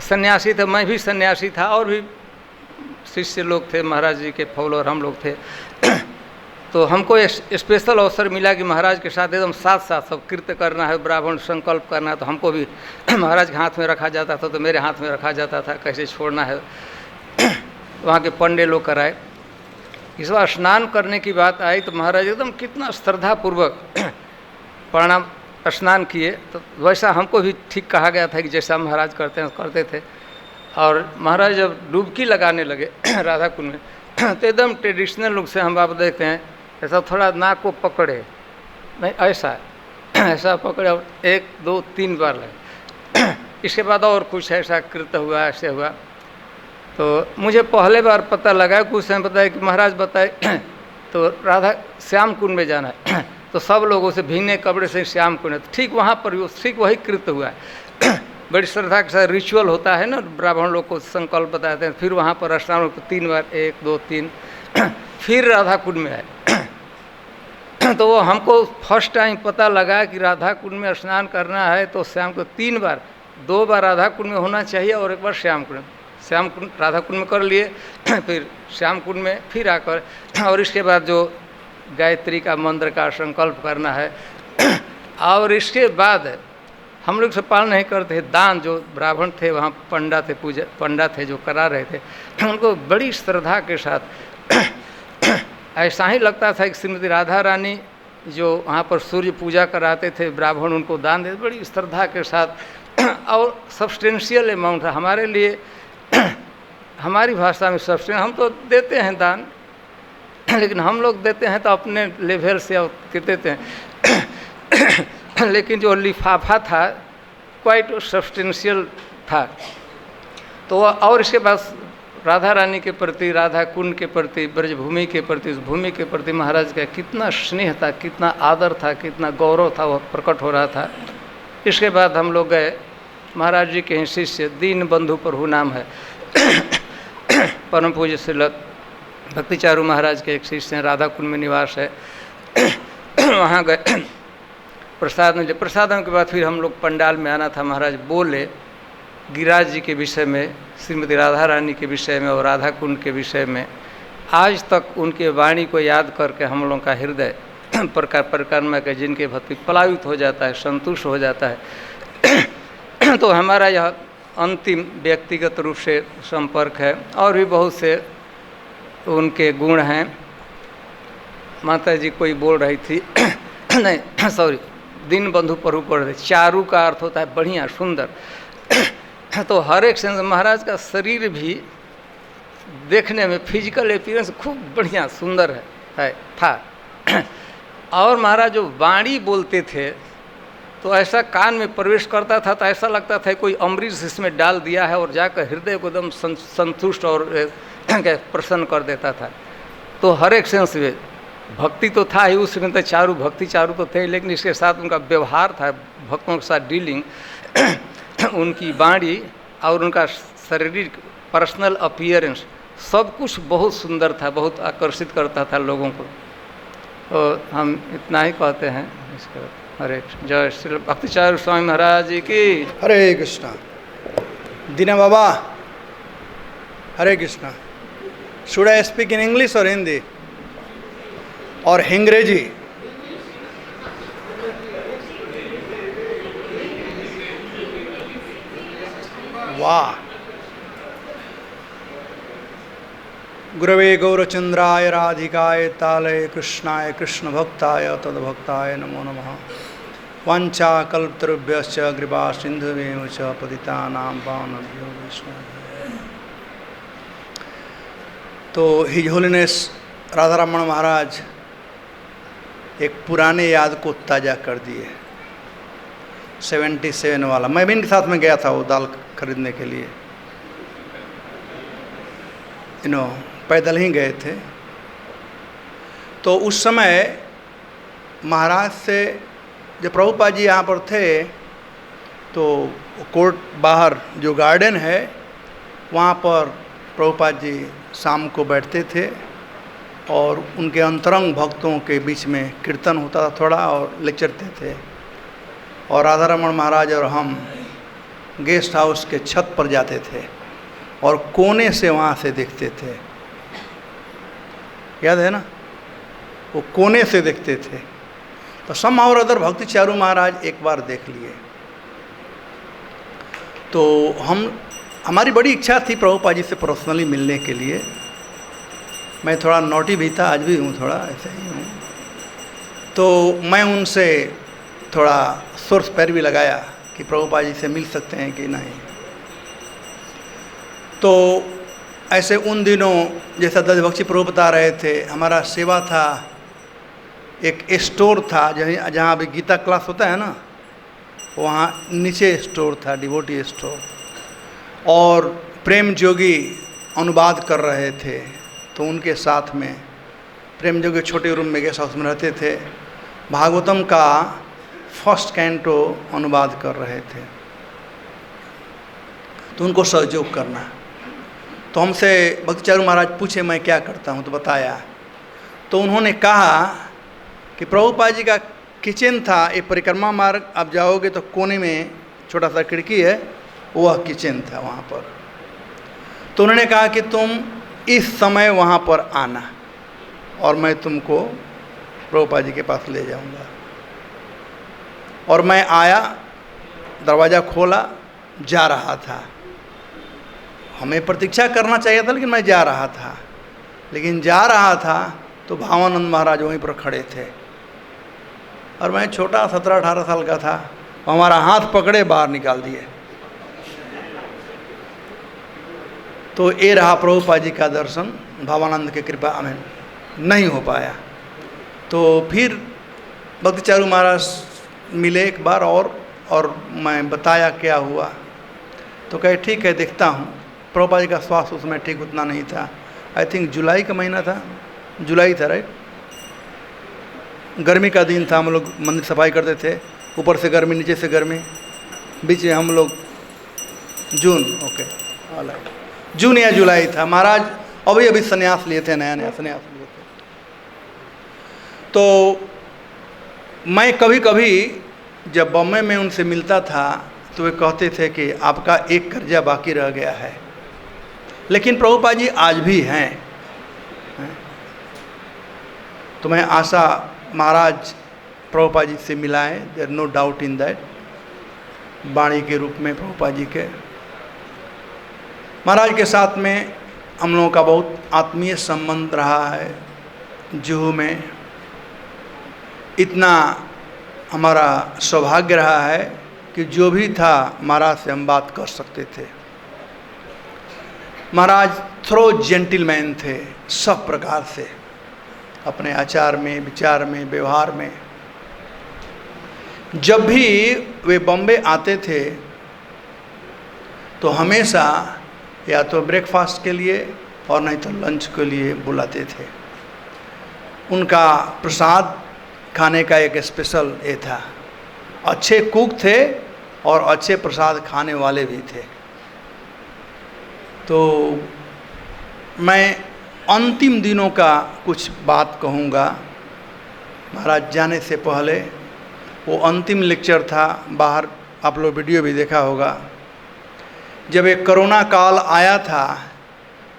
सन्यासी थे, मैं भी सन्यासी था, और भी शिष्य लोग थे, महाराज जी के फॉलोअर हम लोग थे। तो हमको एक स्पेशल अवसर मिला कि महाराज के साथ एकदम साथ साथ सब कृत्य करना है, ब्राह्मण संकल्प करना है, तो हमको भी महाराज के हाथ में रखा जाता था, तो मेरे हाथ में रखा जाता था, कैसे छोड़ना है। वहाँ के पंडे लोग कराए। इस बार स्नान करने की बात आई तो महाराज एकदम कितना श्रद्धापूर्वक प्रणाम स्नान किए, तो वैसा हमको भी ठीक कहा गया था कि जैसा महाराज करते थे। और महाराज जब डुबकी लगाने लगे राधा कुंड में, तो एकदम ट्रेडिशनल लुक से हम आप देखते हैं, ऐसा थोड़ा नाक को पकड़े, नहीं ऐसा पकड़े और 1 2 3 बार लगे। इसके बाद और कुछ ऐसा कृत्य हुआ, ऐसे हुआ। तो मुझे पहले बार पता लगा, कुछ समय बताया कि महाराज बताए तो राधा श्याम कुंड में जाना है, तो सब लोगों से भीने कपड़े से श्याम कुंड है, तो ठीक वहाँ पर ठीक वही कृत्य हुआ है। बड़ी श्रद्धा के साथ रिचुअल होता है ना, ब्राह्मण लोग को संकल्प बताते हैं, फिर वहाँ पर स्नान 3 बार, 1 2 3 फिर राधा कुंड में आए। तो वो हमको फर्स्ट टाइम पता लगा कि राधा कुंड में स्नान करना है तो श्याम को 3 बार, 2 बार राधा कुंड में होना चाहिए और 1 बार श्याम कुंड। श्याम कुंड राधा कुंड में कर लिए, फिर श्याम कुंड में फिर आकर, और इसके बाद जो गायत्री का मंत्र का संकल्प करना है। और इसके बाद हम लोग से पालन नहीं करते थे, दान जो ब्राह्मण थे वहाँ पंडा थे जो करा रहे थे, उनको बड़ी श्रद्धा के साथ ऐसा ही लगता था कि श्रीमती राधा रानी जो वहाँ पर सूर्य पूजा कराते थे, ब्राह्मण उनको दान देते, बड़ी श्रद्धा के साथ। और सब्सटेंशियल अमाउंट है हमारे लिए, हमारी भाषा में सब्सटेंस, हम तो देते हैं दान, लेकिन हम लोग देते हैं तो अपने लेवल से देते हैं लेकिन जो लिफाफा था क्वाइट सब्सटेंशियल था। तो और इसके बाद राधा रानी के प्रति, राधा कुंड के प्रति, ब्रजभूमि के प्रति, उस भूमि के प्रति महाराज का कितना स्नेह था, कितना आदर था, कितना गौरव था, वह प्रकट हो रहा था। इसके बाद हम लोग गए, महाराज जी के ही शिष्य दीन बंधु प्रभु नाम है परम पूज्य श्री भक्ति चारू महाराज के एक शिष्य हैं, राधा कुंड में निवास है। वहाँ गए, प्रसाद मिले, प्रसादन के बाद फिर हम लोग पंडाल में आना था। महाराज बोले गिरिराज जी के विषय में, श्रीमती राधा रानी के विषय में और राधा कुंड के विषय में। आज तक उनके वाणी को याद करके हम लोगों का हृदय परिक्रमा के जिनके भक्ति पलावित हो जाता है, संतुष्ट हो जाता है। तो हमारा यह अंतिम व्यक्तिगत रूप से संपर्क है, और भी बहुत से उनके गुण हैं। माता जी कोई बोल रही थी नहीं सॉरी, दीन बंधु प्रभु पढ़ रहे, चारू का अर्थ होता है बढ़िया, सुंदर। तो हर एक सेंस महाराज का शरीर भी देखने में फिजिकल अपीयरेंस खूब बढ़िया सुंदर था। और महाराज जो वाणी बोलते थे तो ऐसा कान में प्रवेश करता था तो ऐसा लगता था कोई अमृत इसमें डाल दिया है और जाकर हृदय को एकदम संतुष्ट और प्रसन्न कर देता था। तो हर एक सेंस में भक्ति तो था ही, उसमें तो चारू भक्ति चारू तो थे, लेकिन इसके साथ उनका व्यवहार था, भक्तों के साथ डीलिंग, उनकी वाणी और उनका शारीरिक पर्सनल अपीयरेंस सब कुछ बहुत सुंदर था, बहुत आकर्षित करता था लोगों को। तो हम इतना ही कहते हैं। इसका हरे जय श्री भक्ति चारू स्वामी महाराज जी की। Hare Krishna. Dina Baba, Hare Krishna. Should I speak in English और हिंदी और अंग्रेजी? वाह। गुरवे गौरचंद्राय राधिकाय तालय कृष्णाय कृष्ण भक्ताय तद्भक्ताय नमो नमः। वाञ्छा कल्पतरुभ्यश्च कृपा सिन्धुभ्येव च पतितानां पावनेभ्यो वैष्णवेभ्यो। तो हिज होलीनेस राधा रमण महाराज एक पुराने याद को ताज़ा कर दिए, 77 वाला। मैं भी इनके साथ में गया था वो दाल खरीदने के लिए, पैदल ही गए थे। तो उस समय महाराज से जब प्रभुपाद जी यहाँ पर थे तो कोर्ट बाहर जो गार्डन है वहाँ पर प्रभुपाद जी शाम को बैठते थे और उनके अंतरंग भक्तों के बीच में कीर्तन होता था थोड़ा और लेक्चरते थे। और राधा रमण महाराज और हम गेस्ट हाउस के छत पर जाते थे और कोने से वहाँ से देखते थे, याद है ना, वो कोने से देखते थे। तो सम और अदर भक्ति चारू महाराज एक बार देख लिए। तो हमारी बड़ी इच्छा थी प्रभुपाद जी से पर्सनली मिलने के लिए। मैं थोड़ा नोटी भी था, आज भी हूँ, थोड़ा ऐसे ही हूँ। तो मैं उनसे थोड़ा सोर्स पैर भी लगाया कि प्रभुपाद जी से मिल सकते हैं कि नहीं। तो ऐसे उन दिनों जैसा दस बख्शी प्रभु बता रहे थे, हमारा सेवा था, एक स्टोर था जहाँ अभी गीता क्लास होता है ना, वहाँ नीचे स्टोर था, डिवोटी स्टोर। और प्रेम जोगी अनुवाद कर रहे थे, तो उनके साथ में प्रेम जोगी छोटे रूम में गेस्ट हाउस में रहते थे, भागवतम का फर्स्ट कैंटो अनुवाद कर रहे थे। तो उनको सहयोग करना। तो हमसे भक्ति चारू महाराज पूछे मैं क्या करता हूँ, तो बताया। तो उन्होंने कहा कि प्रभुपाद जी का किचन था, एक परिक्रमा मार्ग आप जाओगे तो कोने में छोटा सा खिड़की है, वह किचन था वहाँ पर। तो उन्होंने कहा कि तुम इस समय वहाँ पर आना और मैं तुमको प्रभुपाद जी के पास ले जाऊँगा। और मैं आया, दरवाज़ा खोला, जा रहा था। हमें प्रतीक्षा करना चाहिए था लेकिन मैं जा रहा था। लेकिन जा रहा था तो भावानंद महाराज वहीं पर खड़े थे और मैं छोटा 17-18 साल का था। हमारा हाथ पकड़े बाहर निकाल दिए। तो ये रहा प्रभुपाद जी का दर्शन, भावानंद की कृपा हमें नहीं हो पाया। तो फिर भक्ति चारू महाराज मिले एक बार और मैं बताया क्या हुआ। तो कहे ठीक है देखता हूँ। प्रभुपाद जी का स्वास्थ्य उसमें ठीक उतना नहीं था। आई थिंक जुलाई का महीना था, जुलाई था राइट, गर्मी का दिन था। हम लोग मंदिर सफाई करते थे, ऊपर से गर्मी नीचे से गर्मी, बीच में हम लोग जून, ओके जून या जुलाई था। महाराज अभी संन्यास लिए थे, नया संन्यास लिए थे। तो मैं कभी कभी जब बम्बई में उनसे मिलता था तो वे कहते थे कि आपका एक कर्जा बाकी रह गया है। लेकिन प्रभुपाद जी आज भी हैं। तो मैं आशा महाराज प्रभुपाद जी से मिलाएं, there no doubt in that. वाणी के रूप में प्रभुपाद जी के, महाराज के साथ में हम लोगों का बहुत आत्मीय संबंध रहा है। जुहू में इतना हमारा सौभाग्य रहा है कि जो भी था महाराज से हम बात कर सकते थे। महाराज थ्रो जेंटिलमैन थे सब प्रकार से, अपने आचार में, विचार में, व्यवहार में। जब भी वे बॉम्बे आते थे तो हमेशा या तो ब्रेकफास्ट के लिए और नहीं तो लंच के लिए बुलाते थे। उनका प्रसाद खाने का एक स्पेशल ये था। अच्छे कुक थे और अच्छे प्रसाद खाने वाले भी थे। तो मैं अंतिम दिनों का कुछ बात कहूँगा। महाराज जाने से पहले वो अंतिम लेक्चर था, बाहर आप लोग वीडियो भी देखा होगा। जब एक कोरोना काल आया था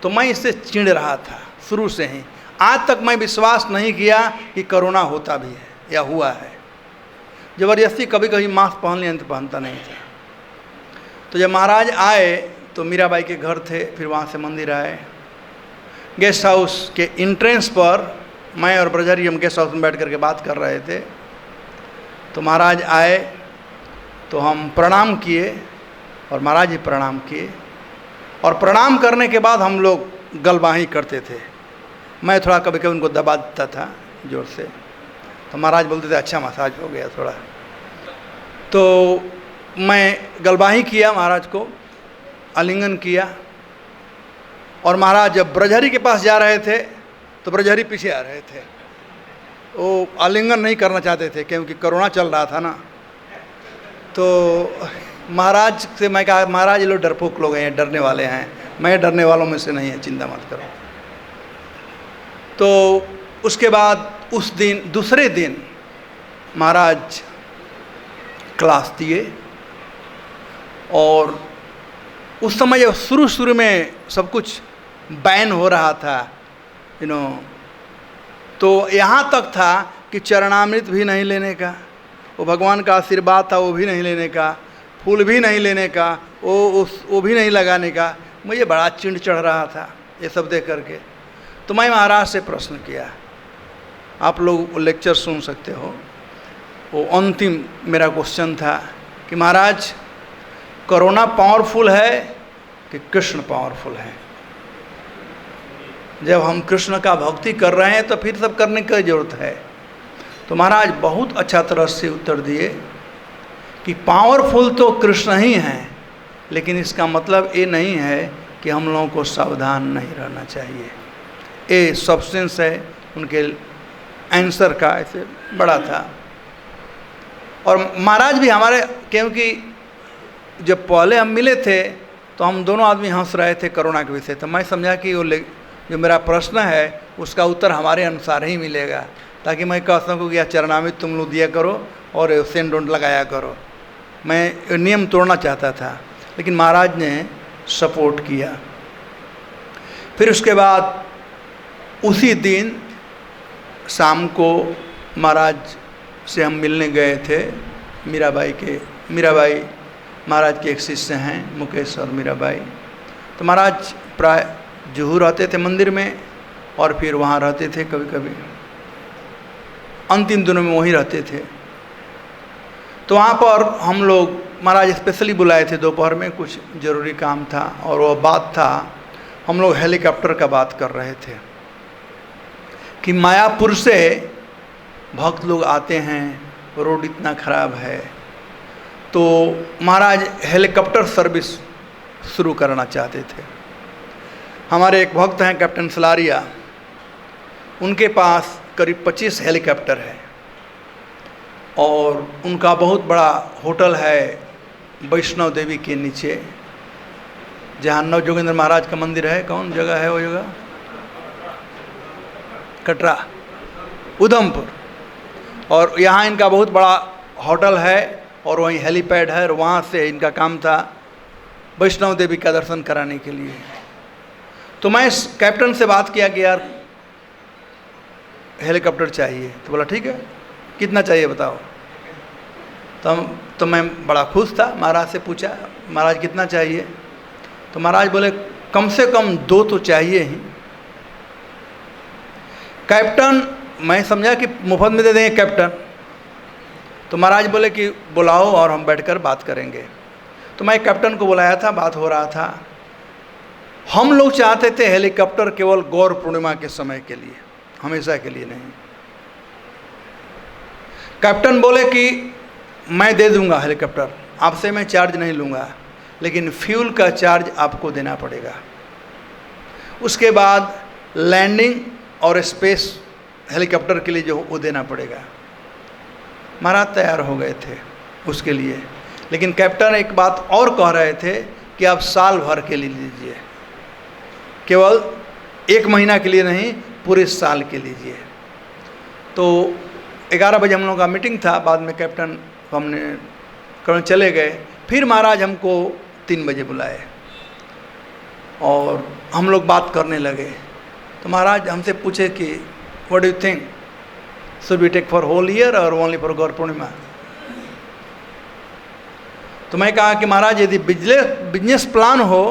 तो मैं इससे चिढ़ रहा था शुरू से ही। आज तक मैं विश्वास नहीं किया कि कोरोना होता भी है या हुआ है। ज़बरदस्ती कभी कभी मास्क पहन लिया तो पहनता नहीं था। तो जब महाराज आए तो मीराबाई के घर थे, फिर वहाँ से मंदिर आए। गेस्ट हाउस के एंट्रेंस पर मैं और ब्रजहरी हम गेस्ट हाउस में बैठ करके बात कर रहे थे। तो महाराज आए तो हम प्रणाम किए और महाराज जी प्रणाम किए, और प्रणाम करने के बाद हम लोग गलबाही करते थे। मैं थोड़ा कभी कभी उनको दबा देता था जोर से, तो महाराज बोलते थे अच्छा मसाज हो गया थोड़ा। तो मैं गलबाही किया, महाराज को आलिंगन किया, और महाराज जब ब्रजहरी के पास जा रहे थे तो ब्रजहरी पीछे आ रहे थे। वो आलिंगन नहीं करना चाहते थे क्योंकि कोरोना चल रहा था ना। तो महाराज से मैं कहा, महाराज ये लोग डरपोक लोग हैं, डरने वाले हैं, मैं डरने वालों में से नहीं है, चिंता मत करो। तो उसके बाद उस दिन दूसरे दिन महाराज क्लास दिए, और उस समय जब शुरू में सब कुछ बैन हो रहा था तो यहाँ तक था कि चरणामृत भी नहीं लेने का, वो भगवान का आशीर्वाद था वो भी नहीं लेने का, फूल भी नहीं लेने का, वो भी नहीं लगाने का। मुझे बड़ा चिढ़ चढ़ रहा था ये सब देख करके। तो मैं महाराज से प्रश्न किया, आप लोग लेक्चर सुन सकते हो, वो अंतिम मेरा क्वेश्चन था कि महाराज कोरोना पावरफुल है कि कृष्ण पावरफुल है? जब हम कृष्ण का भक्ति कर रहे हैं तो फिर सब करने की जरूरत है। तो महाराज बहुत अच्छा तरह से उत्तर दिए कि पावरफुल तो कृष्ण ही हैं, लेकिन इसका मतलब ये नहीं है कि हम लोगों को सावधान नहीं रहना चाहिए। ये सब्सटेंस है उनके आंसर का, ऐसे बड़ा था। और महाराज भी हमारे, क्योंकि जब पहले हम मिले थे तो हम दोनों आदमी हंस रहे थे कोरोना के विषय, तो मैं समझा कि वो जो मेरा प्रश्न है उसका उत्तर हमारे अनुसार ही मिलेगा, ताकि मैं कह सकूँ कि चरणामृत तुम लोग दिया करो और सेंड डोंट लगाया करो। मैं नियम तोड़ना चाहता था, लेकिन महाराज ने सपोर्ट किया। फिर उसके बाद उसी दिन शाम को महाराज से हम मिलने गए थे। मीराबाई महाराज के एक शिष्य हैं, मुकेश और मीराबाई। तो महाराज प्राय जुहू रहते थे मंदिर में, और फिर वहाँ रहते थे कभी कभी, अंतिम दिनों में वहीं रहते थे। तो वहाँ पर हम लोग, महाराज स्पेशली बुलाए थे दोपहर में, कुछ ज़रूरी काम था, और वो बात था, हम लोग हेलीकॉप्टर का बात कर रहे थे कि मायापुर से भक्त लोग आते हैं, रोड इतना ख़राब है, तो महाराज हेलीकॉप्टर सर्विस शुरू करना चाहते थे। हमारे एक भक्त हैं कैप्टन सलारिया, उनके पास करीब 25 हेलीकॉप्टर है, और उनका बहुत बड़ा होटल है वैष्णव देवी के नीचे, जहाँ नव जोगेंद्र महाराज का मंदिर है। कौन जगह है वो जगह? कटरा, उधमपुर। और यहाँ इनका बहुत बड़ा होटल है, और वहीं हेलीपैड है, और वहाँ से इनका काम था वैष्णव देवी का दर्शन कराने के लिए। तो मैं इस कैप्टन से बात किया कि यार हेलीकॉप्टर चाहिए, तो बोला ठीक है, कितना चाहिए बताओ। तो मैं बड़ा खुश था, महाराज से पूछा महाराज कितना चाहिए, तो महाराज बोले कम से कम 2 तो चाहिए ही। कैप्टन, मैं समझा कि मुफ्त में दे देंगे कैप्टन, तो महाराज बोले कि बुलाओ और हम बैठकर बात करेंगे। तो मैं कैप्टन को बुलाया था, बात हो रहा था। हम लोग चाहते थे हेलीकॉप्टर केवल गौर पूर्णिमा के समय के लिए, हमेशा के लिए नहीं। कैप्टन बोले कि मैं दे दूंगा हेलीकॉप्टर, आपसे मैं चार्ज नहीं लूँगा, लेकिन फ्यूल का चार्ज आपको देना पड़ेगा। उसके बाद लैंडिंग और स्पेस हेलीकॉप्टर के लिए जो वो देना पड़ेगा। महाराज तैयार हो गए थे उसके लिए, लेकिन कैप्टन एक बात और कह रहे थे कि आप साल भर के लिए लीजिए, केवल 1 महीना के लिए नहीं, पूरे साल के लीजिए। तो 11 बजे हम लोगों का मीटिंग था, बाद में कैप्टन को हमने चले गए। फिर महाराज हमको 3 बजे बुलाए और हम लोग बात करने लगे। तो महाराज हमसे पूछे कि what do you think, should we take for whole year और ओनली फॉर गौर पूर्णिमा? तो मैं कहा कि महाराज यदि बिजनेस प्लान हो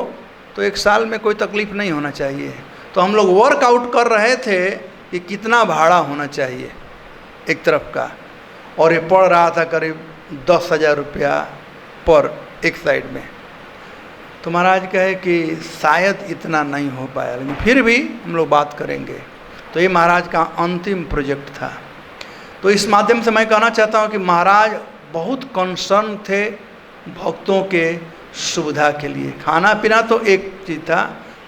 तो 1 साल में कोई तकलीफ नहीं होना चाहिए। तो हम लोग वर्कआउट कर रहे थे कि कितना भाड़ा होना चाहिए एक तरफ का, और ये पड़ रहा था करीब 10,000 रुपया पर एक साइड में। तो महाराज कहे कि शायद इतना नहीं हो पाया, लेकिन फिर भी हम लोग बात करेंगे। तो ये महाराज का अंतिम प्रोजेक्ट था। तो इस माध्यम से मैं कहना चाहता हूँ कि महाराज बहुत कंसर्न थे भक्तों के सुविधा के लिए। खाना पीना तो एक चीज़ था,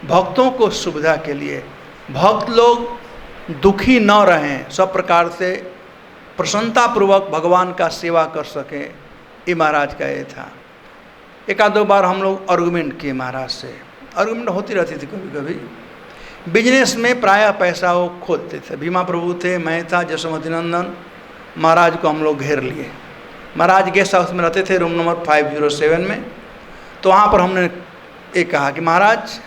भक्तों को सुविधा के लिए, भक्त लोग दुखी न रहें, सब प्रकार से प्रसन्नतापूर्वक भगवान का सेवा कर सकें, ये महाराज का ये था। एक आध दो बार हम लोग आर्गूमेंट किए महाराज से, आर्गूमेंट होती रहती थी कभी कभी। बिजनेस में प्रायः पैसा वो खोदते थे। भीमा प्रभु थे, मैं था, जसोमती नंदन। महाराज को हम लोग घेर लिए। महाराज गेस्ट हाउस में रहते थे, रूम नंबर 507 में। तो वहाँ पर हमने ये कहा कि महाराज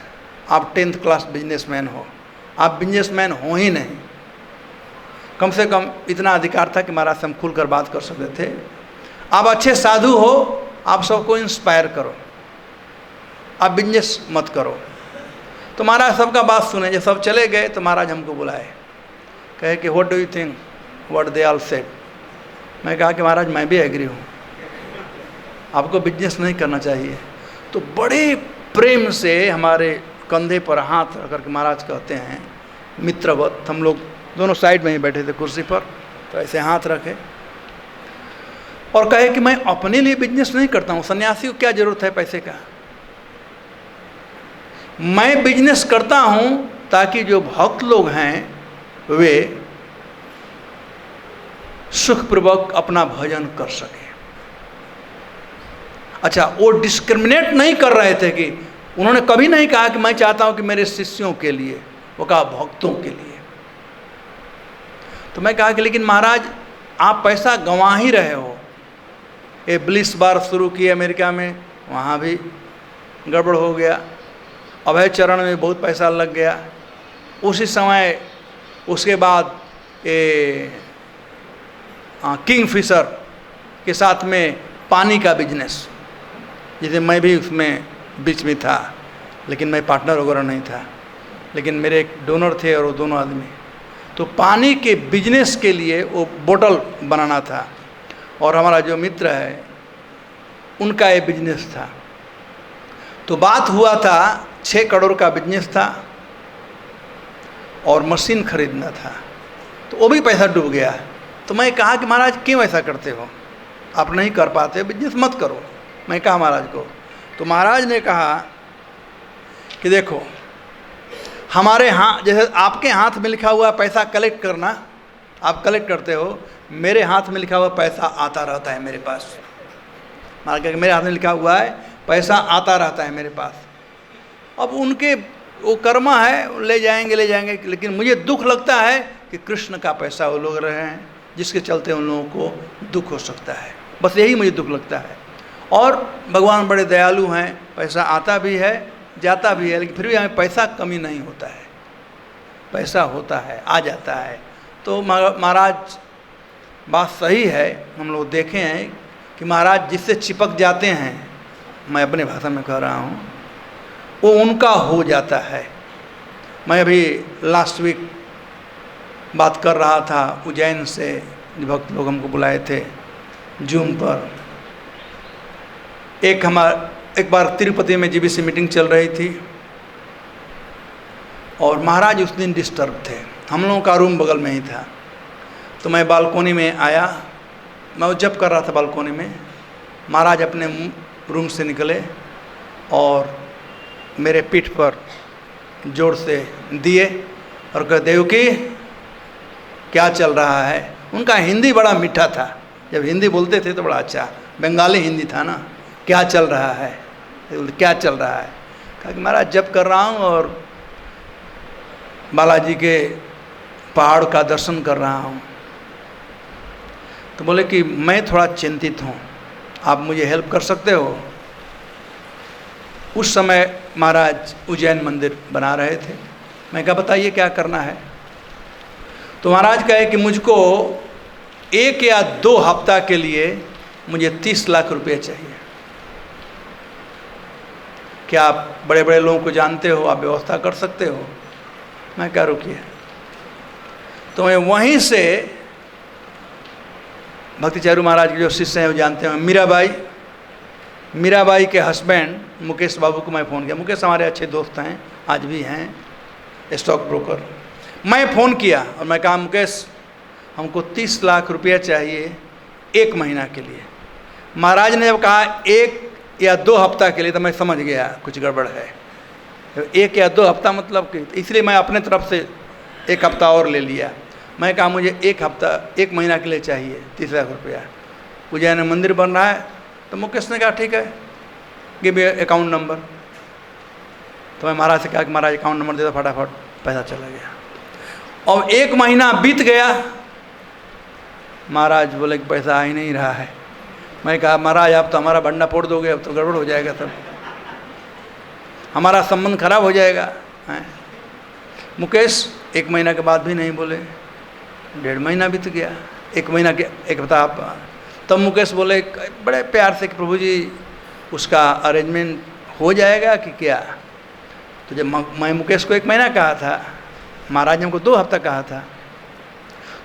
आप 10th क्लास बिजनेसमैन हो, आप बिजनेसमैन हो ही नहीं। कम से कम इतना अधिकार था कि महाराज से हम खुलकर बात कर सकते थे। आप अच्छे साधु हो, आप सबको इंस्पायर करो, आप बिजनेस मत करो। तो महाराज सबका बात सुने। जब सब चले गए तो महाराज हमको बुलाए, कहे कि what do you think what they all said. मैं कहा कि महाराज मैं भी एग्री हूँ, आपको बिजनेस नहीं करना चाहिए। तो बड़े प्रेम से हमारे कंधे पर हाथ रख करके महाराज कहते हैं, मित्रवत, हम लोग दोनों साइड में ही बैठे थे कुर्सी पर, तो ऐसे हाथ रखे और कहे कि मैं अपने लिए बिजनेस नहीं करता हूँ, सन्यासी को क्या जरूरत है पैसे का। मैं बिजनेस करता हूँ ताकि जो भक्त लोग हैं वे सुखपूर्वक अपना भजन कर सके। अच्छा, वो डिस्क्रिमिनेट नहीं कर रहे थे कि उन्होंने कभी नहीं कहा कि मैं चाहता हूं कि मेरे शिष्यों के लिए, वो कहा भक्तों के लिए। तो मैं कहा कि लेकिन महाराज आप पैसा गंवा ही रहे हो। ये ब्लिस बार शुरू किए अमेरिका में, वहाँ भी गड़बड़ हो गया। अभय चरण में बहुत पैसा लग गया। उसी समय उसके बाद ये किंग फिशर के साथ में पानी का बिजनेस, जैसे मैं भी उसमें बीच में था, लेकिन मैं पार्टनर वगैरह नहीं था, लेकिन मेरे एक डोनर थे और वो दोनों आदमी। तो पानी के बिजनेस के लिए वो बोतल बनाना था, और हमारा जो मित्र है उनका ये बिजनेस था। तो बात हुआ था 6 करोड़ का बिजनेस था और मशीन खरीदना था, तो वो भी पैसा डूब गया। तो मैं कहा कि महाराज क्यों ऐसा करते हो, आप नहीं कर पाते, बिजनेस मत करो। मैं कहा महाराज को। तो महाराज ने कहा कि देखो, हमारे हाथ, जैसे आपके हाथ में लिखा हुआ पैसा कलेक्ट करना, आप कलेक्ट करते हो, मेरे हाथ में लिखा हुआ पैसा आता रहता है मेरे पास। महाराज कहा कि मेरे हाथ में लिखा हुआ है पैसा आता रहता है मेरे पास। अब उनके वो कर्मा है, ले जाएंगे, लेकिन मुझे दुख लगता है कि कृष्ण का पैसा वो लोग रहे हैं, जिसके चलते उन लोगों को दुख हो सकता है। बस यही मुझे दुख लगता है। और भगवान बड़े दयालु हैं, पैसा आता भी है जाता भी है, लेकिन फिर भी हमें पैसा कमी नहीं होता है, पैसा होता है, आ जाता है। तो महाराज बात सही है, हम लोग देखे हैं कि महाराज जिससे चिपक जाते हैं, मैं अपने भाषा में कह रहा हूँ, वो उनका हो जाता है। मैं अभी लास्ट वीक बात कर रहा था उज्जैन से, भक्त लोग हमको बुलाए थे जूम पर। एक बार तिरुपति में जीबीसी मीटिंग चल रही थी और महाराज उस दिन डिस्टर्ब थे। हम लोगों का रूम बगल में ही था। तो मैं बालकोनी में आया, मैं जप कर रहा था बालकोनी में। महाराज अपने रूम से निकले और मेरे पीठ पर जोर से दिए और कहा, देवकी क्या चल रहा है। उनका हिंदी बड़ा मीठा था, जब हिंदी बोलते थे तो बड़ा अच्छा, बंगाली हिंदी था ना। क्या चल रहा है, क्या चल रहा है। कहा कि महाराज जप कर रहा हूँ और बालाजी के पहाड़ का दर्शन कर रहा हूँ। तो बोले कि मैं थोड़ा चिंतित हूँ, आप मुझे हेल्प कर सकते हो। उस समय महाराज उज्जैन मंदिर बना रहे थे। मैं कहा बताइए क्या करना है। तो महाराज कहे कि मुझको 1 या 2 हफ्ता के लिए मुझे 30 लाख रुपए चाहिए। क्या आप बड़े बड़े लोगों को जानते हो, आप व्यवस्था कर सकते हो। मैं क्या रुकिए। तो मैं वहीं से भक्ति चारू महाराज के जो शिष्य हैं वो जानते हैं। मीराबाई के हस्बैंड मुकेश बाबू को मैं फ़ोन किया। मुकेश हमारे अच्छे दोस्त हैं, आज भी हैं, स्टॉक ब्रोकर। मैं फ़ोन किया और मैं कहा मुकेश हमको 30 लाख रुपया चाहिए 1 महीना के लिए। महाराज ने जब कहा 1 या 2 हफ्ता के लिए तो मैं समझ गया कुछ गड़बड़ है। 1 या 2 हफ्ता मतलब कि, इसलिए मैं अपने तरफ से 1 हफ्ता और ले लिया। मैं कहा मुझे 1 महीना के लिए चाहिए 30 लाख रुपया। उज्जैन में मंदिर बन रहा है। तो मुकेश ने कहा ठीक है, गिव मी अकाउंट नंबर। तो मैं महाराज से कहा कि महाराज अकाउंट नंबर दे दो, फटाफट पैसा चला गया। और 1 महीना बीत गया, महाराज बोले कि पैसा आ ही नहीं रहा है। मैं कहा महाराज आप तो हमारा बंडा फोड़ दोगे, अब तो गड़बड़ हो जाएगा, सब हमारा संबंध खराब हो जाएगा। मुकेश 1 महीना के बाद भी नहीं बोले। 1.5 महीना बीत गया, 1 महीना के 1 हफ्ता आप। तब मुकेश बोले बड़े प्यार से कि प्रभु जी उसका अरेंजमेंट हो जाएगा कि क्या। तो जब मैं मुकेश को 1 महीना कहा था, महाराज ने हमको 2 हफ्ता कहा था।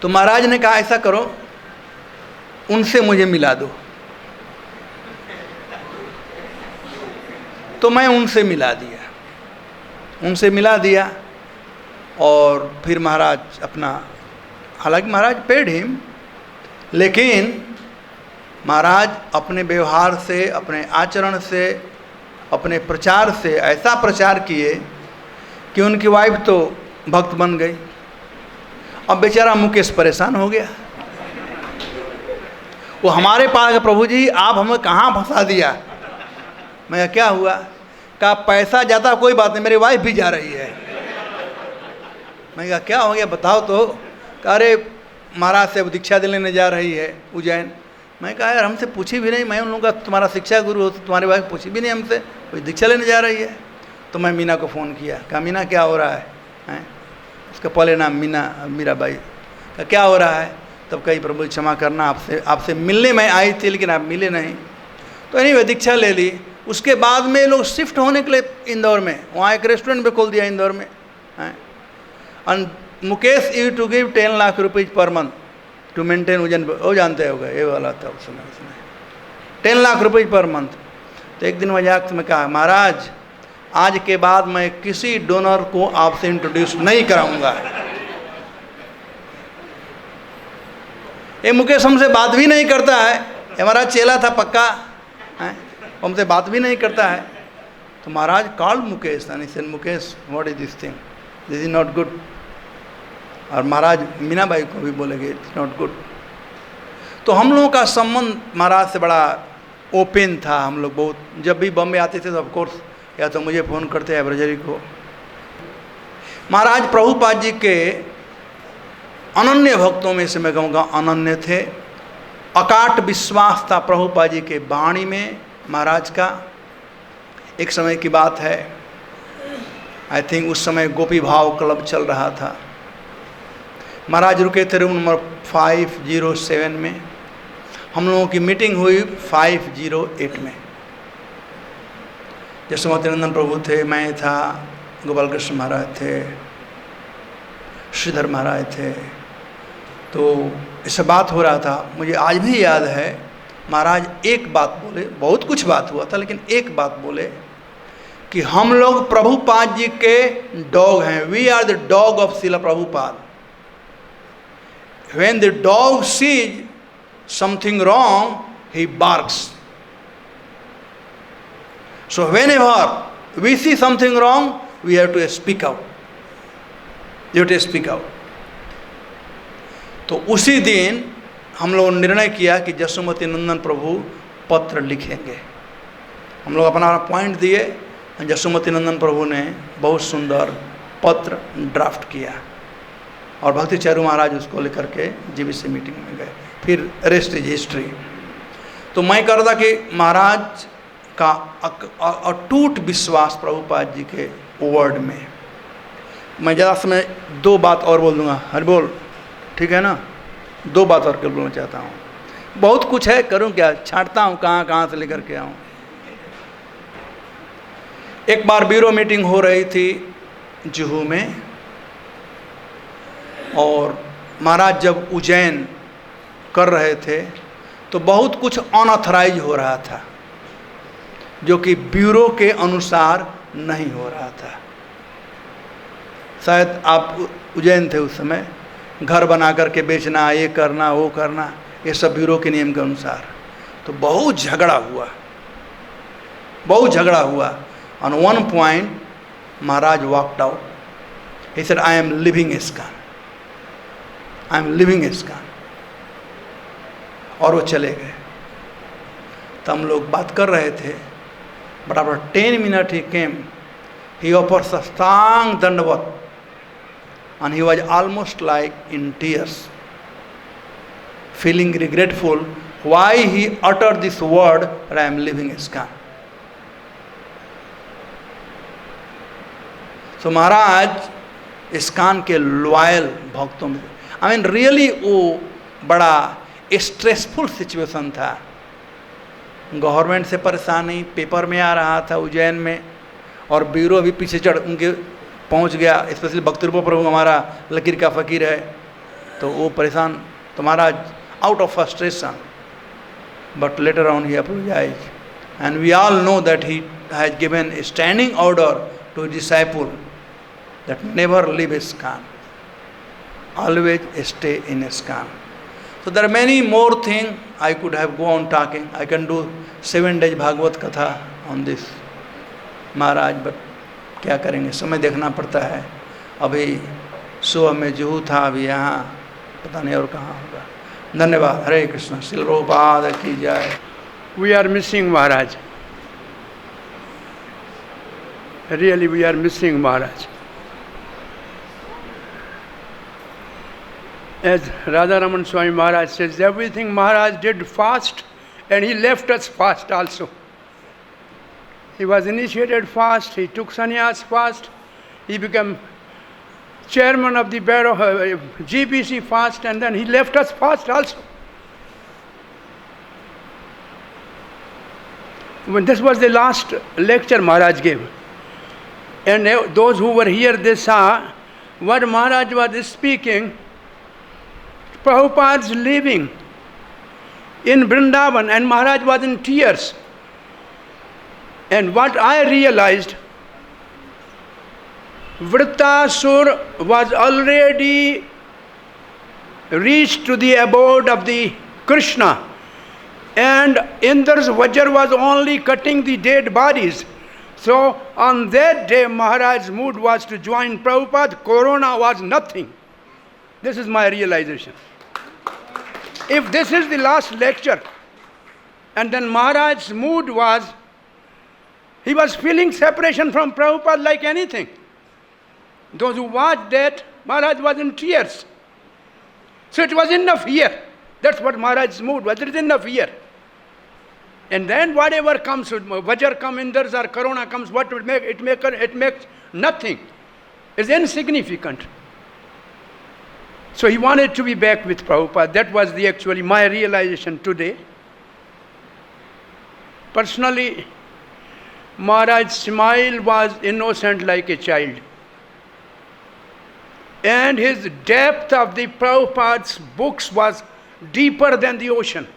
तो महाराज ने कहा ऐसा करो उनसे मुझे मिला दो। तो मैं उनसे मिला दिया और फिर महाराज अपना, हालांकि महाराज पेड हिम, लेकिन महाराज अपने व्यवहार से, अपने आचरण से, अपने प्रचार से ऐसा प्रचार किए कि उनकी वाइफ तो भक्त बन गई। अब बेचारा मुकेश परेशान हो गया। वो हमारे पास, प्रभु जी आप हमें कहाँ फंसा दिया। मैं क्या हुआ? कहा पैसा जाता कोई बात नहीं, मेरी वाइफ भी जा रही है। मैं कहा क्या हो गया बताओ तो। कहा अरे महाराज से अब दीक्षा लेने जा रही है उज्जैन। मैं कहा यार हमसे पूछी भी नहीं, मैं उन लोगों का तुम्हारा शिक्षा गुरु हो तो तुम्हारी वाइफ पूछी भी नहीं हमसे, कोई दीक्षा लेने जा रही है। तो मैं मीना को फ़ोन किया, कहा मीना क्या हो रहा है? उसका पहले नाम मीराबाई। कहा क्या हो रहा है? तब कही प्रभु क्षमा करना, आपसे मिलने में आई थी लेकिन आप मिले नहीं। तो एनीवे दीक्षा ले ली। उसके बाद में लोग शिफ्ट होने के लिए इंदौर में, वहाँ एक रेस्टोरेंट भी खोल दिया इंदौर में। And Mukesh you to give 10 lakh rupees per month to maintain Ujjain. वो जानते होगा ये वाला था उस समय, 10 लाख रुपये पर मंथ। तो एक दिन मजाक में कहा महाराज आज के बाद मैं किसी डोनर को आपसे इंट्रोड्यूस नहीं कराऊंगा। ये मुकेश हमसे बात भी नहीं करता है, हमारा चेला था पक्का है, हमसे बात भी नहीं करता है। तो Maharaj called Mukesh and he said Mukesh what is this thing, this is not good. और महाराज मीनाबाई को भी बोलेंगे इट्स नॉट गुड। तो हम लोगों का संबंध महाराज से बड़ा ओपन था। हम लोग बहुत, जब भी बॉम्बे आते थे तो ऑफकोर्स या तो मुझे फ़ोन करते हैं ब्रजरी को। महाराज प्रभुपाद जी के अनन्य भक्तों में से मैं कहूँगा अनन्य थे। अकाट विश्वास था प्रभुपाद जी के वाणी में महाराज का। एक समय की बात है, आई थिंक उस समय गोपी भाव क्लब चल रहा था। महाराज रुके थे रूम नंबर 507 में। हम लोगों की मीटिंग हुई 508 में। जसमती नंदन प्रभु थे, मैं था, गोपाल कृष्ण महाराज थे, श्रीधर महाराज थे। तो इससे बात हो रहा था। मुझे आज भी याद है महाराज एक बात बोले, बहुत कुछ बात हुआ था लेकिन एक बात बोले कि हम लोग प्रभुपाद जी के डॉग हैं। We are the dog of Shrila Prabhupada. When the dog sees something wrong, he barks. So whenever we see something wrong, we have to speak out. You have to speak out. तो उसी दिन हम लोगों ने निर्णय किया कि जसुमती नंदन प्रभु पत्र लिखेंगे। हम लोग अपना पॉइंट दिए, जसुमती नंदन प्रभु ने बहुत सुंदर पत्र ड्राफ्ट किया और भक्ति चारू महाराज उसको लेकर के जीबीसी मीटिंग में गए। फिर रेस्ट इज हिस्ट्री। तो मैं कर रहा कि महाराज का अटूट विश्वास प्रभुपाद जी के वर्ड में। मैं ज़्यादा समय 2 बात और बोल दूंगा, हर बोल ठीक है ना। 2 बात और बोलना चाहता हूँ। बहुत कुछ है, करूँ क्या, छांटता हूँ कहाँ से लेकर के आऊँ। एक बार ब्यूरो मीटिंग हो रही थी जुहू में और महाराज जब उज्जैन कर रहे थे तो बहुत कुछ अनऑथराइज हो रहा था, जो कि ब्यूरो के अनुसार नहीं हो रहा था। शायद आप उज्जैन थे उस समय, घर बना करके बेचना, ये करना वो करना, ये सब ब्यूरो के नियम के अनुसार। तो बहुत झगड़ा हुआ, बहुत झगड़ा हुआ। On one point Maharaj walked out, he said I am living ISKCON, I am living ISKCON, और वो चले गए। तो हम लोग बात कर रहे थे, but after 10 minutes he came, he offered sastang dandavat, and he was almost like in tears, feeling regretful why he uttered this word that I am leaving ISKCON. So Maharaj ISKCON के loyal भक्तों में, I mean really वो बड़ा stressful situation था। Government से परेशानी, paper में आ रहा था उज्जैन में, और ब्यूरो भी पीछे चढ़ उनके पहुंच गया। स्पेशली भक्ति रूप प्रभु हमारा लकीर का फ़कीर है, तो वो परेशान। तो Maharaj out of frustration, but later on he apologise, and we all know that he has given a standing order to disciple that never leave ISKCON, always stay in ISKCON. So there are many more things I could have go on talking. I can do 7 days Bhagavad Katha on this Maharaj, but क्या करेंगे, समय देखना पड़ता है। अभी सुबह में जुहू था, अभी यहाँ पता नहीं और कहाँ होगा। धन्यवाद। हरे कृष्ण। श्रील प्रभुपाद की जय। We are missing Maharaj. Really, we are missing Maharaj. As Radharaman Swami Maharaj says, everything Maharaj did fast, and he left us fast also. He was initiated fast, he took sannyas fast, he became chairman of the GBC fast, and then he left us fast also. When this was the last lecture Maharaj gave, and those who were here, they saw what Maharaj was speaking. Prabhupada's living in Vrindavan, and Maharaj was in tears. And what I realized, Vrittasur was already reached to the abode of the Krishna, and Indra's Vajra was only cutting the dead bodies. So on that day Maharaj's mood was to join Prabhupada. Corona was nothing. This is my realization. If this is the last lecture, and then Maharaj's mood was, he was feeling separation from Prabhupada like anything. Those who watched that, Maharaj was in tears. So it was enough here. That's what Maharaj's mood was. There is enough here. And then whatever comes, Vajra comes, Indras or Corona comes, what would make it makes nothing. It's insignificant. So he wanted to be back with Prabhupada. That was actually my realization today. Personally, Maharaj's smile was innocent like a child. And his depth of the Prabhupada's books was deeper than the ocean.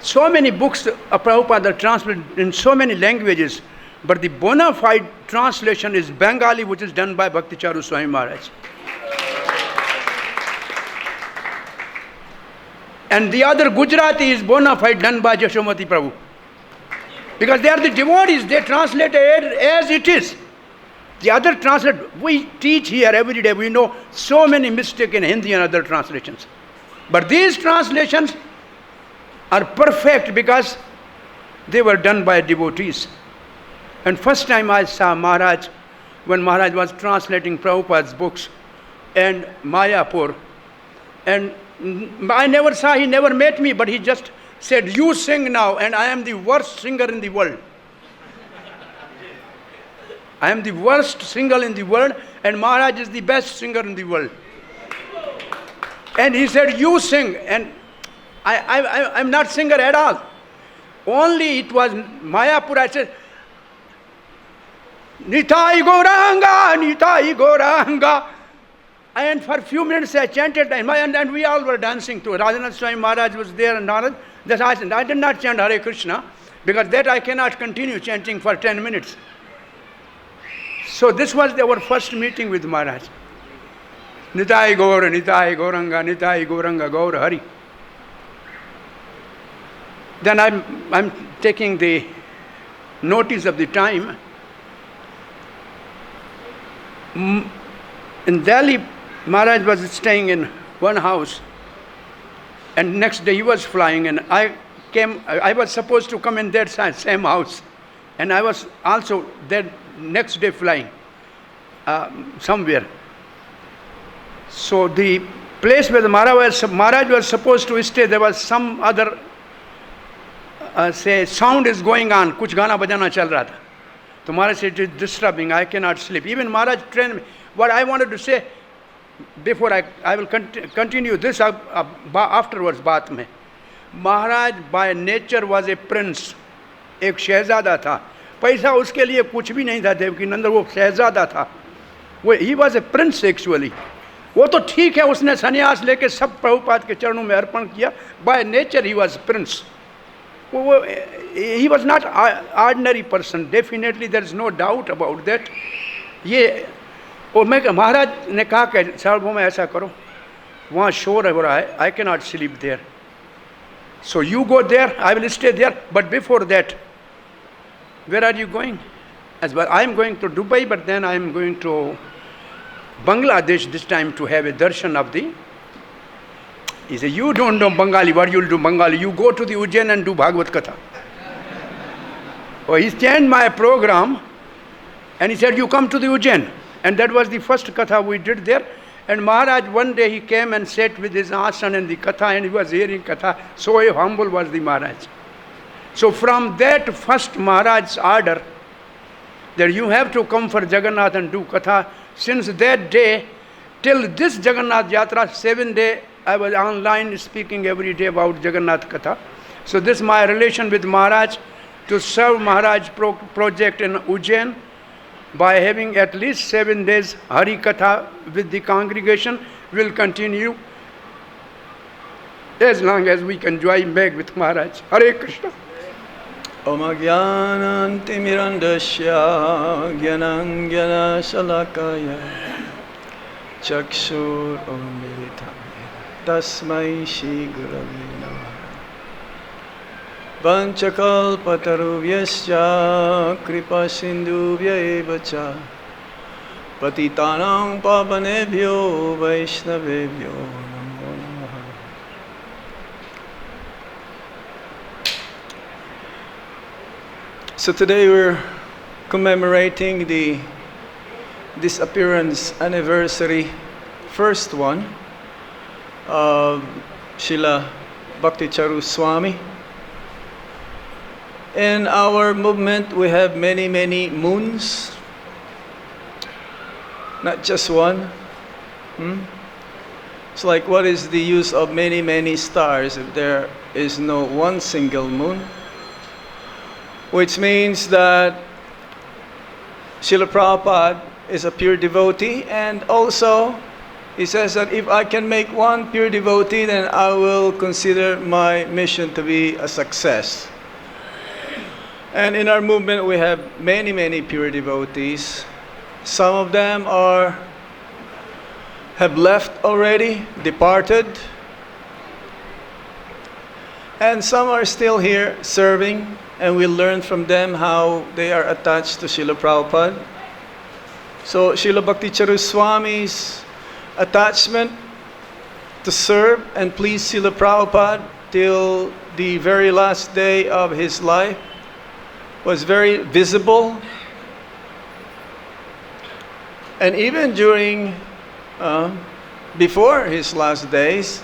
So many books of Prabhupada are translated in so many languages, but the bona fide translation is Bengali, which is done by Charu Swami Maharaj. And the other Gujarati is bona fide done by Yashomati Prabhu. Because they are the devotees, they translate it as it is. The other translate, we teach here every day, we know so many mistakes in Hindi and other translations. But these translations are perfect because they were done by devotees. And first time I saw Maharaj, when Maharaj was translating Prabhupada's books and Mayapur, and I never saw, he never met me, but he just said, "You sing now," and I am the worst singer in the world. I am the worst singer in the world, and Maharaj is the best singer in the world. And he said, "You sing," and I'm not singer at all. Only it was Mayapur, I said, "Nitai Goranga, Nitai Goranga." And for a few minutes I chanted, and we all were dancing too. Rajanath Swami Maharaj was there and Narad. I did not chant Hare Krishna, because that I cannot continue chanting for 10 minutes. So this was our first meeting with Maharaj. Nitai Gaur, Nitai Gauranga, Gaur Hari. Then I'm taking the notice of the time. In Delhi, Maharaj was staying in one house, and next day he was flying, and I was supposed to come in that same house, and I was also that next day flying somewhere. So the place where the Maharaj was supposed to stay, there was some other sound is going on, kuch gana bajana chal raha tha. So Maharaj said, it is disturbing, I cannot sleep. Even Maharaj trained me. What I wanted to say, before I will continue this afterwards, baat mein. Maharaj by nature was a prince, एक शहजादा था. पैसा उसके लिए कुछ भी नहीं था देवकी नंदन, वो शहजादा था. He was a prince actually. वो तो ठीक है, उसने सन्यास लेके सब प्रभुपाद के चरणों में अर्पण किया. By nature he was prince. He was not ordinary person. Definitely there is no doubt about that. ये और मैं महाराज ने कहा कि साहब में ऐसा करो, वहाँ शोर हो रहा है, I cannot sleep there. So you go there, I will stay there. But before that, where are you going? As well, I am going to Dubai, but then I am going to Bangladesh this time to have a darshan of the. He said, you don't know Bengali, what you will do Bengali? You go to the Ujjain and do Bhagavad-Gita. He changed my program, and he said, you come to the Ujjain. And that was the first katha we did there. And Maharaj, one day he came and sat with his asan in the katha, and he was hearing katha. So humble was the Maharaj. So from that first Maharaj's order, that you have to come for Jagannath and do katha, since that day till this Jagannath Yatra, 7 days, I was online speaking every day about Jagannath Katha. So this is my relation with Maharaj, to serve Maharaj project in Ujjain by having at least 7 days Hari Katha with the congregation will continue as long as we can join back with Maharaj. Hare Krishna. Om Jnanam Timirandasya Jnanam Jnana Shalakaya Chakshur Umilitam Tasmai Shri Gurave Namah Vanchakalpatarubhyascha Kripa Sindhubhya eva cha Patitanam Pavanebhyo Vaishnavebhyo Namo Namaha. So today we're commemorating the disappearance anniversary, first one, of Srila Bhakti Charu Swami. In our movement we have many, many moons, not just one. It's like, what is the use of many, many stars if there is no one single moon? Which means that Srila Prabhupada is a pure devotee, and also he says that if I can make one pure devotee, then I will consider my mission to be a success. And in our movement we have many, many pure devotees. Some of them have left already, departed, and some are still here serving, and we learn from them how they are attached to Srila Prabhupada. So Srila Bhakti Charu Swami's attachment to serve and please Srila Prabhupada till the very last day of his life was very visible. And even during, before his last days,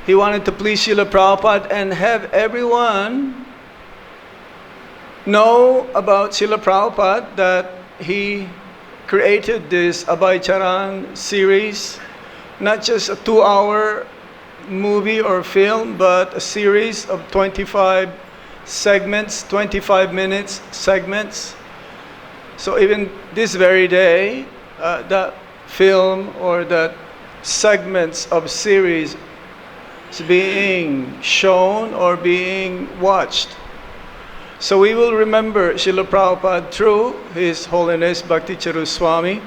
he wanted to please Srila Prabhupada and have everyone know about Srila Prabhupada, that he created this Abhaycharan series, not just a 2-hour movie or film, but a series of 25 segments, 25 minutes segments. So even this very day, that film or that segments of series being shown or being watched. So we will remember Srila Prabhupada through His Holiness Bhakti Charu Swami.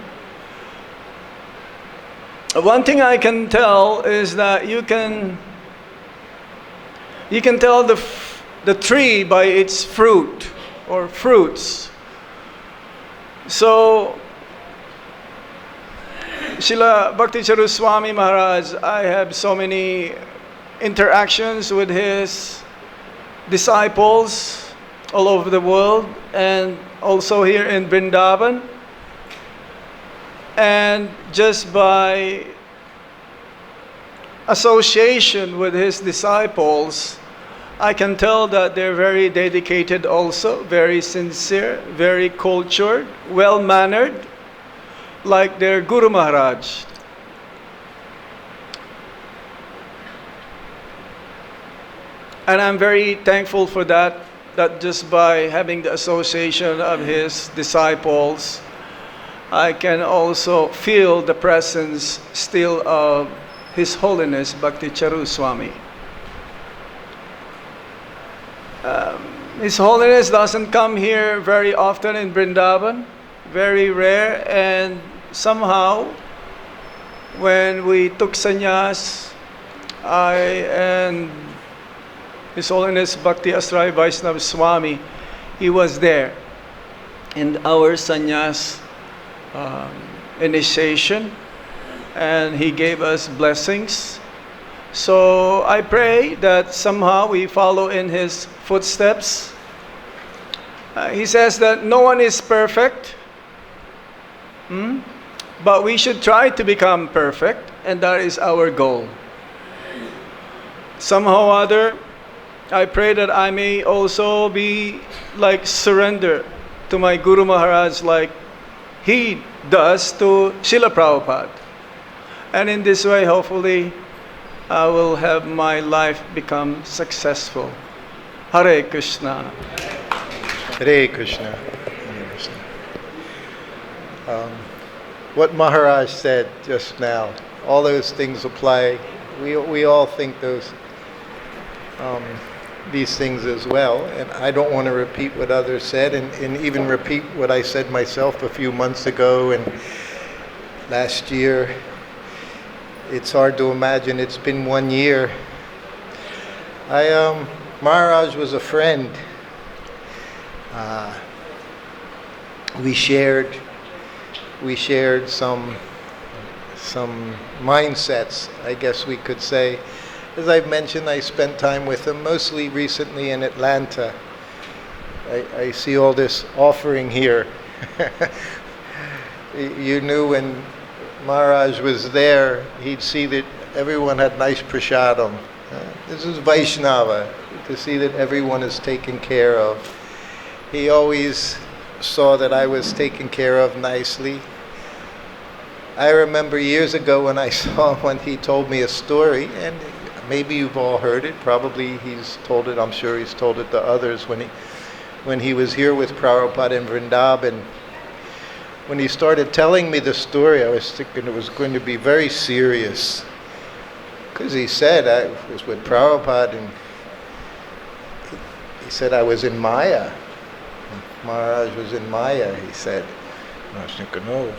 One thing I can tell is that you can tell the tree by its fruit or fruits. So Srila Bhakti Charu Swami Maharaj, I have so many interactions with his disciples all over the world and also here in Vrindavan. And just by association with his disciples, I can tell that they're very dedicated also, very sincere, very cultured, well-mannered, like their Guru Maharaj. And I'm very thankful for that just by having the association of his disciples, I can also feel the presence still of His Holiness Bhakti Charu Swami. His Holiness doesn't come here very often in Vrindavan, very rare, and somehow when we took sannyas, I and His Holiness Bhakti Asrai Vaishnava Swami, he was there in our sannyas initiation, and he gave us blessings. So I pray that somehow we follow in his footsteps. He says that no one is perfect, but we should try to become perfect, and that is our goal. Somehow or other, I pray that I may also be like surrender to my Guru Maharaj like he does to Srila Prabhupada. And in this way, hopefully, I will have my life become successful. Hare Krishna. Hare Krishna. Hare Krishna. What Maharaj said just now, all those things apply. We all think these things as well, and I don't want to repeat what others said, and even repeat what I said myself a few months ago and last year. It's hard to imagine it's been 1 year. Maharaj was a friend. We shared some mindsets, I guess we could say. As I've mentioned, I spent time with him, mostly recently in Atlanta. I see all this offering here. You knew when Maharaj was there, he'd see that everyone had nice prasadam. This is Vaishnava, to see that everyone is taken care of. He always saw that I was taken care of nicely. I remember years ago when I saw him, when he told me a story, and maybe you've all heard it, probably he's told it, I'm sure he's told it to others, when he was here with Prabhupada in Vrindavan. When he started telling me the story, I was thinking it was going to be very serious. Because he said, I was with Prabhupada, and he said I was in Maya. Maharaj was in Maya, he said. And I was thinking, oh,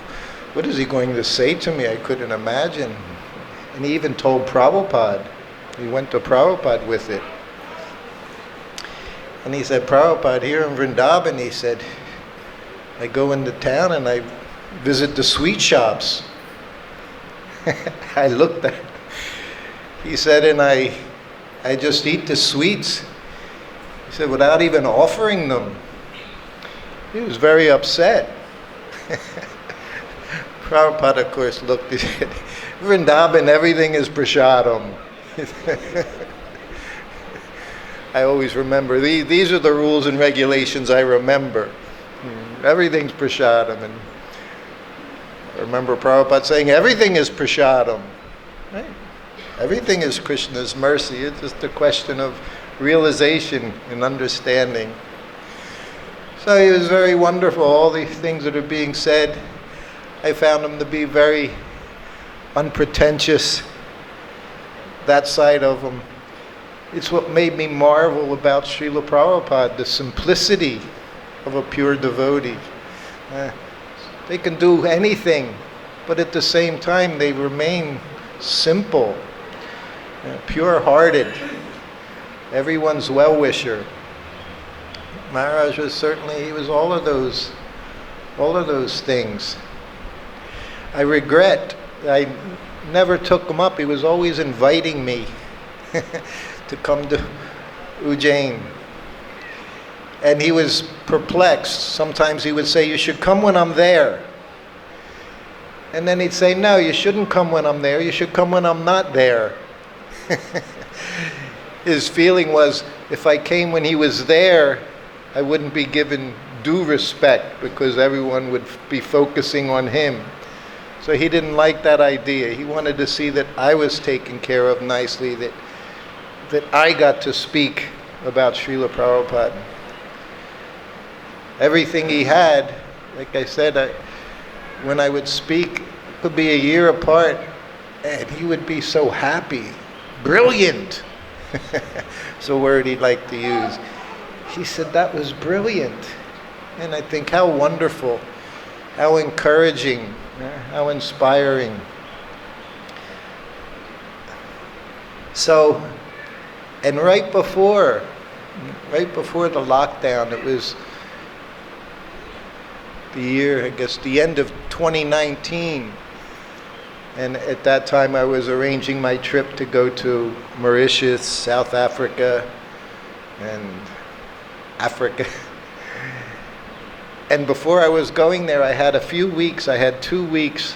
what is he going to say to me? I couldn't imagine. And he even told Prabhupada. He went to Prabhupada with it. And he said, Prabhupada, here in Vrindavan, he said, I go into town and I visit the sweet shops. I looked at it. He said, and I just eat the sweets. He said, without even offering them. He was very upset. Prabhupada, of course, looked at it. Vrindavan, everything is prasadam. I always remember, these are the rules and regulations I remember. Everything's prasadam. And I remember Prabhupada saying, everything is prasadam. Right? Everything is Krishna's mercy. It's just a question of realization and understanding. So he was very wonderful. All these things that are being said, I found him to be very unpretentious, that side of him. It's what made me marvel about Srila Prabhupada, the simplicity of a pure devotee. They can do anything, but at the same time they remain simple, pure-hearted, everyone's well-wisher. Maharaj was certainly, he was all of those things. I regret I never took him up. He was always inviting me to come to Ujjain. And he was perplexed. Sometimes he would say, you should come when I'm there. And then he'd say, no, you shouldn't come when I'm there. You should come when I'm not there. His feeling was, if I came when he was there, I wouldn't be given due respect because everyone would be focusing on him. So he didn't like that idea. He wanted to see that I was taken care of nicely, that I got to speak about Srila Prabhupada. Everything he had, like I said, when I would speak, it could be a year apart, and he would be so happy. Brilliant! It's a word he'd like to use. He said, that was brilliant. And I think how wonderful, how encouraging, how inspiring. So, and right before the lockdown, it was the year, I guess, the end of 2019. And at that time I was arranging my trip to go to Mauritius, South Africa, and Africa. And before I was going there, I had a few weeks, I had 2 weeks,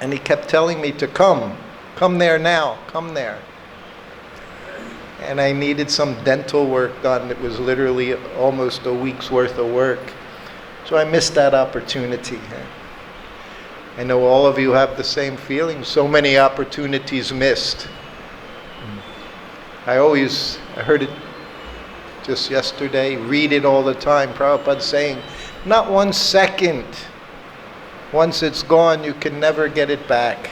and he kept telling me to come there now, come there. And I needed some dental work done. It was literally almost a week's worth of work. So I missed that opportunity. I know all of you have the same feeling, so many opportunities missed. I heard it just yesterday, read it all the time, Prabhupada saying, not 1 second. Once it's gone, you can never get it back.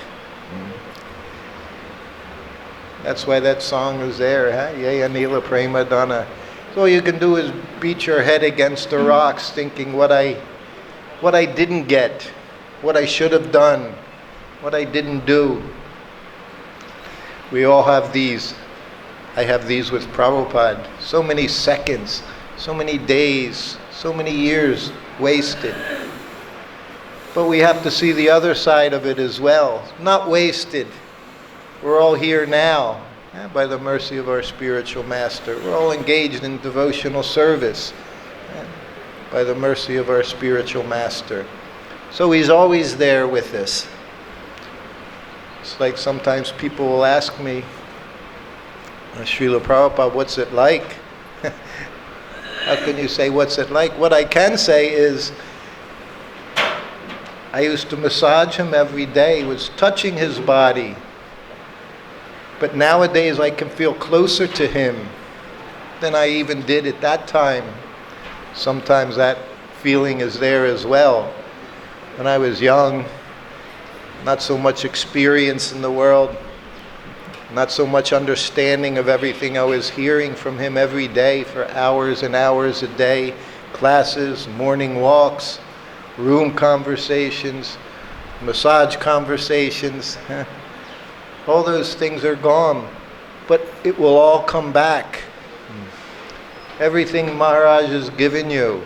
That's why that song is there, huh? Yea, Anila Prema Dana. So all you can do is beat your head against the rocks thinking what I didn't get, what I should have done, what I didn't do. We all have these. I have these with Prabhupada. So many seconds, so many days, so many years wasted. But we have to see the other side of it as well. Not wasted. We're all here now, by the mercy of our spiritual master. We're all engaged in devotional service, by the mercy of our spiritual master. So he's always there with us. It's like sometimes people will ask me, Srila Prabhupada, what's it like? How can you say what's it like? What I can say is, I used to massage him every day, was touching his body. But nowadays I can feel closer to him than I even did at that time. Sometimes that feeling is there as well. When I was young, not so much experience in the world, not so much understanding of everything I was hearing from him every day for hours and hours a day, classes, morning walks, room conversations, massage conversations. All those things are gone, but it will all come back. Everything Maharaj has given you,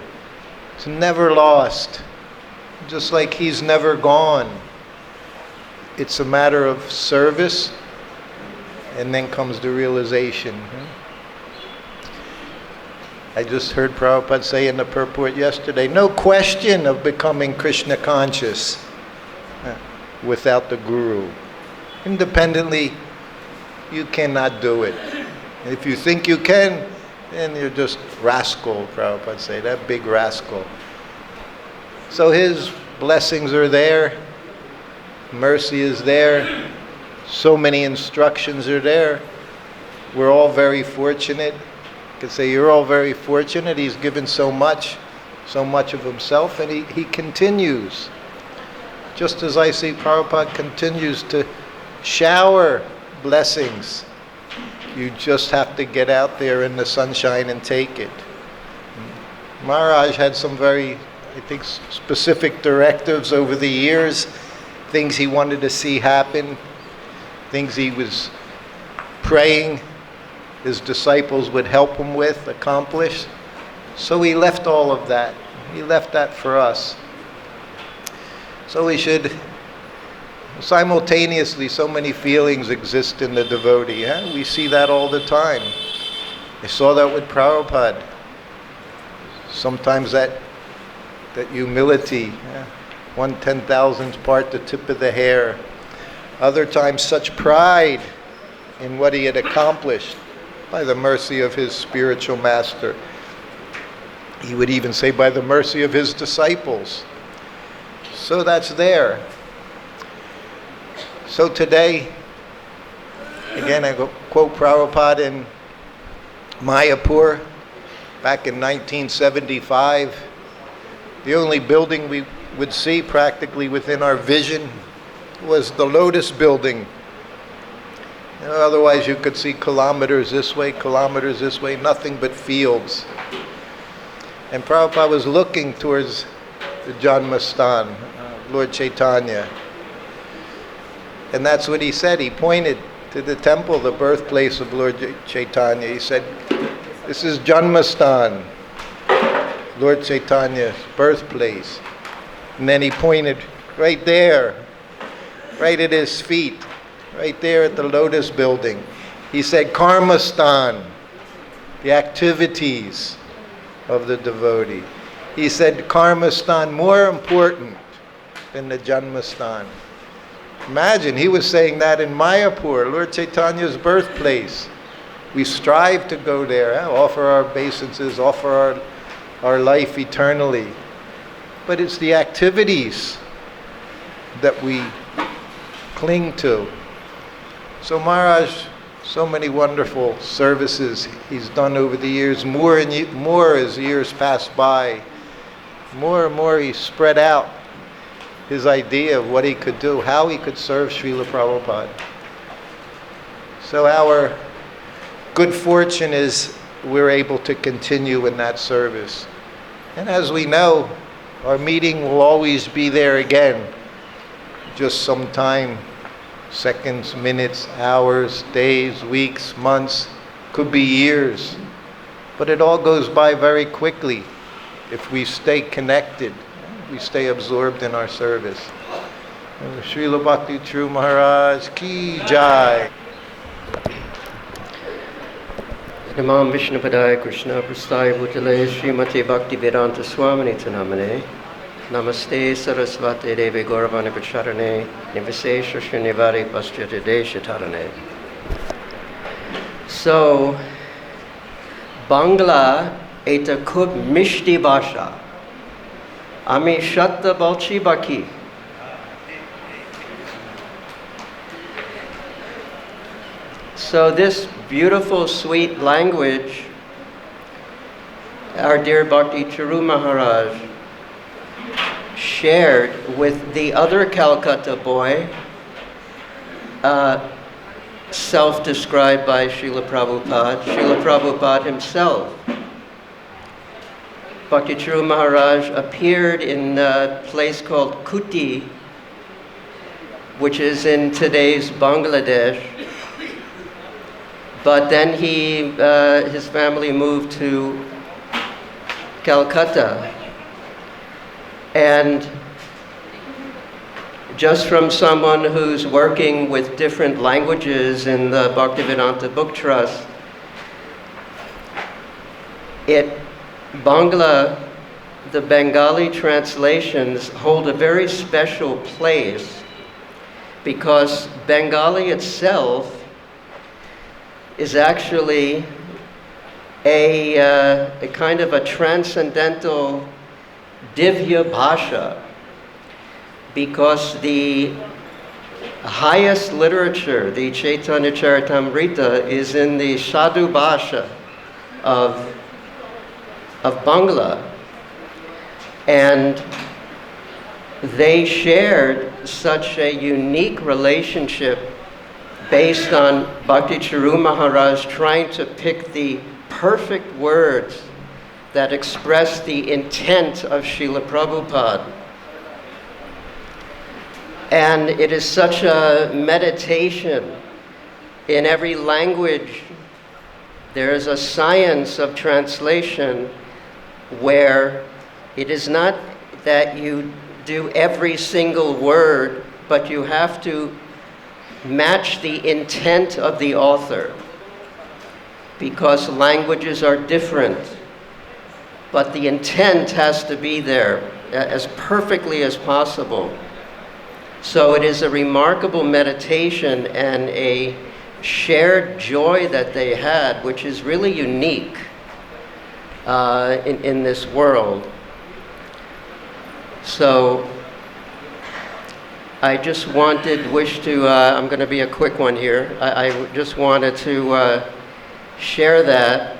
it's never lost, just like he's never gone. It's a matter of service, and then comes the realization. I just heard Prabhupada say in the purport yesterday, no question of becoming Krishna conscious without the Guru. Independently, you cannot do it. And if you think you can, then you're just rascal, Prabhupada say, that big rascal. So his blessings are there, mercy is there, so many instructions are there. We're all very fortunate. I could say you're all very fortunate. He's given so much of himself, and he continues. just as I see Prabhupada continues to shower blessings. You just have to get out there in the sunshine and take it. Maharaj had some very, I think, specific directives over the years, things he wanted to see happen, things he was praying his disciples would help him with, accomplish. So he left all of that. He left that for us. So we should, simultaneously, so many feelings exist in the devotee. Huh? We see that all the time. I saw that with Prabhupada. Sometimes that humility, 1/10,000th part, the tip of the hair. Other times such pride in what he had accomplished by the mercy of his spiritual master. He would even say by the mercy of his disciples. So that's there. So today, again, I quote Prabhupada in Mayapur back in 1975. The only building we would see practically within our vision was the Lotus building. Otherwise you could see kilometers this way, nothing but fields. And Prabhupada was looking towards the Janmastan, Lord Chaitanya. And that's what he said. He pointed to the temple, the birthplace of Lord Chaitanya. He said, this is Janmastan, Lord Chaitanya's birthplace. And then he pointed right there, right at his feet, right there at the Lotus building. He said, Karmastan, the activities of the devotee. He said, Karmastan more important than the Janmastan. Imagine, he was saying that in Mayapur, Lord Chaitanya's birthplace. We strive to go there, offer our obeisances, offer our life eternally. But it's the activities that we cling to. So Maharaj, so many wonderful services he's done over the years, more and more as years pass by. More and more he spread out his idea of what he could do, how he could serve Srila Prabhupada. So our good fortune is we're able to continue in that service. And as we know, our meeting will always be there again, just some time, seconds, minutes, hours, days, weeks, months, could be years. But it all goes by very quickly if we stay connected, we stay absorbed in our service. Srila Bhakti True Maharaj Ki Jai. Namam Vishnupadaya Krishna Prasthaya Bhutale Srimati Bhakti Vedanta Swami Namane Namaste Sarasvati Devi Gauravani Pacharane Nivasesha Shrinivari Paschati Deshatarane. So, Bangla eta khub mishti bhasha. Ami shatta balchi baki. So this beautiful, sweet language, our dear Bhakti Charu Maharaj shared with the other Calcutta boy, self-described by Srila Prabhupada himself. Bhakti Charu Maharaj appeared in a place called Kuti, which is in today's Bangladesh. But then his family moved to Calcutta. And just from someone who's working with different languages in the Bhaktivedanta Book Trust, the Bengali translations hold a very special place because Bengali itself is actually a kind of a transcendental Divya Bhasha, because the highest literature, the Chaitanya Charitamrita, is in the Sadhu Bhasha of Bangla. And they shared such a unique relationship based on Bhakti Charu Maharaj trying to pick the perfect words that express the intent of Srila Prabhupada. And it is such a meditation. In every language, there is a science of translation where it is not that you do every single word, but you have to match the intent of the author, because languages are different, but the intent has to be there as perfectly as possible. So it is a remarkable meditation and a shared joy that they had, which is really unique in this world. So I just wish to, I'm going to be a quick one here. I just wanted to share that.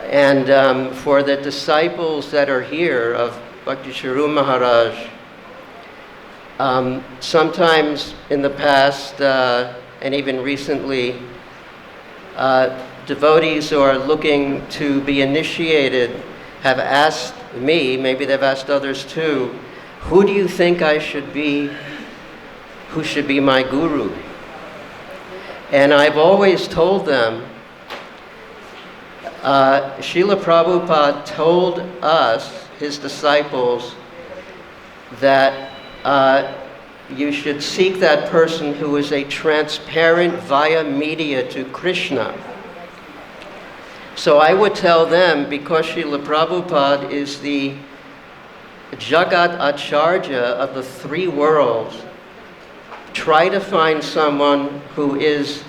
And for the disciples that are here of Bhakti Charu Maharaj, sometimes in the past and even recently, devotees who are looking to be initiated have asked me, maybe they've asked others too, who do you think I should be, who should be my guru? And I've always told them, Srila Prabhupada told us, his disciples, that you should seek that person who is a transparent via media to Krishna. So I would tell them, because Srila Prabhupada is the Jagat Acharya of the three worlds, try to find someone who is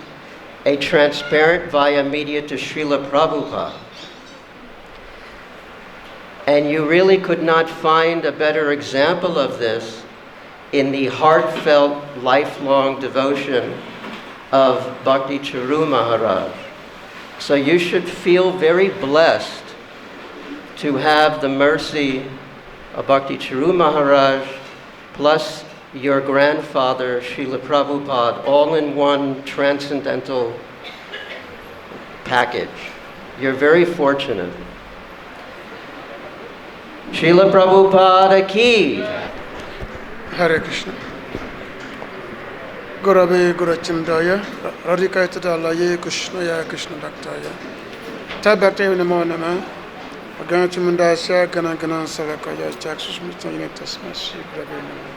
a transparent via media to Srila Prabhupada. And you really could not find a better example of this in the heartfelt, lifelong devotion of Bhakti Charu Maharaj. So you should feel very blessed to have the mercy of Bhakti Charu Maharaj plus your grandfather, Srila Prabhupada, all in one transcendental package. You're very fortunate. Srila Prabhupada ki. Hare Krishna. Gurave Gurachindaya, Radhikaitadalaye Krishnaya Krishna Bhaktaya. Tabhakti Namo Nama, Aganachimundasya Ganagana Savakaya Chaksusmitayana Tasmasi Grave Nama.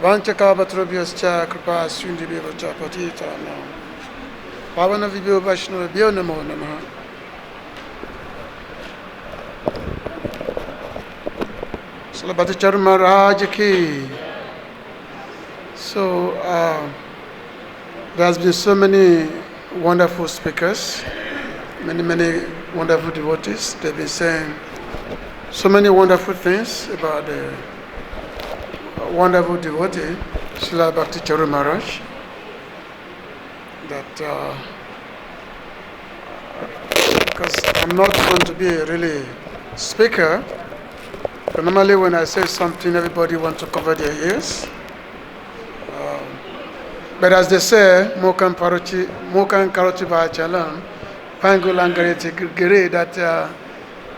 Vanchakabatrobhyascha Kripa Sundibheva Chapatita Nama. Pavana Vibhyo Vaishnava Bhyo Namo Nama. Bhakti Charu Maharaj ki. So there has been so many wonderful speakers, many wonderful devotees. They've been saying so many wonderful things about the wonderful devotee, Srila Bhakti Charu Maharaj. That because I'm not going to be a really speaker. But normally when I say something, everybody wants to cover their ears. But as they say, Mokan Karoti Vachalam, Pangulangareti Giri, that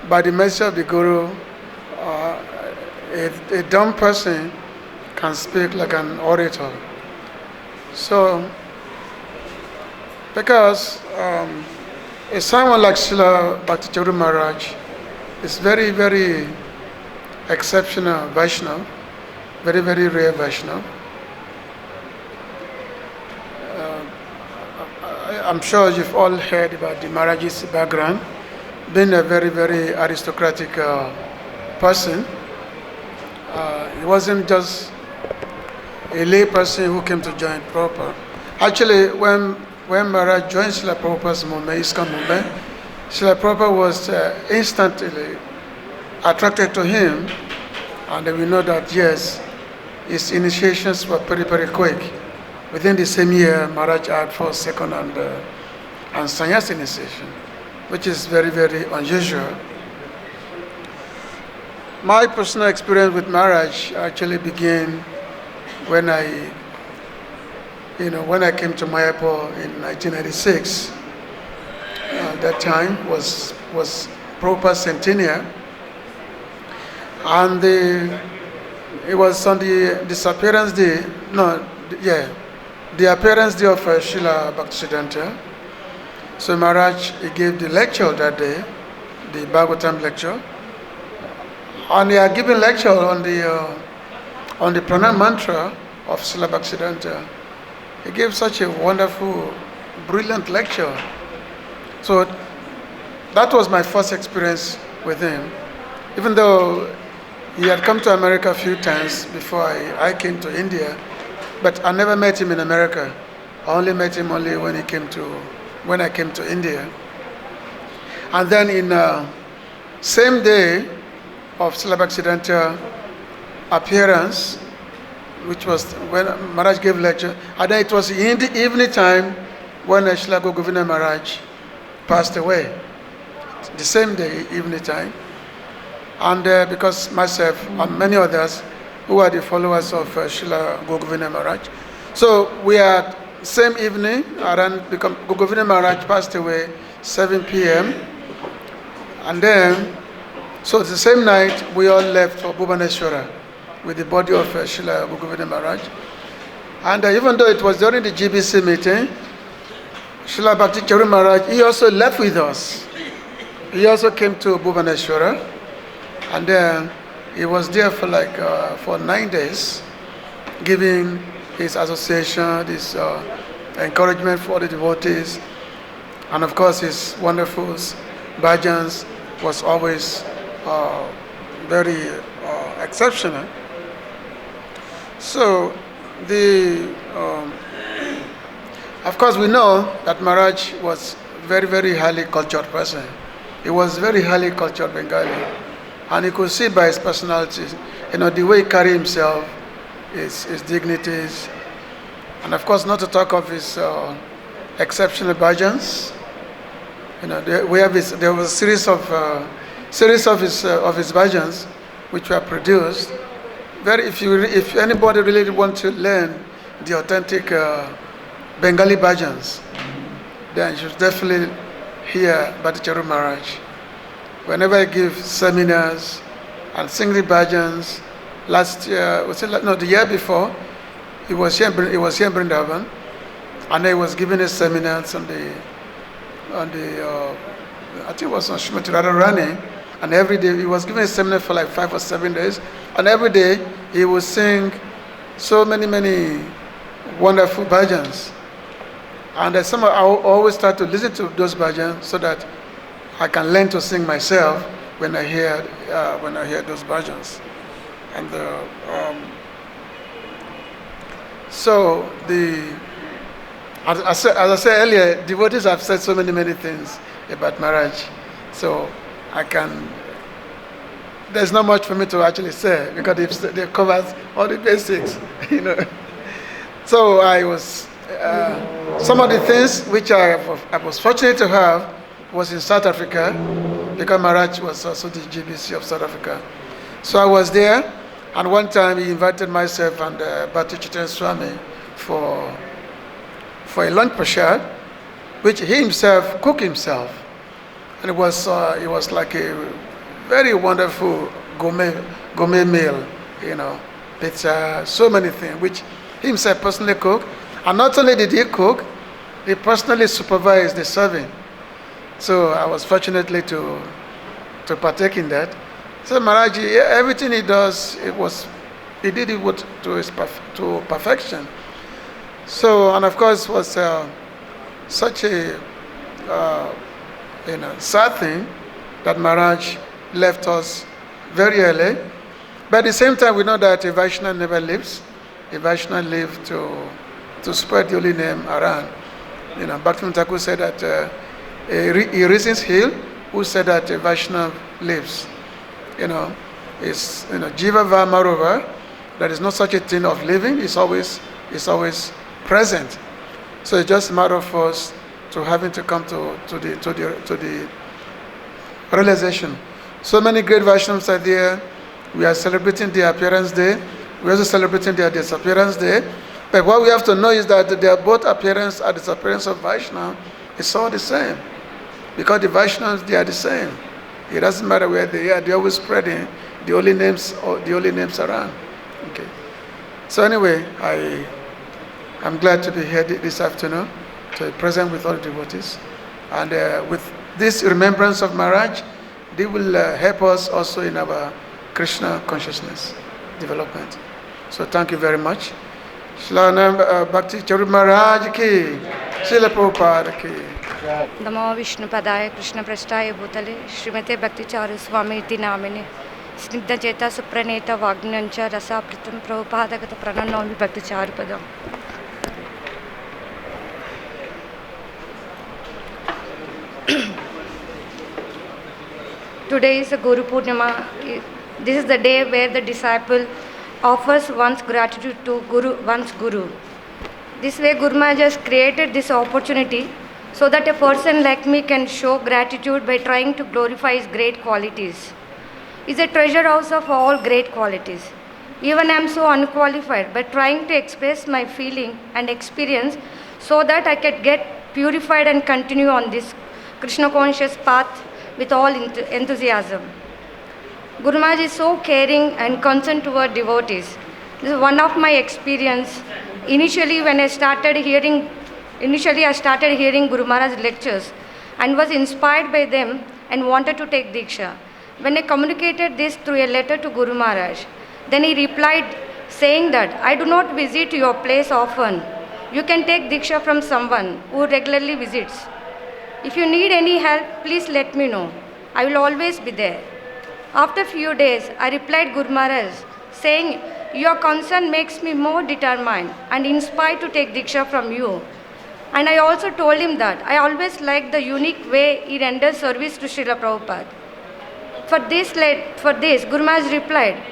by the mercy of the Guru, a dumb person can speak like an orator. So, because someone like Srila Bhakti Charu Maharaj is very, very exceptional Vaishnava, very, very rare Vaishnava. I'm sure you've all heard about the Maharaj's background, being a very, very aristocratic person. He wasn't just a lay person who came to join Prabhupada. Actually, when Maharaj joined Srila Prabhupada's movement, ISKCON movement, Srila Prabhupada was instantly attracted to him, and we know that yes, his initiations were very, very quick. Within the same year, Maharaj had first, second, and sannyas initiation, which is very, very unusual. My personal experience with Maharaj actually began when I came to Mayapur in 1996. That time was Prabhupada's centennial, and it was on the disappearance day. The appearance day of Srila Bhaktisiddhanta. So Maharaj, he gave the lecture that day, the Bhagavatam lecture, and he had given lecture on the pranam mantra of Srila Bhaktisiddhanta. He gave such a wonderful, brilliant lecture. So that was my first experience with him, even though he had come to America a few times before I came to India, but I never met him in America. I only met him when I came to India. And then in same day of Srila Bhaktisiddhanta appearance, which was when Maharaj gave lecture, and then it was in the evening time when Srila Govinda Maharaj passed away. The same day, evening time. And because myself and many others who are the followers of Srila Govinda Maharaj, so we had same evening around, because Govinda Maharaj passed away 7 p.m. and then so the same night we all left for Bhubaneswara with the body of Srila Govinda Maharaj. And even though it was during the GBC meeting, Srila Bhakti Charu Maharaj, he also left with us. He also came to Bhubaneswara, and then he was there for 9 days, giving his association, his encouragement for the devotees, and of course his wonderful bhajans was always very exceptional. So of course we know that Maharaj was very, very highly cultured person. He was very highly cultured Bengali, and you could see by his personality, the way he carried himself, his dignities, and of course not to talk of his exceptional bhajans. There was a series of his bhajans which were produced. If anybody really wants to learn the authentic Bengali bhajans, then you should definitely hear Bhakti Charu Maharaj. Whenever I give seminars and sing the bhajans, the year before, he was here in Vrindavan, and he was giving his seminars on the I think it was on Srimati Radharani, and every day he was giving a seminar for 5 or 7 days, and every day he would sing so many wonderful bhajans. And somehow I always start to listen to those bhajans so that I can learn to sing myself when I hear those bhajans. And as I said earlier, devotees have said so many things about Maharaj, so there's not much for me to actually say because they covered all the basics, So I was some of the things which I was fortunate to have was in South Africa, because Maharaj was also the GBC of South Africa. So I was there, and one time he invited myself and Bhakti Swami for a lunch prasad, which he himself cooked himself, and it was like a very wonderful gourmet meal, pizza, so many things, which he himself personally cooked. And not only did he cook, he personally supervised the serving. So I was fortunately to partake in that. So Maharaj, everything he does, he did it to perfection. So, and of course, it was such a sad thing that Maharaj left us very early. But at the same time, we know that a Vaishnava never lives. A Vaishnava lives to spread the holy name around. Bhaktivinoda Thakur said that a reasons heal who said that a Vaishnava lives. It's Jiva Va Marova. There is no such a thing of living. It's always present. So it's just a matter of us to having to come to the realization. So many great Vaishnavas are there, We are celebrating their appearance day. We are also celebrating their disappearance day. But what we have to know is that their both appearance and disappearance of Vaishnava is all the same. Because the Vaishnavas, they are the same. It doesn't matter where they are. They're always spreading the holy names around. Okay. So anyway, I'm glad to be here this afternoon, to be present with all the devotees. And with this remembrance of Maharaj, they will help us also in our Krishna consciousness development. So thank you very much. Shlanam Bhakti Charu Maharaj ki, Srila Prabhupada ki. Namo Vishnu Padaya Krishna Prasthaya Bhutale Srimate Bhakti Charu Swami iti namine Snigdha Cheta Supraneta Vagnancha Rasa Pratam Prabhupada Gata Prananomi Bhakti Charu Padam. Today is a Guru Purnima. This is the day where the disciple offers one's gratitude to one's Guru. This way Guru Maharaj has created this opportunity so that a person like me can show gratitude by trying to glorify his great qualities. He is a treasure house of all great qualities. Even I am so unqualified, but trying to express my feeling and experience so that I can get purified and continue on this Krishna conscious path with all enthusiasm. Guru Maharaj is so caring and concerned toward devotees. This is one of my experience. Initially I started hearing Guru Maharaj's lectures and was inspired by them and wanted to take Diksha. When I communicated this through a letter to Guru Maharaj, then he replied saying that I do not visit your place often. You can take Diksha from someone who regularly visits. If you need any help, please let me know. I will always be there. After a few days, I replied Guru Maharaj saying, your concern makes me more determined and inspired to take Diksha from you. And I also told him that I always like the unique way he renders service to Srila Prabhupada. For this, Guru Maharaj replied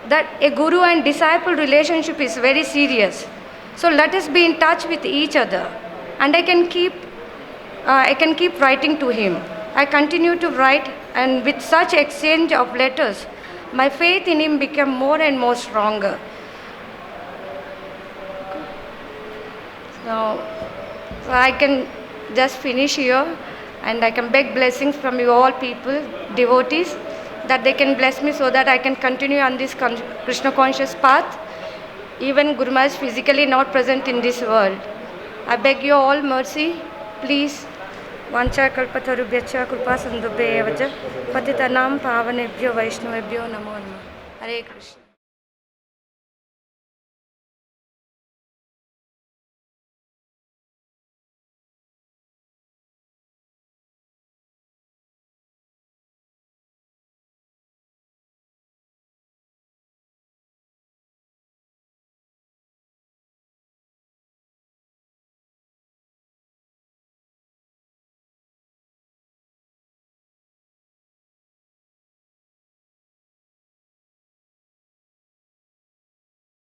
that a guru and disciple relationship is very serious. So let us be in touch with each other. And I can keep writing to him. I continue to write, and with such exchange of letters, my faith in him became more and more stronger. So I can just finish here, and I can beg blessings from you all people, devotees, that they can bless me so that I can continue on this Krishna conscious path, even Guru Maharaj physically not present in this world. I beg you all mercy, please. Vancha kalpatarubhyacha kripa sindhubhya vacha patitanam pavanebhyo vaishnavebhyo namo namo. Hare Krishna.